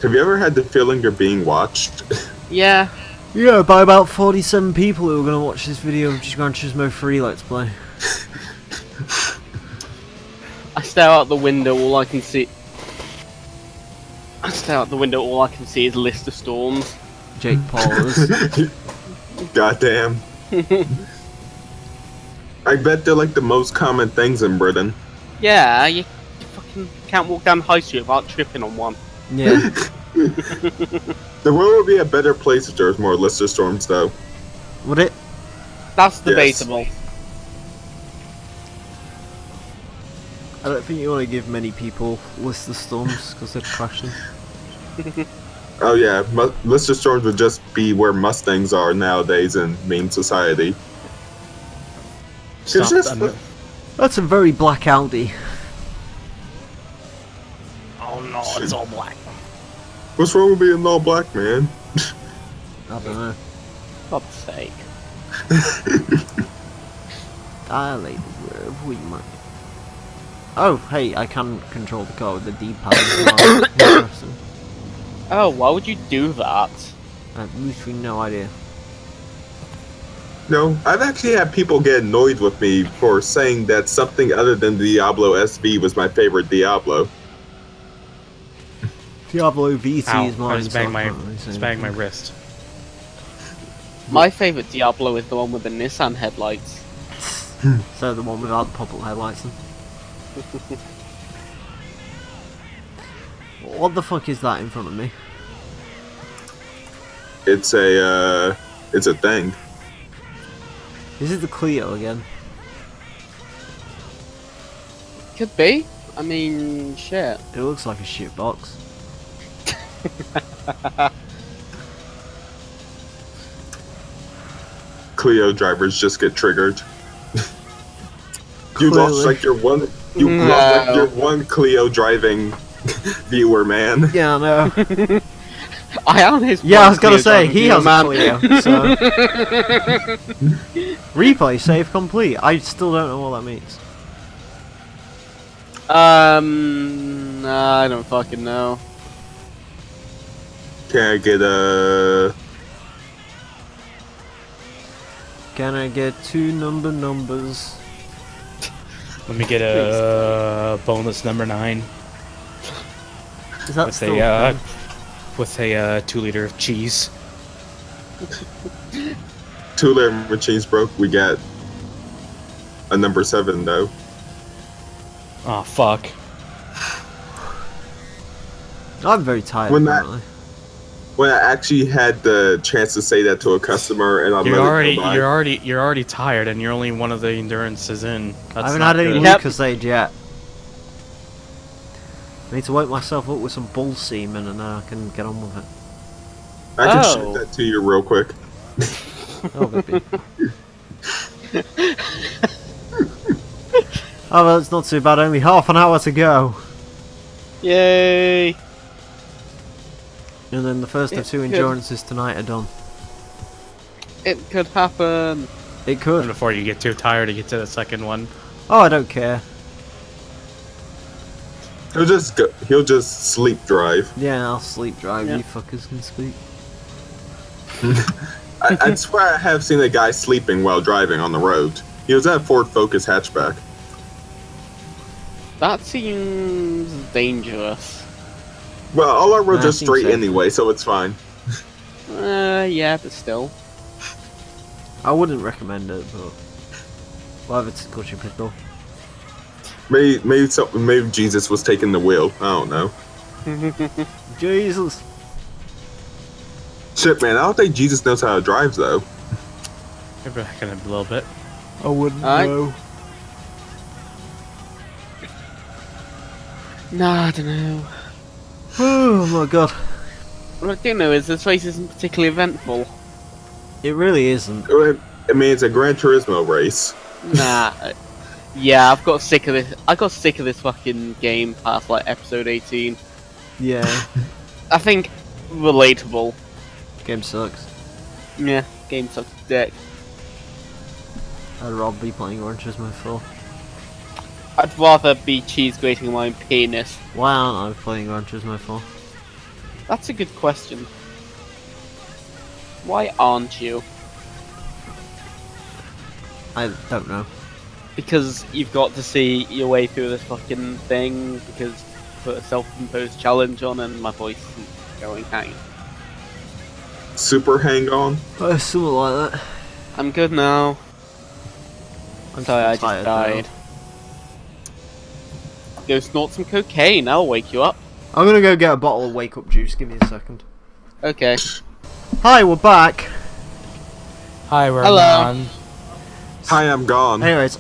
Speaker 7: Have you ever had the feeling you're being watched?
Speaker 3: Yeah.
Speaker 1: Yeah, by about 47 people who are going to watch this video of Gran Turismo 3 Let's Play.
Speaker 3: I stare out the window, all I can see... I stare out the window, all I can see is Lister Storms.
Speaker 1: Jake Paul is.
Speaker 7: Goddamn. I bet they're like the most common things in Britain.
Speaker 3: Yeah, you fucking can't walk down High Street without tripping on one.
Speaker 1: Yeah.
Speaker 7: The world would be a better place if there was more Lister Storms, though.
Speaker 1: Would it?
Speaker 3: That's debatable.
Speaker 1: I don't think you want to give many people Lister Storms because they're crashing.
Speaker 7: Oh yeah, Lister Storms would just be where Mustangs are nowadays in meme society. It's
Speaker 4: Stop
Speaker 7: just,
Speaker 4: them.
Speaker 1: That's a very black Audi.
Speaker 4: Oh no, it's all black.
Speaker 7: what's wrong with being all black, man?
Speaker 1: I don't know.
Speaker 3: God's sake.
Speaker 1: Dilated wherever we might. Oh, hey, I can control the car with the D-pad as well. Interesting.
Speaker 3: Oh, why would you do that?
Speaker 1: I have literally no idea.
Speaker 7: No, I've actually had people get annoyed with me for saying that something other than Diablo SV was my favorite Diablo.
Speaker 1: Diablo VC
Speaker 4: Ow,
Speaker 1: is mine.
Speaker 4: I just
Speaker 1: so I
Speaker 4: banged my,
Speaker 1: can't really say
Speaker 4: just banged my
Speaker 1: anything.
Speaker 4: wrist.
Speaker 3: My favourite Diablo is the one with the Nissan headlights.
Speaker 1: So the one without the pop-up headlights then. What the fuck is that in front of me?
Speaker 7: It's a thing.
Speaker 1: Is it the Clio again?
Speaker 3: Could be. I mean, shit.
Speaker 1: It looks like a shit box.
Speaker 7: Clio drivers just get triggered. You
Speaker 1: Clearly.
Speaker 7: lost like your one. You lost like your one Clio driving viewer, man.
Speaker 1: Yeah, I know.
Speaker 3: I am his.
Speaker 1: Yeah, I was gonna
Speaker 3: Clio
Speaker 1: say,
Speaker 3: driving
Speaker 1: he
Speaker 3: viewer,
Speaker 1: has
Speaker 3: man.
Speaker 1: a Clio, so... Replay save complete. I still don't know what that means.
Speaker 3: I don't fucking know.
Speaker 7: Can I get a?
Speaker 1: Can I get two numbers?
Speaker 4: Let me get a bonus number 9
Speaker 1: Is that
Speaker 4: with
Speaker 1: still
Speaker 4: a
Speaker 1: a thing?
Speaker 4: with a 2 liter of cheese.
Speaker 7: 2 liter machines broke. We got a number 7 though.
Speaker 4: Oh fuck.
Speaker 1: I'm very tired,
Speaker 7: When that-
Speaker 1: apparently.
Speaker 7: When I actually had the chance to say that to a customer, and I
Speaker 4: You're
Speaker 7: let it go by.
Speaker 4: you're already tired, and you're only one of the endurances in. That's
Speaker 1: I haven't
Speaker 4: not
Speaker 1: had any
Speaker 4: good.
Speaker 3: Yep.
Speaker 1: Lucasade yet. I need to wake myself up with some bull semen and I can get on with it.
Speaker 7: I can
Speaker 3: Oh.
Speaker 7: shoot that to you real quick.
Speaker 1: Oh, baby. Oh, well, it's not too bad. Only half an hour to go.
Speaker 3: Yay!
Speaker 1: And then the first of
Speaker 3: It
Speaker 1: 2
Speaker 3: could.
Speaker 1: endurances tonight are done.
Speaker 3: It could happen.
Speaker 1: It
Speaker 4: And
Speaker 1: could.
Speaker 4: before you get too tired to get to the second one.
Speaker 1: Oh, I don't care.
Speaker 7: He'll just go. He'll just sleep drive.
Speaker 1: Yeah, I'll sleep drive.
Speaker 3: Yeah.
Speaker 1: You fuckers can speak.
Speaker 7: I swear I have seen a guy sleeping while driving on the road. He was at a Ford Focus hatchback.
Speaker 3: That seems dangerous.
Speaker 7: Well, all our roads
Speaker 1: Nah,
Speaker 7: are
Speaker 1: seems
Speaker 7: straight
Speaker 1: safe.
Speaker 7: anyway, so it's fine.
Speaker 3: Yeah, but still.
Speaker 1: I wouldn't recommend it, but whatever tickles your pickle.
Speaker 7: Maybe Jesus was taking the wheel. I don't know.
Speaker 1: Jesus.
Speaker 7: Shit, man, I don't think Jesus knows how to drive though.
Speaker 4: Go back in a little bit.
Speaker 1: I wouldn't
Speaker 3: Alright.
Speaker 1: know.
Speaker 3: Nah, I don't know.
Speaker 1: Oh my god.
Speaker 3: What I do know is this race isn't particularly eventful.
Speaker 1: It really isn't.
Speaker 7: I mean, it's a Gran Turismo race.
Speaker 3: Nah. Yeah, I've got sick of this. I got sick of this fucking game past like episode 18.
Speaker 1: Yeah.
Speaker 3: I think relatable.
Speaker 1: Game sucks.
Speaker 3: Yeah, game sucks dick.
Speaker 1: I'd rather be playing Gran Turismo 4.
Speaker 3: I'd rather be cheese grating my own penis.
Speaker 1: Why aren't I playing Gran Turismo 4?
Speaker 3: That's a good question. Why aren't you?
Speaker 1: I don't know.
Speaker 3: Because you've got to see your way through this fucking thing, because you put a self-imposed challenge on and my voice isn't going hang.
Speaker 7: Super hang on.
Speaker 1: Something like that.
Speaker 3: I'm good now.
Speaker 1: I'm
Speaker 3: Sorry, I
Speaker 1: tired
Speaker 3: just died. Go snort some cocaine, I'll wake you up.
Speaker 1: I'm gonna go get a bottle of wake up juice. Give me a second.
Speaker 3: Okay.
Speaker 1: Hi, we're back.
Speaker 4: Hi, we're
Speaker 3: Hello.
Speaker 4: on.
Speaker 7: Hi, I'm gone.
Speaker 1: Anyways,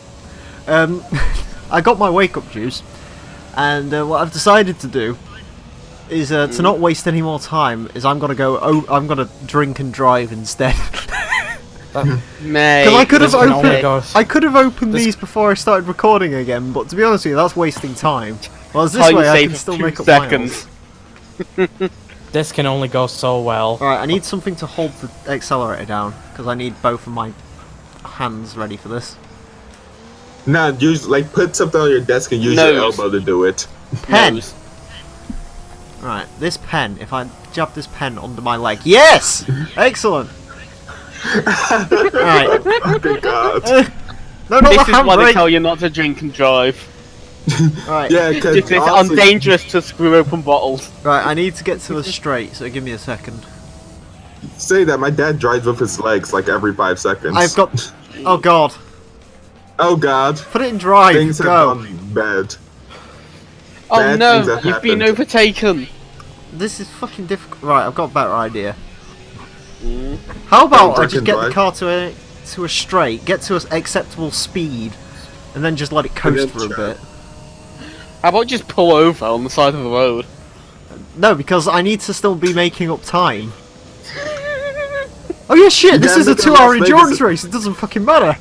Speaker 1: I got my wake up juice, and what I've decided to do is to not waste any more time. Is I'm gonna drink and drive instead.
Speaker 3: Mate.
Speaker 1: Because I could have
Speaker 4: This can only
Speaker 1: opened,
Speaker 4: go-
Speaker 1: I could have opened
Speaker 4: this-
Speaker 1: these before I started recording again. But to be honest with you, that's wasting time. Well, this
Speaker 3: Time
Speaker 1: way I
Speaker 3: save
Speaker 1: can
Speaker 3: of
Speaker 1: still
Speaker 3: 2
Speaker 1: make up
Speaker 3: seconds.
Speaker 1: miles.
Speaker 4: This can only go so well.
Speaker 1: Alright, I need something to hold the accelerator down, because I need both of my hands ready for this.
Speaker 7: Nah, use like put something on your desk and use your
Speaker 3: Nose.
Speaker 7: elbow to do it.
Speaker 1: Pen!
Speaker 3: Nose.
Speaker 1: Right, this pen, if I jab this pen under my leg. Yes! Excellent! Alright.
Speaker 7: Oh my god.
Speaker 1: No, not
Speaker 3: This
Speaker 1: the
Speaker 3: is why they
Speaker 1: handbrake!
Speaker 3: tell you not to drink and drive.
Speaker 1: Right.
Speaker 7: Yeah, because
Speaker 3: It's dangerous to screw open bottles.
Speaker 1: Right, I need to get to a straight, so give me a second.
Speaker 7: say that my dad drives with his legs like every 5 seconds.
Speaker 1: I've got... Oh god.
Speaker 7: Oh god.
Speaker 1: Put it in drive,
Speaker 7: Things have
Speaker 1: go!
Speaker 7: gone bad.
Speaker 3: Oh
Speaker 7: Bad
Speaker 3: no,
Speaker 7: things have
Speaker 3: you've been
Speaker 7: happened.
Speaker 3: overtaken.
Speaker 1: This is fucking difficult. Right, I've got a better idea. How about I
Speaker 7: drink
Speaker 1: just
Speaker 7: and
Speaker 1: get the
Speaker 7: drive.
Speaker 1: car to a straight, get to an acceptable speed, and then just let it coast for a bit?
Speaker 3: How about just pull over on the side of the road?
Speaker 1: No, because I need to still be making up time. Oh yeah, shit!
Speaker 7: You
Speaker 1: This
Speaker 7: gotta
Speaker 1: is a
Speaker 7: make it
Speaker 1: 2-hour
Speaker 7: Las Vegas.
Speaker 1: endurance race. It doesn't fucking matter.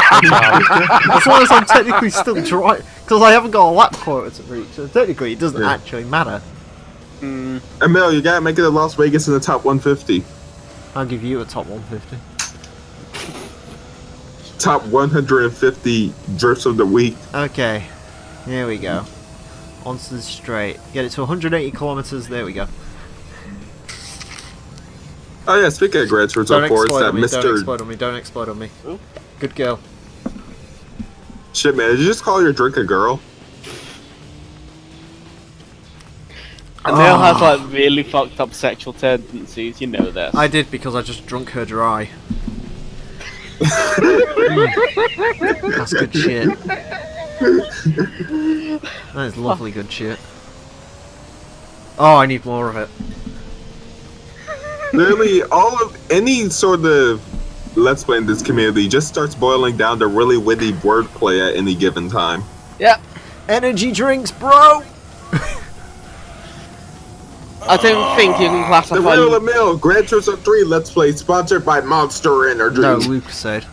Speaker 1: As long as I'm technically still driving, because I haven't got a lap quota to reach, so technically it doesn't
Speaker 7: Yeah.
Speaker 1: actually matter.
Speaker 7: Emile, you gotta make it to Las Vegas in the top 150.
Speaker 1: I'll give you a top 150.
Speaker 7: Top 150 drifts of the week.
Speaker 1: Okay, here we go. Onto the straight. Get it to 180 kilometers. There we go.
Speaker 7: Oh yeah, speaking of Gran Turismo
Speaker 1: Don't
Speaker 7: 4, it's
Speaker 1: explode
Speaker 7: that
Speaker 1: on me. Don't
Speaker 7: Mr.
Speaker 1: explode on me. Don't explode on me.
Speaker 3: Ooh.
Speaker 1: Good girl.
Speaker 7: Shit, man, did you just call your drink a girl?
Speaker 3: And Neil has like really fucked up sexual tendencies, you know this.
Speaker 1: I did because I just drunk her dry. That's good shit. That is lovely good shit. Oh, I need more of it.
Speaker 7: Literally, all of any sort of Let's Play in this community just starts boiling down to really witty wordplay at any given time.
Speaker 3: Yeah,
Speaker 1: Energy drinks, bro!
Speaker 3: I don't think you can
Speaker 7: The
Speaker 3: classify.
Speaker 7: real Emile, Gran Turismo 3 Let's Play sponsored by Monster Energy.
Speaker 1: No, Lucasade.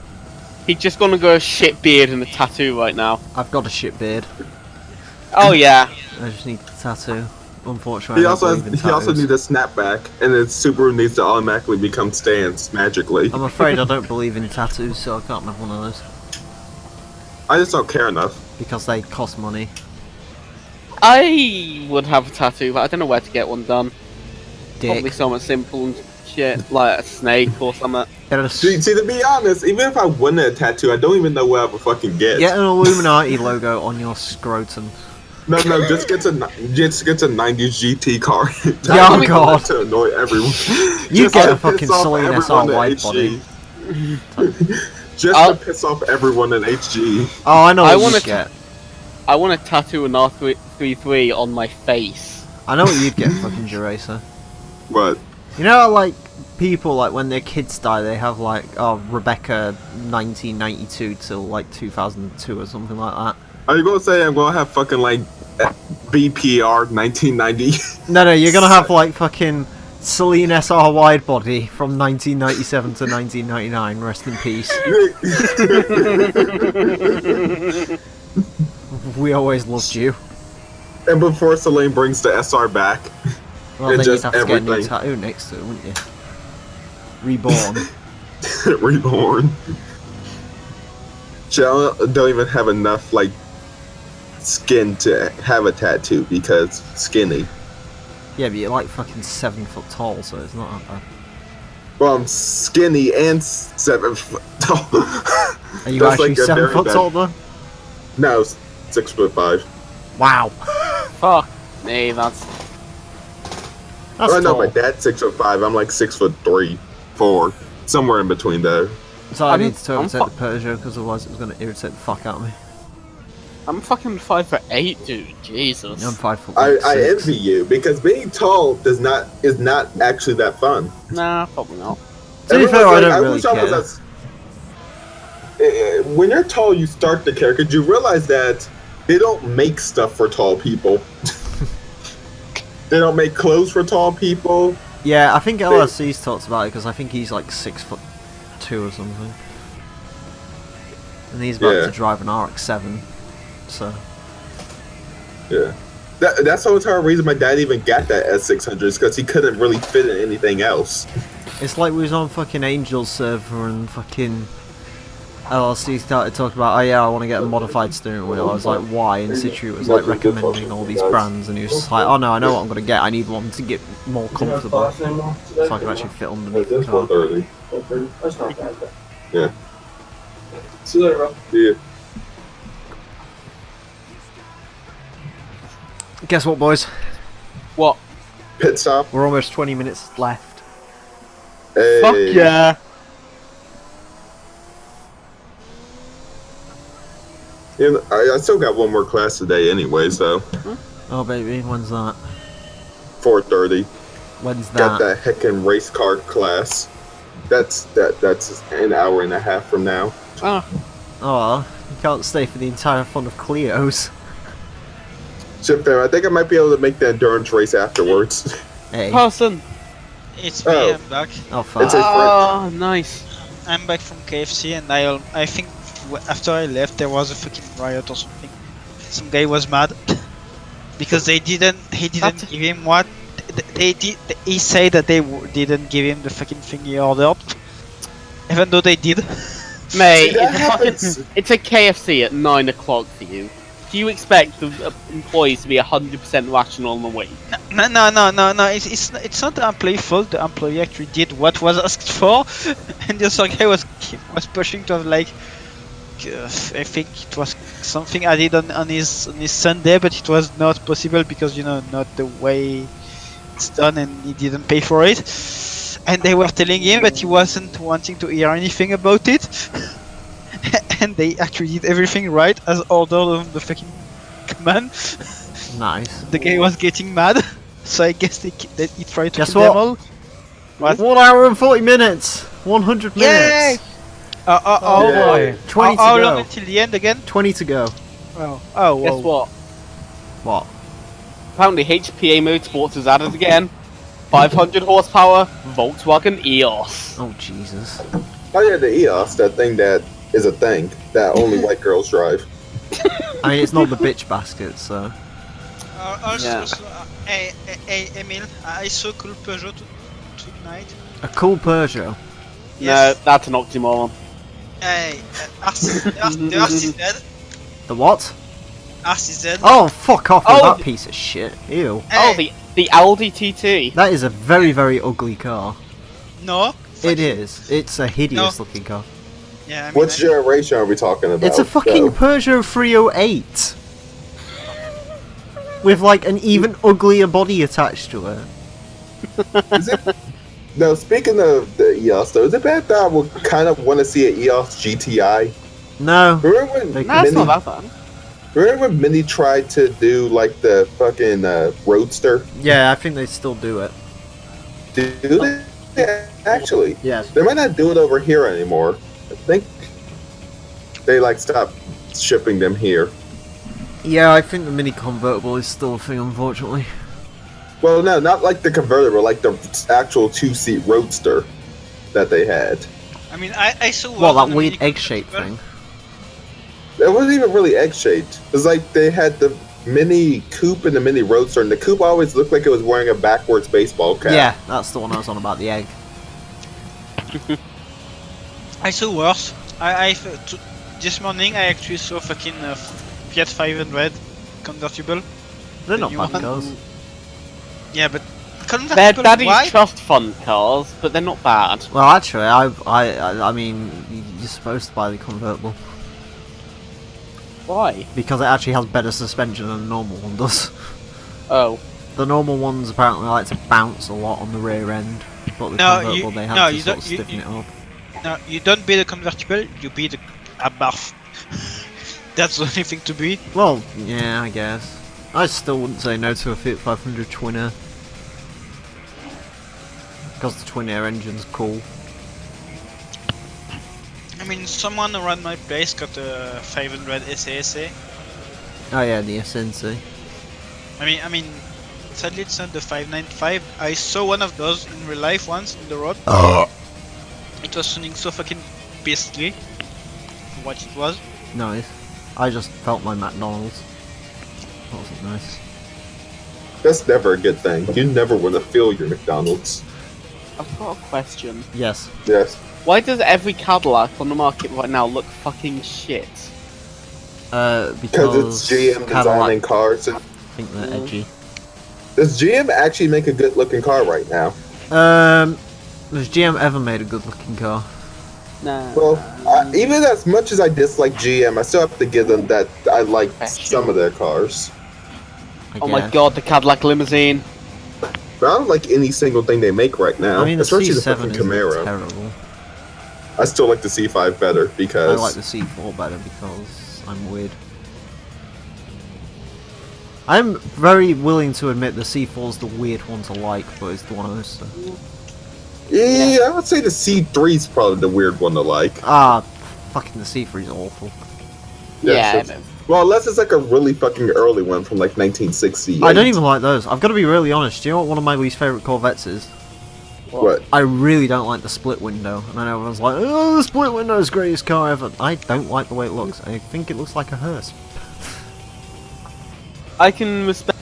Speaker 3: He's just gonna go a shit beard and a tattoo right now.
Speaker 1: I've got a shit beard.
Speaker 3: Oh yeah.
Speaker 1: I just need the tattoo. Unfortunately,
Speaker 7: He
Speaker 1: I
Speaker 7: also
Speaker 1: don't believe in
Speaker 7: he also
Speaker 1: tattoos.
Speaker 7: needs a snapback, and his Subaru needs to automatically become stance magically.
Speaker 1: I'm afraid I don't believe in tattoos, so I can't have one of those.
Speaker 7: I just don't care enough.
Speaker 1: Because they cost money.
Speaker 3: I would have a tattoo, but I don't know where to get one done. Probably
Speaker 1: Dick.
Speaker 3: somewhat simple and shit, like a snake or something.
Speaker 1: Get a,
Speaker 7: See, to be honest, even if I wanted a tattoo, I don't even know where I would fucking get.
Speaker 1: get an Illuminati logo on your scrotum.
Speaker 7: No, just get a 90s GT car.
Speaker 1: Yeah, oh
Speaker 7: Tattoo
Speaker 1: God.
Speaker 7: to annoy everyone.
Speaker 1: You
Speaker 7: Just
Speaker 1: get
Speaker 7: to
Speaker 1: a fucking
Speaker 7: piss off
Speaker 1: Celine
Speaker 7: everyone
Speaker 1: SR
Speaker 7: in
Speaker 1: wide
Speaker 7: HG.
Speaker 1: body.
Speaker 7: Just
Speaker 3: I'll-
Speaker 7: to piss off everyone in HG.
Speaker 1: Oh, I know
Speaker 3: I
Speaker 1: what
Speaker 3: wanna
Speaker 1: you'd get.
Speaker 3: I want to tattoo an R33 on my face.
Speaker 1: I know what you'd get, fucking Juracer.
Speaker 7: What?
Speaker 1: You know how, like, people, like, when their kids die, they have, like, oh, Rebecca 1992 till, like, 2002 or something like that.
Speaker 7: Are you gonna say I'm gonna have fucking like BPR 1990?
Speaker 1: No, you're gonna have, like, fucking Celine SR wide body from 1997 to 1999, rest in peace. We always loved you.
Speaker 7: And before Celine brings the SR back,
Speaker 1: Well,
Speaker 7: And
Speaker 1: then you'd
Speaker 7: just
Speaker 1: have to get a new
Speaker 7: everything.
Speaker 1: tattoo next to it, wouldn't you? Reborn.
Speaker 7: reborn. Shit, I don't even have enough like skin to have a tattoo because skinny.
Speaker 1: Yeah, but you're like fucking 7 foot tall, so it's not that bad.
Speaker 7: Well, I'm skinny and 7 foot tall.
Speaker 1: Are you
Speaker 7: That's
Speaker 1: actually
Speaker 7: like a
Speaker 1: 7
Speaker 7: very
Speaker 1: foot
Speaker 7: bad-
Speaker 1: tall though?
Speaker 7: No, 6'5".
Speaker 1: Wow.
Speaker 3: Fuck me, that's
Speaker 1: That's
Speaker 7: Oh no,
Speaker 1: tall.
Speaker 7: my dad's 6'5". I'm like 6'3", 4, somewhere in between there.
Speaker 1: So I
Speaker 3: I'm-
Speaker 1: need to
Speaker 3: I'm
Speaker 1: take the Peugeot because otherwise it was going to irritate the fuck out of me.
Speaker 3: I'm fucking 5'8", dude. Jesus.
Speaker 1: I'm 5 foot.
Speaker 7: I
Speaker 1: 6.
Speaker 7: envy you because being tall is not actually that fun.
Speaker 3: Nah, probably not.
Speaker 1: To be fair, I don't really
Speaker 7: wish I was
Speaker 1: care.
Speaker 7: when you're tall, you start to care because you realize that they don't make stuff for tall people. They don't make clothes for tall people.
Speaker 1: Yeah, I think LRC's talks about it because I think he's like 6'2" or something, and he's about
Speaker 7: Yeah.
Speaker 1: to drive an RX-7. So
Speaker 7: Yeah. That's the entire reason my dad even got that S600 is because he couldn't really fit in anything else.
Speaker 1: it's like we was on fucking Angel's server and fucking LRC started talking about, oh yeah, I want to get a modified steering wheel. I was like, why? And Situ was like recommending all these brands, and he was just like, oh no, I know what I'm gonna get. I need one to get more comfortable, so I can actually fit underneath the car.
Speaker 7: 130.
Speaker 8: That's not bad.
Speaker 7: Yeah.
Speaker 8: See you later, bro.
Speaker 7: Yeah.
Speaker 1: Guess what, boys?
Speaker 3: What?
Speaker 7: Pit stop.
Speaker 1: We're almost 20 minutes left.
Speaker 7: Hey.
Speaker 3: Fuck yeah.
Speaker 7: You know, I still got one more class today anyway, so
Speaker 1: Oh baby, when's that?
Speaker 7: 4:30.
Speaker 1: When's
Speaker 7: Got
Speaker 1: that?
Speaker 7: that heckin' race car class. That's an hour and a half from now.
Speaker 3: Oh,
Speaker 1: Oh well, you can't stay for the entire fun of Clio's.
Speaker 7: Shit, fam, I think I might be able to make the endurance race afterwards.
Speaker 1: Hey.
Speaker 3: person.
Speaker 6: It's me.
Speaker 7: Oh.
Speaker 6: I'm back.
Speaker 1: Oh fuck.
Speaker 7: It's a
Speaker 3: Oh, nice.
Speaker 6: I'm back from KFC, and I think after I left there was a fucking riot or something. Some guy was mad because he didn't
Speaker 3: That's-
Speaker 6: give him what they did. He said that they didn't give him the fucking thing he ordered, even though they did.
Speaker 3: Mate,
Speaker 7: See, that
Speaker 3: it's a fucking,
Speaker 7: happens.
Speaker 3: it's a KFC at 9 o'clock for you. Do you expect the employees to be 100% rational on the way?
Speaker 6: No. It's not the employee fault. The employee actually did what was asked for, and the other guy was pushing to have like. I think it was something added on his Sunday, but it was not possible because not the way it's done, and he didn't pay for it. And they were telling him that he wasn't wanting to hear anything about it, and they actually did everything right as ordered on the fucking command.
Speaker 1: Nice.
Speaker 6: The guy was getting mad, so I guess he tried to
Speaker 1: Guess
Speaker 6: kill
Speaker 1: what?
Speaker 6: them all. What?
Speaker 1: 1 hour and 40 minutes. 100 minutes.
Speaker 6: Oh
Speaker 7: Yeah.
Speaker 6: boy.
Speaker 1: 20 to
Speaker 6: How
Speaker 1: go.
Speaker 6: long until the end again?
Speaker 1: 20 to go.
Speaker 6: Oh,
Speaker 3: Guess
Speaker 6: whoa.
Speaker 3: what?
Speaker 1: What?
Speaker 3: Apparently HPA Motorsports has added again. 500 horsepower, Volkswagen EOS.
Speaker 1: Oh Jesus.
Speaker 7: Oh yeah, the EOS, that thing that is a thing that only white girls drive.
Speaker 1: I mean, it's not the bitch basket, so.
Speaker 6: Also,
Speaker 3: Yeah.
Speaker 6: hey, Emile, I saw a cool Peugeot tonight.
Speaker 1: A cool Peugeot.
Speaker 3: No, that's an oxymoron.
Speaker 6: Hey, the RCZ.
Speaker 1: The what?
Speaker 6: RCZ.
Speaker 1: Oh, fuck off with
Speaker 3: Oh,
Speaker 1: that
Speaker 3: the-
Speaker 1: piece of shit. Ew.
Speaker 3: Oh, the Audi TT.
Speaker 1: That is a very, very ugly car.
Speaker 6: No.
Speaker 1: It is. It's a hideous looking car.
Speaker 6: Yeah, I mean,
Speaker 7: What generation are we talking about?
Speaker 1: It's a fucking
Speaker 7: though?
Speaker 1: Peugeot 308. With like an even uglier body attached to it.
Speaker 7: Is it? No, speaking of the EOS, though, is it bad that I would kind of want to see an EOS GTI?
Speaker 1: No.
Speaker 7: Remember when
Speaker 1: They-
Speaker 3: No, it's
Speaker 7: Mini,
Speaker 3: not that bad.
Speaker 7: remember when Mini tried to do like the fucking Roadster?
Speaker 1: Yeah, I think they still do it.
Speaker 7: Do they? Yeah, actually,
Speaker 1: Yes.
Speaker 7: they might not do it over here anymore. I think they like stopped shipping them here.
Speaker 1: Yeah, I think the mini convertible is still a thing, unfortunately.
Speaker 7: Well, no, not like the convertible, like the actual 2-seat Roadster that they had.
Speaker 6: I mean, I saw.
Speaker 1: Well,
Speaker 6: one
Speaker 1: that
Speaker 6: on
Speaker 1: weird
Speaker 6: the
Speaker 1: egg-shaped thing.
Speaker 7: It wasn't even really egg-shaped. It was like they had the Mini Coupe and the Mini Roadster, and the Coupe always looked like it was wearing a backwards baseball cap.
Speaker 1: Yeah, that's the one I was on about, the egg.
Speaker 6: I saw worse.
Speaker 5: this morning I actually saw fucking Fiat 500 convertible.
Speaker 1: They're
Speaker 5: The
Speaker 1: not
Speaker 5: new
Speaker 1: bad
Speaker 5: one.
Speaker 1: cars.
Speaker 5: Yeah, but
Speaker 3: They're
Speaker 5: convertible
Speaker 3: Daddy's
Speaker 5: white.
Speaker 3: trust fund cars, but they're not bad.
Speaker 1: Well, actually, I mean, you're supposed to buy the convertible
Speaker 3: Why?
Speaker 1: because it actually has better suspension than the normal one does.
Speaker 3: Oh.
Speaker 1: The normal ones apparently like to bounce a lot on the rear end, but the
Speaker 5: No,
Speaker 1: convertible
Speaker 5: you-
Speaker 1: they have
Speaker 5: no,
Speaker 1: to
Speaker 5: you
Speaker 1: sort
Speaker 5: don't-
Speaker 1: of
Speaker 5: you-
Speaker 1: stiffen
Speaker 5: you-
Speaker 1: it up.
Speaker 5: No, you don't build a convertible, you build a barf. That's the only thing to be.
Speaker 1: Well, yeah, I guess. I still wouldn't say no to a Fiat 500 twin air. Because the twin air engine's cool.
Speaker 5: I mean, someone around my place got a 500 SASA.
Speaker 1: Oh yeah, the SNC.
Speaker 5: I mean, sadly it's not the 595. I saw one of those in real life once on the road. It was sounding so fucking beastly for what it was.
Speaker 1: Nice. I just felt my McDonald's. That wasn't nice.
Speaker 7: That's never a good thing. You never want to feel your McDonald's.
Speaker 3: I've got a question.
Speaker 1: Yes.
Speaker 7: Yes.
Speaker 3: Why does every Cadillac on the market right now look fucking shit?
Speaker 7: Because
Speaker 1: Because
Speaker 7: it's GM
Speaker 1: Cadillac,
Speaker 7: designing cars. And
Speaker 1: I think they're edgy.
Speaker 7: does GM actually make a good looking car right now?
Speaker 1: Has GM ever made a good looking car?
Speaker 3: Nah.
Speaker 7: Well, even as much as I dislike GM, I still have to give them that I like some of their cars.
Speaker 1: I
Speaker 3: Oh my
Speaker 1: guess.
Speaker 3: god, the Cadillac limousine.
Speaker 7: But I don't like any single thing they make right now,
Speaker 1: I mean, the
Speaker 7: especially the
Speaker 1: C7
Speaker 7: fucking
Speaker 1: isn't
Speaker 7: Camaro.
Speaker 1: terrible.
Speaker 7: I still like the C5 better
Speaker 1: I
Speaker 7: because
Speaker 1: like the C4 better because I'm weird. I'm very willing to admit the C4's the weird one to like, but it's the one I so.
Speaker 7: yeah, I would say the C3 is probably the weird one to like.
Speaker 1: Ah, fucking the C3's awful.
Speaker 7: Yes,
Speaker 3: Yeah,
Speaker 7: it's- Well, unless it's like a really fucking early one from like 1968.
Speaker 1: I don't even like those. I've got to be really honest. Do you know what one of my least favourite Corvettes is?
Speaker 7: What?
Speaker 1: I really don't like the split window. And then everyone's like, oh, the split window is the greatest car ever. I don't like the way it looks. I think it looks like a hearse.
Speaker 3: I can respect.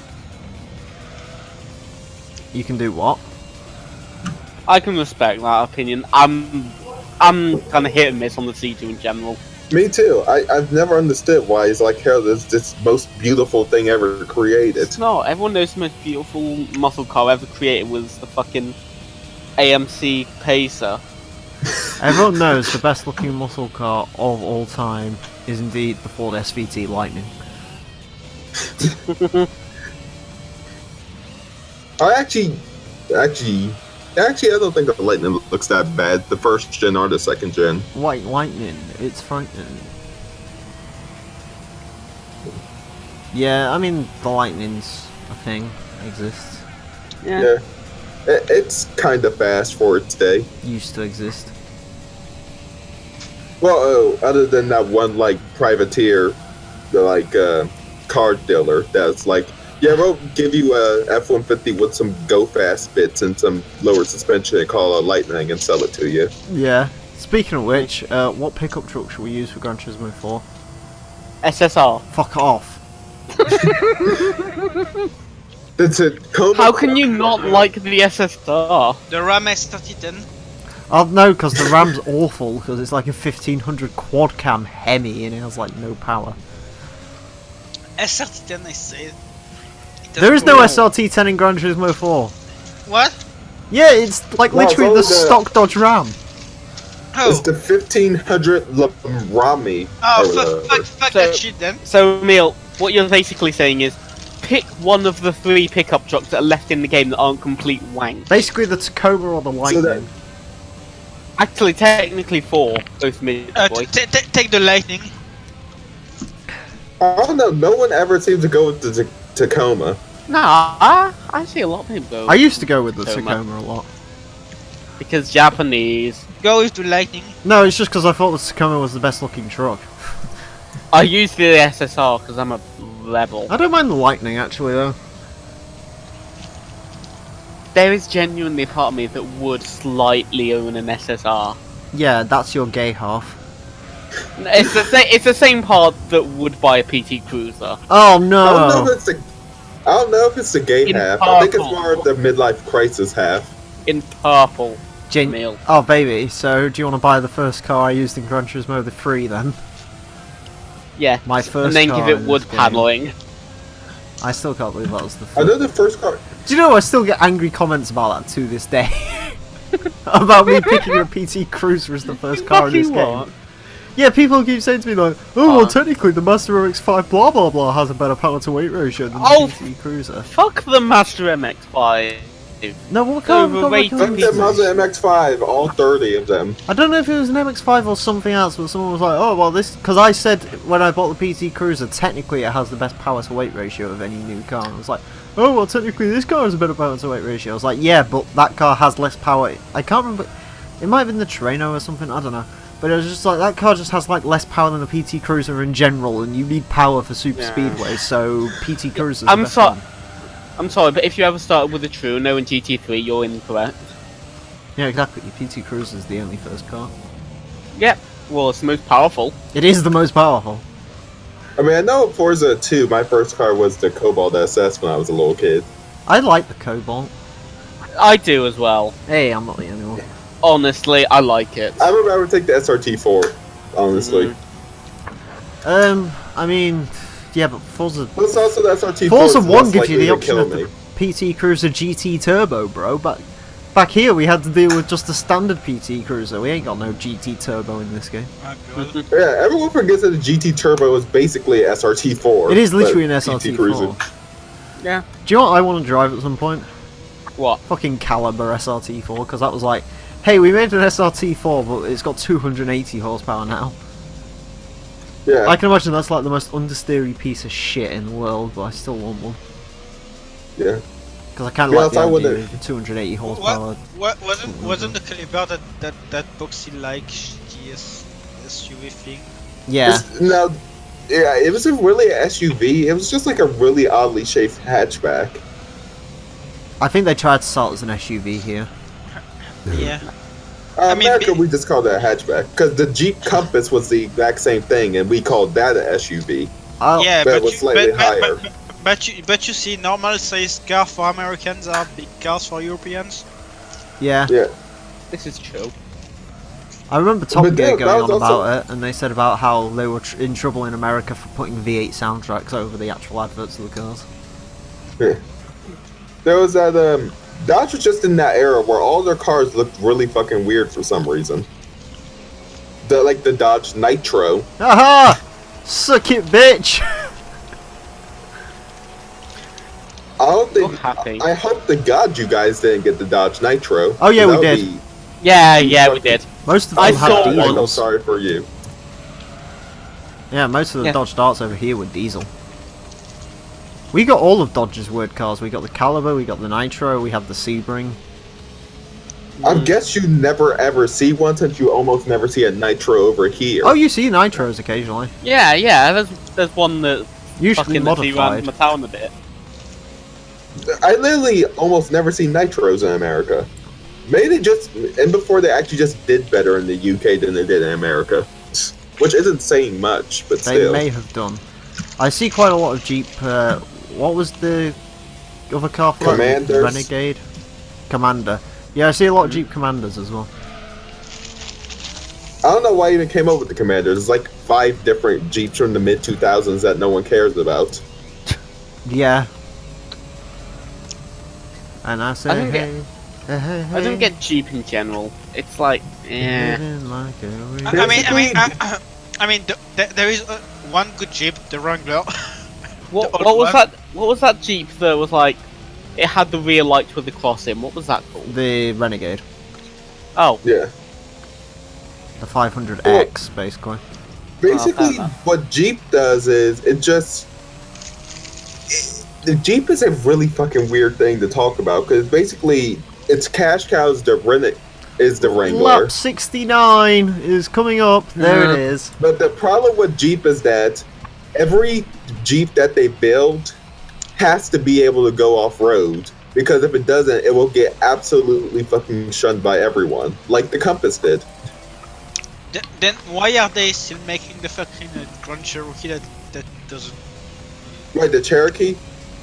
Speaker 1: You can do what?
Speaker 3: I can respect that opinion. I'm kind of hit and miss on the C2 in general.
Speaker 7: Me too. I've never understood why it's like hell. This most beautiful thing ever created.
Speaker 3: It's not. Everyone knows the most beautiful muscle car ever created was the fucking AMC Pacer.
Speaker 1: Everyone knows the best looking muscle car of all time is indeed the Ford SVT Lightning.
Speaker 7: I don't think the Lightning looks that bad. The first gen or the second gen.
Speaker 1: White Lightning, it's frightening. Yeah, I mean, the Lightning's a thing, exists,
Speaker 7: Yeah. It's kind of fast for its day.
Speaker 1: used to exist.
Speaker 7: Well, other than that one like privateer, the like car dealer that's like, yeah, we'll give you a F-150 with some go fast bits and some lower suspension and call it Lightning and sell it to you.
Speaker 1: Yeah. Speaking of which, what pickup truck should we use for Gran Turismo 4?
Speaker 3: SSR.
Speaker 1: Fuck off.
Speaker 7: That's it.
Speaker 3: How can you not like the SSR?
Speaker 5: The Ram S3010.
Speaker 1: Oh no, because the Ram's awful, because it's like a 1500 quad cam Hemi and it has like no power.
Speaker 5: S3010, I say.
Speaker 1: There is no SRT10 in Gran Turismo 4.
Speaker 5: What?
Speaker 1: Yeah, it's like
Speaker 7: No, it's
Speaker 1: literally the
Speaker 7: only the-
Speaker 1: stock Dodge Ram.
Speaker 7: It's
Speaker 5: Oh,
Speaker 7: the 1500 Rami.
Speaker 5: fuck
Speaker 3: So-
Speaker 5: that shit then.
Speaker 3: So, Emile, what you're basically saying is, pick one of the 3 pickup trucks that are left in the game that aren't complete wank.
Speaker 1: Basically the Tacoma or the Lightning.
Speaker 7: that-
Speaker 3: Actually, technically 4, both mid boy.
Speaker 5: Take the Lightning.
Speaker 7: I don't know. No one ever seems to go with the Tacoma.
Speaker 3: Nah, I see a lot of people go.
Speaker 1: I used to go with the
Speaker 3: Tacoma.
Speaker 1: Tacoma a lot.
Speaker 3: Because Japanese.
Speaker 5: Go with the Lightning.
Speaker 1: No, it's just because I thought the Tacoma was the best looking truck.
Speaker 3: I use the SSR because I'm a rebel.
Speaker 1: I don't mind the Lightning actually though.
Speaker 3: There is genuinely a part of me that would slightly own an SSR.
Speaker 1: Yeah, that's your gay half.
Speaker 3: It's the same part that would buy a PT Cruiser.
Speaker 1: Oh
Speaker 7: I don't
Speaker 1: no!
Speaker 7: know if it's the gay
Speaker 3: In
Speaker 7: half. I think it's
Speaker 3: purple.
Speaker 7: more of the midlife crisis half.
Speaker 3: In purple.
Speaker 1: Gen-
Speaker 3: Emile.
Speaker 1: oh baby, so do you want to buy the first car I used in Gran Turismo the 3 then?
Speaker 3: Yeah.
Speaker 1: My first
Speaker 3: And then
Speaker 1: car
Speaker 3: give it
Speaker 1: in
Speaker 3: wood
Speaker 1: this game.
Speaker 3: paneling.
Speaker 1: I still can't believe that was the
Speaker 7: I
Speaker 1: first.
Speaker 7: know the first car.
Speaker 1: Do you know I still get angry comments about that to this day? About me picking a PT Cruiser as the first car in this
Speaker 3: Fucking
Speaker 1: game.
Speaker 3: what?
Speaker 1: Yeah, people keep saying to me like, oh, well, technically the Master MX-5 blah blah blah has a better power to weight ratio than
Speaker 3: Oh,
Speaker 1: the PT Cruiser.
Speaker 3: Fuck the Master MX-5.
Speaker 1: No, what kind
Speaker 3: Overrated
Speaker 7: Fuck them Mazda MX-5, all 30 of them.
Speaker 1: I don't know if it was an MX-5 or something else, but someone was like, oh, well, this... Because I said when I bought the PT Cruiser, technically it has the best power to weight ratio of any new car. And I was like, oh, well, technically this car has a better power to weight ratio. I was like, yeah, but that car has less power. I can't remember... It might have been the Terreno or something, I don't know. But it was just like, that car just has like less power than the PT Cruiser in general, and you need power for super speedway, so PT Cruiser's the best one.
Speaker 3: I'm sorry, but if you ever started with a Truno in GT3, you're incorrect.
Speaker 1: Yeah, exactly. PT Cruiser's the only first car.
Speaker 3: Yep. Well, it's the most powerful.
Speaker 1: It is the most powerful.
Speaker 7: I mean, I know Forza 2, my first car was the Cobalt SS when I was a little kid.
Speaker 1: I like the Cobalt.
Speaker 3: I do as well.
Speaker 1: Hey, I'm not the only one.
Speaker 3: Honestly, I like it.
Speaker 7: I would rather take the SRT4, honestly.
Speaker 1: I mean, yeah, but Forza...
Speaker 7: But it's also the SRT4
Speaker 1: Forza
Speaker 7: is
Speaker 1: 1
Speaker 7: less
Speaker 1: gives you
Speaker 7: likely
Speaker 1: the
Speaker 7: to
Speaker 1: option
Speaker 7: kill
Speaker 1: of
Speaker 7: me.
Speaker 1: the PT Cruiser GT Turbo, bro. Back here, we had to deal with just the standard PT Cruiser. We ain't got no GT Turbo in this game.
Speaker 5: Oh, God.
Speaker 7: Yeah, everyone forgets that the GT Turbo is basically an SRT4.
Speaker 1: It is literally an
Speaker 7: but GT Cruiser.
Speaker 1: SRT4.
Speaker 3: Yeah.
Speaker 1: Do you know what I want to drive at some point?
Speaker 3: What?
Speaker 1: Fucking Caliber SRT4, because that was like, hey, we made an SRT4, but it's got 280 horsepower now.
Speaker 7: Yeah.
Speaker 1: I can imagine that's like the most understeery piece of shit in the world, but I still want one.
Speaker 7: Yeah.
Speaker 1: Because I kind of
Speaker 7: Yeah,
Speaker 1: like the
Speaker 7: I
Speaker 1: idea
Speaker 7: wouldn't-
Speaker 1: of the 280 horsepower.
Speaker 5: What wasn't the Caliber that boxy like GS SUV thing?
Speaker 1: Yeah.
Speaker 7: No, yeah, it wasn't really an SUV. It was just like a really oddly shaped hatchback.
Speaker 1: I think they tried to sell it as an SUV here.
Speaker 5: Yeah. I mean,
Speaker 7: America, we just called that a hatchback because the Jeep Compass was the exact same thing, and we called that an SUV.
Speaker 5: Yeah,
Speaker 7: That
Speaker 5: but
Speaker 7: was slightly higher.
Speaker 5: but you see, normal size car for Americans are big cars for Europeans.
Speaker 1: Yeah.
Speaker 7: Yeah.
Speaker 3: This is true.
Speaker 1: I remember Top
Speaker 7: But
Speaker 1: Gear
Speaker 7: that
Speaker 1: going
Speaker 7: was
Speaker 1: on
Speaker 7: also-
Speaker 1: about it, and they said about how they were in trouble in America for putting V8 soundtracks over the actual adverts of the cars.
Speaker 7: Yeah. There was that Dodge was just in that era where all their cars looked really fucking weird for some reason. The Dodge Nitro.
Speaker 1: Aha! Suck it, bitch!
Speaker 7: I don't think.
Speaker 3: You're happy.
Speaker 7: I hope to God you guys didn't get the Dodge Nitro.
Speaker 1: Oh, yeah, we
Speaker 7: That would
Speaker 1: did.
Speaker 7: be-
Speaker 3: Yeah, we did.
Speaker 1: Most of
Speaker 3: I
Speaker 1: them
Speaker 3: saw
Speaker 1: had
Speaker 7: I feel
Speaker 1: diesels.
Speaker 7: sorry for you.
Speaker 1: Yeah, most of the
Speaker 3: Yeah.
Speaker 1: Dodge Darts over here were diesel. We got all of Dodge's weird cars. We got the Caliber, we got the Nitro, we have the Sebring.
Speaker 7: I guess you never ever see one since you almost never see a Nitro over here.
Speaker 1: Oh, you see Nitros occasionally.
Speaker 3: Yeah. There's one that
Speaker 1: Usually
Speaker 3: fucking lets you around
Speaker 1: modified.
Speaker 3: my town a bit.
Speaker 7: I literally almost never see Nitros in America. Maybe they just, and before they actually just did better in the UK than they did in America. Which isn't saying much, but
Speaker 1: They
Speaker 7: still.
Speaker 1: may have done. I see quite a lot of Jeep. What was the other car for that?
Speaker 7: Commanders.
Speaker 1: Renegade? Commander. Yeah, I see a lot of Jeep Commanders as well.
Speaker 7: I don't know why I even came up with the Commanders. There's like 5 different Jeeps from the mid-2000s that no one cares about.
Speaker 1: Yeah. And I say,
Speaker 3: don't get-
Speaker 1: hey, hey, hey,
Speaker 3: I don't get Jeep in general. It's like, eh.
Speaker 1: living like a rich-
Speaker 5: I mean, there is one good Jeep, the Wrangler.
Speaker 3: What
Speaker 5: The
Speaker 3: was
Speaker 5: old
Speaker 3: that? What was that Jeep that was like? It had the rear light with the Colosseum. What was that called?
Speaker 1: The Renegade.
Speaker 3: Oh,
Speaker 7: Yeah.
Speaker 1: The 500X, basically.
Speaker 7: Basically,
Speaker 3: fair enough.
Speaker 7: what Jeep does is the Jeep is a really fucking weird thing to talk about because basically its cash cow is the Wrangler.
Speaker 1: Lap 69 is coming up. There it is.
Speaker 7: But the problem with Jeep is that every Jeep that they build has to be able to go off-road because if it doesn't, it will get absolutely fucking shunned by everyone, like the Compass did.
Speaker 5: Then why are they still making the fucking Grand Cherokee that doesn't?
Speaker 7: Right, the Cherokee?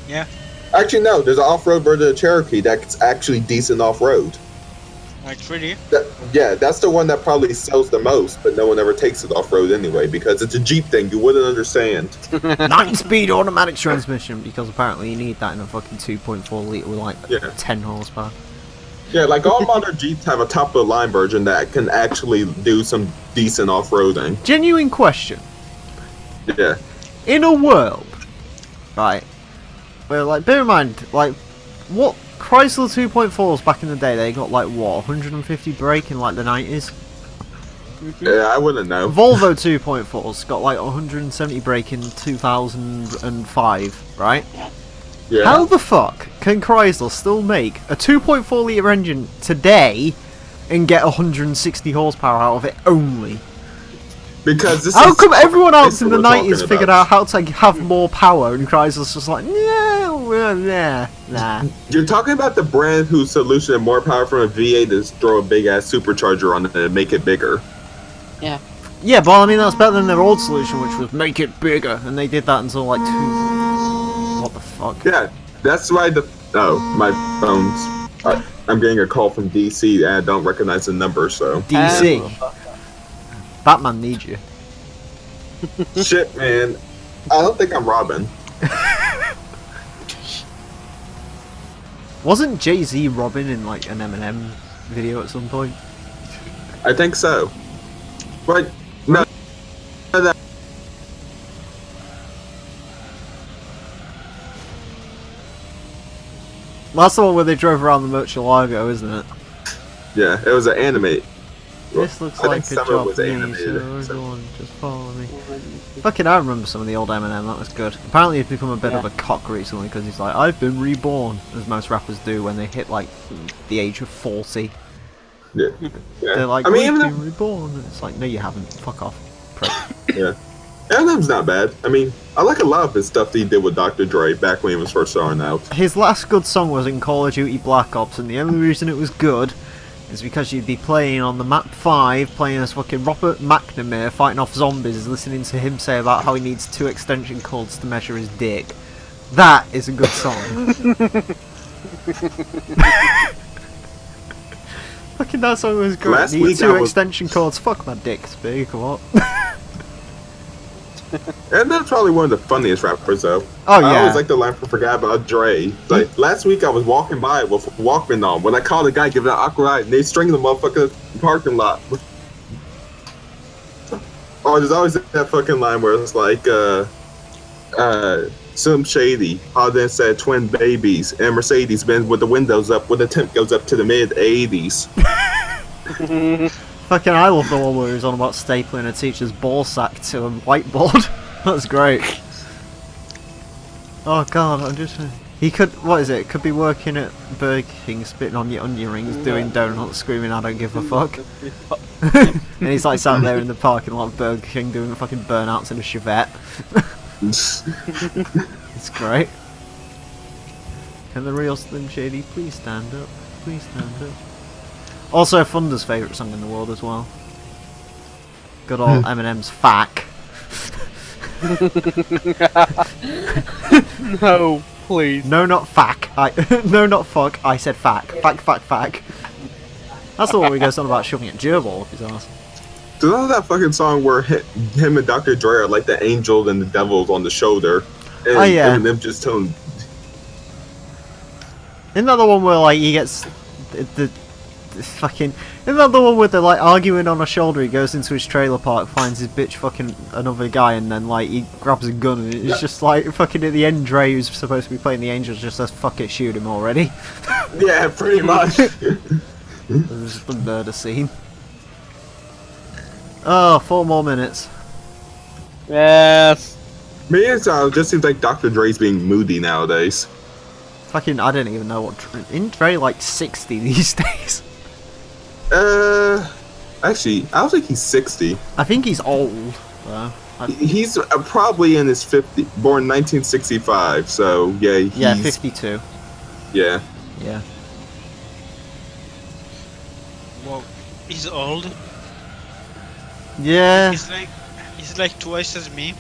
Speaker 5: Yeah.
Speaker 7: Actually, no, there's an off-road version of the Cherokee that's actually decent off-road.
Speaker 6: Like really?
Speaker 7: Yeah, that's the one that probably sells the most, but no one ever takes it off road anyway because it's a Jeep thing. You wouldn't understand.
Speaker 1: 9-speed automatic transmission, because apparently you need that in a fucking 2.4 litre with like
Speaker 7: Yeah.
Speaker 1: 10 horsepower.
Speaker 7: Yeah, like all modern Jeeps have a top of the line version that can actually do some decent off roading.
Speaker 1: Genuine question.
Speaker 7: Yeah.
Speaker 1: In a world, right, where, like, bear in mind, like, what Chrysler 2.4s back in the day, they got like what, 150 brake in like the 90s?
Speaker 7: Yeah, I wouldn't know.
Speaker 1: Volvo 2.4s got like 170 brake in 2005, right?
Speaker 7: Yeah.
Speaker 1: How the fuck can Chrysler still make a 2.4 litre engine today and get 160 horsepower out of it only?
Speaker 7: Because this
Speaker 1: How
Speaker 7: is
Speaker 1: come everyone else
Speaker 7: this
Speaker 1: in
Speaker 7: is
Speaker 1: the
Speaker 7: what we're
Speaker 1: 90s
Speaker 7: talking
Speaker 1: figured
Speaker 7: about.
Speaker 1: out how to have more power and Chrysler's just like, nah.
Speaker 7: You're talking about the brand whose solution had more power from a V8 is throw a big ass supercharger on it and make it bigger.
Speaker 3: Yeah.
Speaker 1: Yeah, but I mean that's better than their old solution, which was make it bigger, and they did that until like what the fuck?
Speaker 7: Yeah, that's why my phone's. I'm getting a call from DC and I don't recognize the number, so.
Speaker 1: DC. Batman needs you.
Speaker 7: Shit, man. I don't think I'm Robin.
Speaker 1: Wasn't Jay-Z Robin in like an Eminem video at some point?
Speaker 7: I think so. But, no.
Speaker 1: That's the one where they drove around the Murcielago, isn't it?
Speaker 7: Yeah, it was an anime.
Speaker 1: This looks
Speaker 7: I
Speaker 1: like a
Speaker 7: think Summer
Speaker 1: job
Speaker 7: was
Speaker 1: for me,
Speaker 7: animated,
Speaker 1: so
Speaker 7: so-
Speaker 1: everyone just follow me. Fucking, I remember some of the old Eminem, that was good. Apparently he's become a bit of a cock recently, because he's like, I've been reborn, as most rappers do when they hit like the age of 40.
Speaker 7: Yeah.
Speaker 1: They're like,
Speaker 7: I mean,
Speaker 1: we've
Speaker 7: Eminem,
Speaker 1: been reborn, and it's like, no you haven't, fuck off. Prick.
Speaker 7: yeah. Eminem's not bad. I mean, I like a lot of his stuff that he did with Dr. Dre back when he was first starting out.
Speaker 1: His last good song was in Call of Duty Black Ops, and the only reason it was good is because you'd be playing on the map 5, playing as fucking Robert McNamara fighting off zombies, listening to him say about how he needs 2 extension cords to measure his dick. That is a good song. Fucking that song was great.
Speaker 7: Last
Speaker 1: Need
Speaker 7: week
Speaker 1: 2
Speaker 7: I was-
Speaker 1: extension cords. Fuck my dick's big, what?
Speaker 7: Eminem's probably one of the funniest rappers, though.
Speaker 1: Oh,
Speaker 7: I
Speaker 1: yeah.
Speaker 7: always like the line from Forgot About Dre. Like, last week I was walking by with Walkman on when I called a guy giving an awkward ride and they string the motherfucker parking lot. Oh, there's always that fucking line where it's like, Slim Shady, all then said twin babies, and Mercedes Benz with the windows up when the temp goes up to the mid 80s.
Speaker 1: Fucking, I love the one where he was on about stapling a teacher's ball sack to a whiteboard. That's great. Oh god, I'm just... He could... What is it? Could be working at Burger King, spitting on your onion rings, doing donuts, screaming I don't give a fuck. And he's like sat there in the parking lot of Burger King doing fucking burnouts in a Chevette. It's great. Can the real Slim Shady please stand up? Please stand up. Also, Thunder's favourite song in the world as well. Good old Eminem's Fack.
Speaker 3: No, please.
Speaker 1: No, not Fack. No, not fuck. I said Fack. Fack. That's the one where he goes on about shoving a gerbil up his ass.
Speaker 7: Do you know that fucking song where him and Dr. Dre are like the angel and the devils on the shoulder? And
Speaker 1: Oh, yeah.
Speaker 7: Eminem just telling.
Speaker 1: Isn't that the one where like he gets the fucking... Isn't that the one where they're like arguing on a shoulder, he goes into his trailer park, finds his bitch fucking another guy, and then like he grabs a gun and it's just like fucking at the end Dre, who's supposed to be playing the angels, just says fuck it, shoot him already.
Speaker 7: Yeah, pretty much.
Speaker 1: There's just the murder scene. Oh, 4 more minutes.
Speaker 3: Yes.
Speaker 7: Me, it just seems like Dr. Dre's being moody nowadays.
Speaker 1: Fucking, I don't even know what... Isn't Dre like 60 these days?
Speaker 7: Actually, I don't think he's 60.
Speaker 1: I think he's old, though.
Speaker 7: He's probably in his 50. Born 1965, so yeah.
Speaker 1: Yeah, 52.
Speaker 7: Yeah.
Speaker 1: Yeah.
Speaker 6: Wow, he's old.
Speaker 1: Yeah.
Speaker 6: He's like twice as me.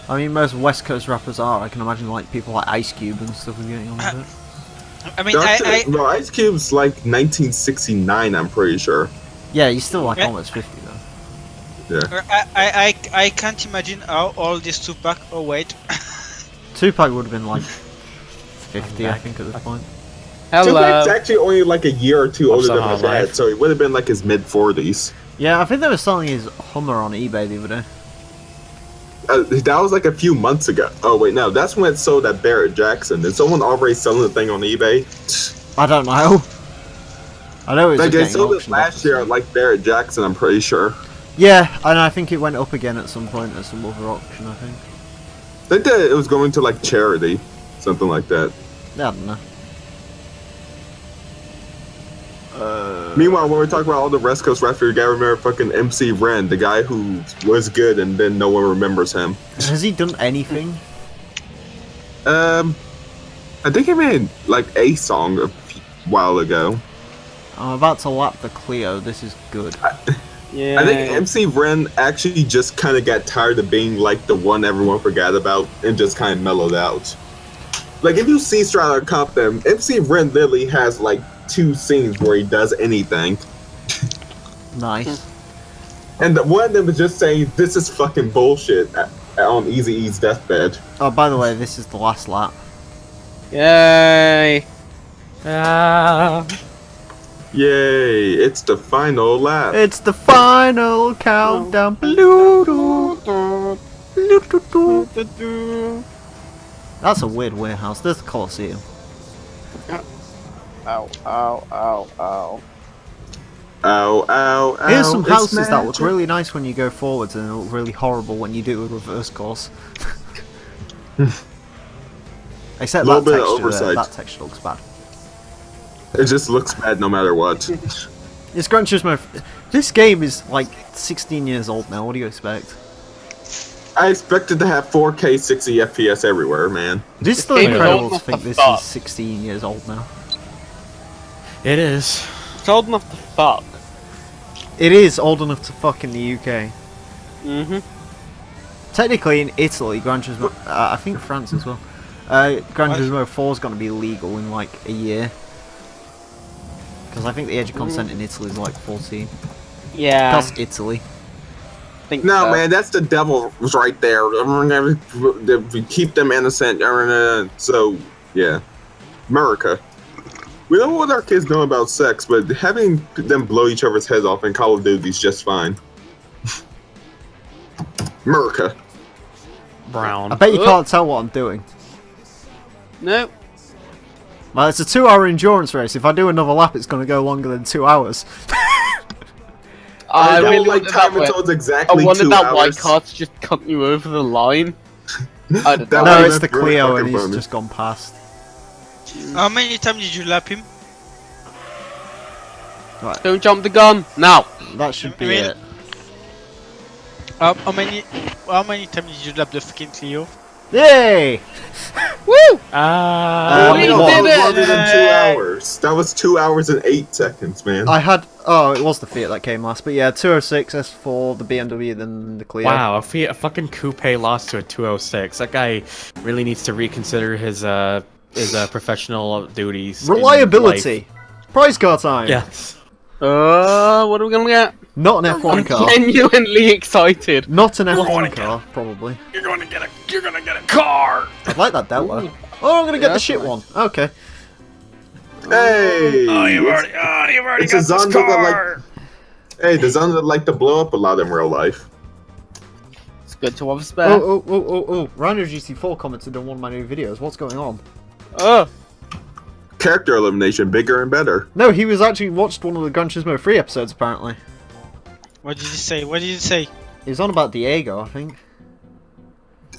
Speaker 1: I mean, most West Coast rappers are. I can imagine like people like Ice Cube and stuff are getting on with it.
Speaker 5: I mean, I
Speaker 7: Well, Ice Cube's like 1969, I'm pretty sure.
Speaker 1: Yeah, he's still like
Speaker 5: Yeah.
Speaker 1: almost 50 though.
Speaker 7: Yeah.
Speaker 5: I can't imagine how all this Tupac. Oh wait,
Speaker 1: Tupac would have been like 50, I think, at this point.
Speaker 3: Hello.
Speaker 7: Tupac's actually only like a year or two older than my
Speaker 4: Somehow
Speaker 7: dad,
Speaker 4: life.
Speaker 7: so he would have been like his mid 40s.
Speaker 1: Yeah, I think they were selling his Hummer on eBay the other day.
Speaker 7: That was like a few months ago. Oh wait, no, that's when it sold at Barrett Jackson. Is someone already selling the thing on eBay?
Speaker 1: I don't know. I know it's
Speaker 7: Like they sold it last year at like Barrett Jackson, I'm pretty sure.
Speaker 1: Yeah, and I think it went up again at some point at some other auction, I think.
Speaker 7: They did. It was going to like charity, something like that.
Speaker 1: Yeah, I don't know.
Speaker 7: Meanwhile, when we talk about all the West Coast rappers, you gotta remember fucking MC Ren, the guy who was good and then no one remembers him.
Speaker 1: Has he done anything?
Speaker 7: I think he made like a song a while ago.
Speaker 1: I'm about to lap the Clio, this is good.
Speaker 3: Yeah.
Speaker 7: I think MC Ren actually just kind of got tired of being like the one everyone forgot about and just kind of mellowed out. Like if you see Strider Compton, MC Ren literally has like 2 scenes where he does anything.
Speaker 1: Nice.
Speaker 7: And one of them is just saying, this is fucking bullshit on Eazy-E's deathbed.
Speaker 1: Oh, by the way, this is the last lap.
Speaker 3: Yay.
Speaker 4: Ah.
Speaker 7: Yay, it's the final lap.
Speaker 1: It's the final countdown. Blue-doo. Blue-doo-doo. That's a weird warehouse. There's the Colosseum.
Speaker 3: Ow, ow, ow, ow.
Speaker 7: Ow, ow, ow.
Speaker 1: Here's some
Speaker 7: it's
Speaker 1: houses that look
Speaker 7: magic.
Speaker 1: really nice when you go forwards and they look really horrible when you do a reverse course. Except
Speaker 7: Little
Speaker 1: that
Speaker 7: bit of
Speaker 1: texture,
Speaker 7: oversight.
Speaker 1: that texture looks bad.
Speaker 7: It just looks bad no matter what.
Speaker 1: It's Gran Turismo. This game is like 16 years old now. What do you expect?
Speaker 7: I expected to have 4K 60 FPS everywhere, man.
Speaker 1: It is still
Speaker 3: game is
Speaker 1: incredible
Speaker 3: old
Speaker 1: to
Speaker 3: enough
Speaker 1: think
Speaker 3: to
Speaker 1: this
Speaker 3: fuck.
Speaker 1: is 16 years old now.
Speaker 4: It is.
Speaker 3: It's old enough to fuck.
Speaker 1: It is old enough to fuck in the UK.
Speaker 3: Mm-hmm.
Speaker 1: Technically, in Italy, Gran Turismo, I think France as well. Gran
Speaker 5: What?
Speaker 1: Turismo 4 is going to be legal in like a year. Because I think the age of consent in Italy is like 14.
Speaker 3: Yeah.
Speaker 1: That's Italy.
Speaker 3: Think
Speaker 7: No,
Speaker 3: so.
Speaker 7: man, that's the devil right there. We keep them innocent. So, yeah. America. We know what our kids know about sex, but having them blow each other's heads off in Call of Duty is just fine. America.
Speaker 4: Brown.
Speaker 1: I bet you can't tell what I'm doing.
Speaker 3: No.
Speaker 1: Well, it's a 2-hour endurance race. If I do another lap, it's going to go longer than 2 hours.
Speaker 3: I
Speaker 7: don't
Speaker 3: really
Speaker 7: like
Speaker 3: wanted that
Speaker 7: time
Speaker 3: way.
Speaker 7: until it's
Speaker 3: I
Speaker 7: exactly 2
Speaker 3: wanted that white
Speaker 7: hours.
Speaker 3: car to just cut you over the line. I don't
Speaker 7: That
Speaker 3: know.
Speaker 1: No,
Speaker 7: was
Speaker 1: it's the
Speaker 7: really
Speaker 1: Clio
Speaker 7: fucking
Speaker 1: and he's
Speaker 7: funny.
Speaker 1: just gone past.
Speaker 5: how many times did you lap him?
Speaker 3: Don't jump the gun. Now.
Speaker 1: That should be
Speaker 5: I mean-
Speaker 1: it.
Speaker 5: How many times did you lap the fucking Clio?
Speaker 1: Yay!
Speaker 3: Woo!
Speaker 1: We
Speaker 7: No,
Speaker 1: did
Speaker 7: that was
Speaker 3: it!
Speaker 7: longer than 2 hours. That was 2 hours and 8 seconds, man.
Speaker 1: I had... Oh, it was the Fiat that came last. But yeah, 206, S4, the BMW, then the Clio.
Speaker 4: Wow, a fucking coupe lost to a 206. That guy really needs to reconsider his professional duties. in
Speaker 1: Reliability! Prize car time!
Speaker 4: life. Yes.
Speaker 3: What are we gonna get?
Speaker 1: Not an
Speaker 3: I'm
Speaker 1: F1 car.
Speaker 3: genuinely excited.
Speaker 1: Not an F1 car, probably.
Speaker 4: You're gonna get a car.
Speaker 1: I'd like that Delta. Oh, I'm gonna get
Speaker 3: Yeah,
Speaker 1: the shit
Speaker 3: that's
Speaker 1: one. Okay.
Speaker 7: Hey!
Speaker 4: You've already
Speaker 7: It's a Zonda that hey, the Zonda like to blow up a lot in real life.
Speaker 3: It's good to have a spare.
Speaker 1: Oh. Rhino GT4 commented on one of my new videos. What's going on?
Speaker 3: Oh.
Speaker 7: Character elimination, bigger and better.
Speaker 1: No, he was actually watched one of the Gran Turismo 3 episodes, apparently.
Speaker 5: What did you say? What did you say?
Speaker 1: He was on about Diego, I think.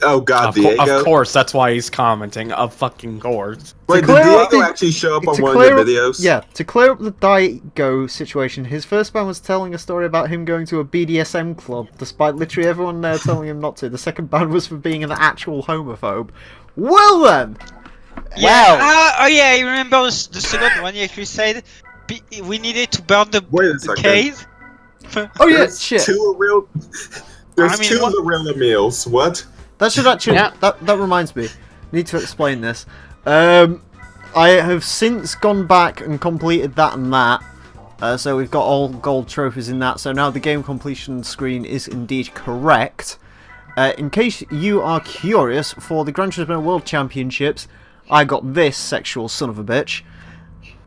Speaker 7: Oh god,
Speaker 4: Of
Speaker 7: Diego.
Speaker 4: course, that's why he's commenting. Of fucking course.
Speaker 7: Wait, did
Speaker 1: clear
Speaker 7: Diego
Speaker 1: up the-
Speaker 7: actually show up on
Speaker 1: To
Speaker 7: one
Speaker 1: clear
Speaker 7: of
Speaker 1: up-
Speaker 7: your videos?
Speaker 1: Yeah, to clear up the Diego situation, his first band was telling a story about him going to a BDSM club, despite literally everyone there telling him not to. The second band was for being an actual homophobe. Well then!
Speaker 5: Yeah. Oh yeah, I remember the second one. He actually said we needed to burn the
Speaker 7: Wait a second.
Speaker 5: cave.
Speaker 1: Oh yeah,
Speaker 7: There's
Speaker 1: shit.
Speaker 7: two real. There's
Speaker 5: I mean,
Speaker 7: two
Speaker 5: what-
Speaker 7: of the real Emiles. What?
Speaker 1: That should actually...
Speaker 3: Yeah.
Speaker 1: That reminds me. Need to explain this. I have since gone back and completed that and that. So we've got all gold trophies in that. So now the game completion screen is indeed correct. In case you are curious, for the Gran Turismo World Championships, I got this sexual son of a bitch.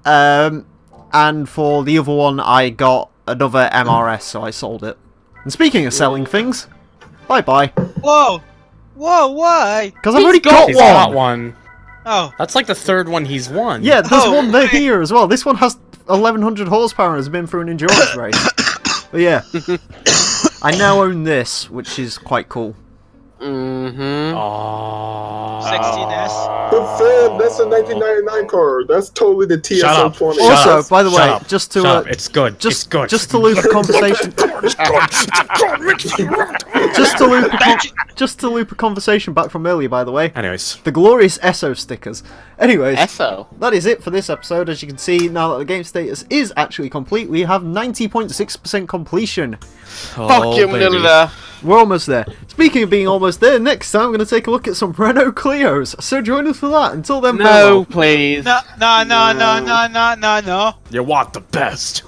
Speaker 1: And for the other one, I got another MRS, so I sold it. And speaking of selling things, bye-bye.
Speaker 6: Whoa! Whoa, why?
Speaker 1: Because I've already got
Speaker 4: He's
Speaker 1: one!
Speaker 4: got one.
Speaker 6: Oh.
Speaker 4: That's like the third one he's won.
Speaker 1: Yeah, there's
Speaker 6: Oh,
Speaker 1: one there
Speaker 6: okay.
Speaker 1: here as well. This one has 1100 horsepower and has been through an endurance race. But yeah, I now own this, which is quite cool.
Speaker 3: Mm-hmm.
Speaker 6: Sexiness.
Speaker 7: But Fam, that's a 1999 car. That's totally the
Speaker 4: Shut up.
Speaker 7: TSO 20.
Speaker 4: Shut
Speaker 1: Also,
Speaker 4: up.
Speaker 1: by the
Speaker 4: Shut
Speaker 1: way,
Speaker 4: up.
Speaker 1: just to
Speaker 4: Shut up. It's good. It's
Speaker 1: just
Speaker 4: good.
Speaker 1: just to loop a conversation, just to loop a conversation back from earlier. By the way,
Speaker 4: Anyways.
Speaker 1: the glorious ESO stickers. Anyways,
Speaker 3: Eso.
Speaker 1: that is it for this episode. As you can see, now that the game status is actually complete, we have 90.6% completion.
Speaker 3: Fuck you,
Speaker 4: baby.
Speaker 3: nearly there.
Speaker 1: We're almost there. Speaking of being almost there, next time we're going to take a look at some Renault Clios. So join us for that. Until then,
Speaker 3: No,
Speaker 1: farewell.
Speaker 3: please.
Speaker 6: No.
Speaker 4: You want the best.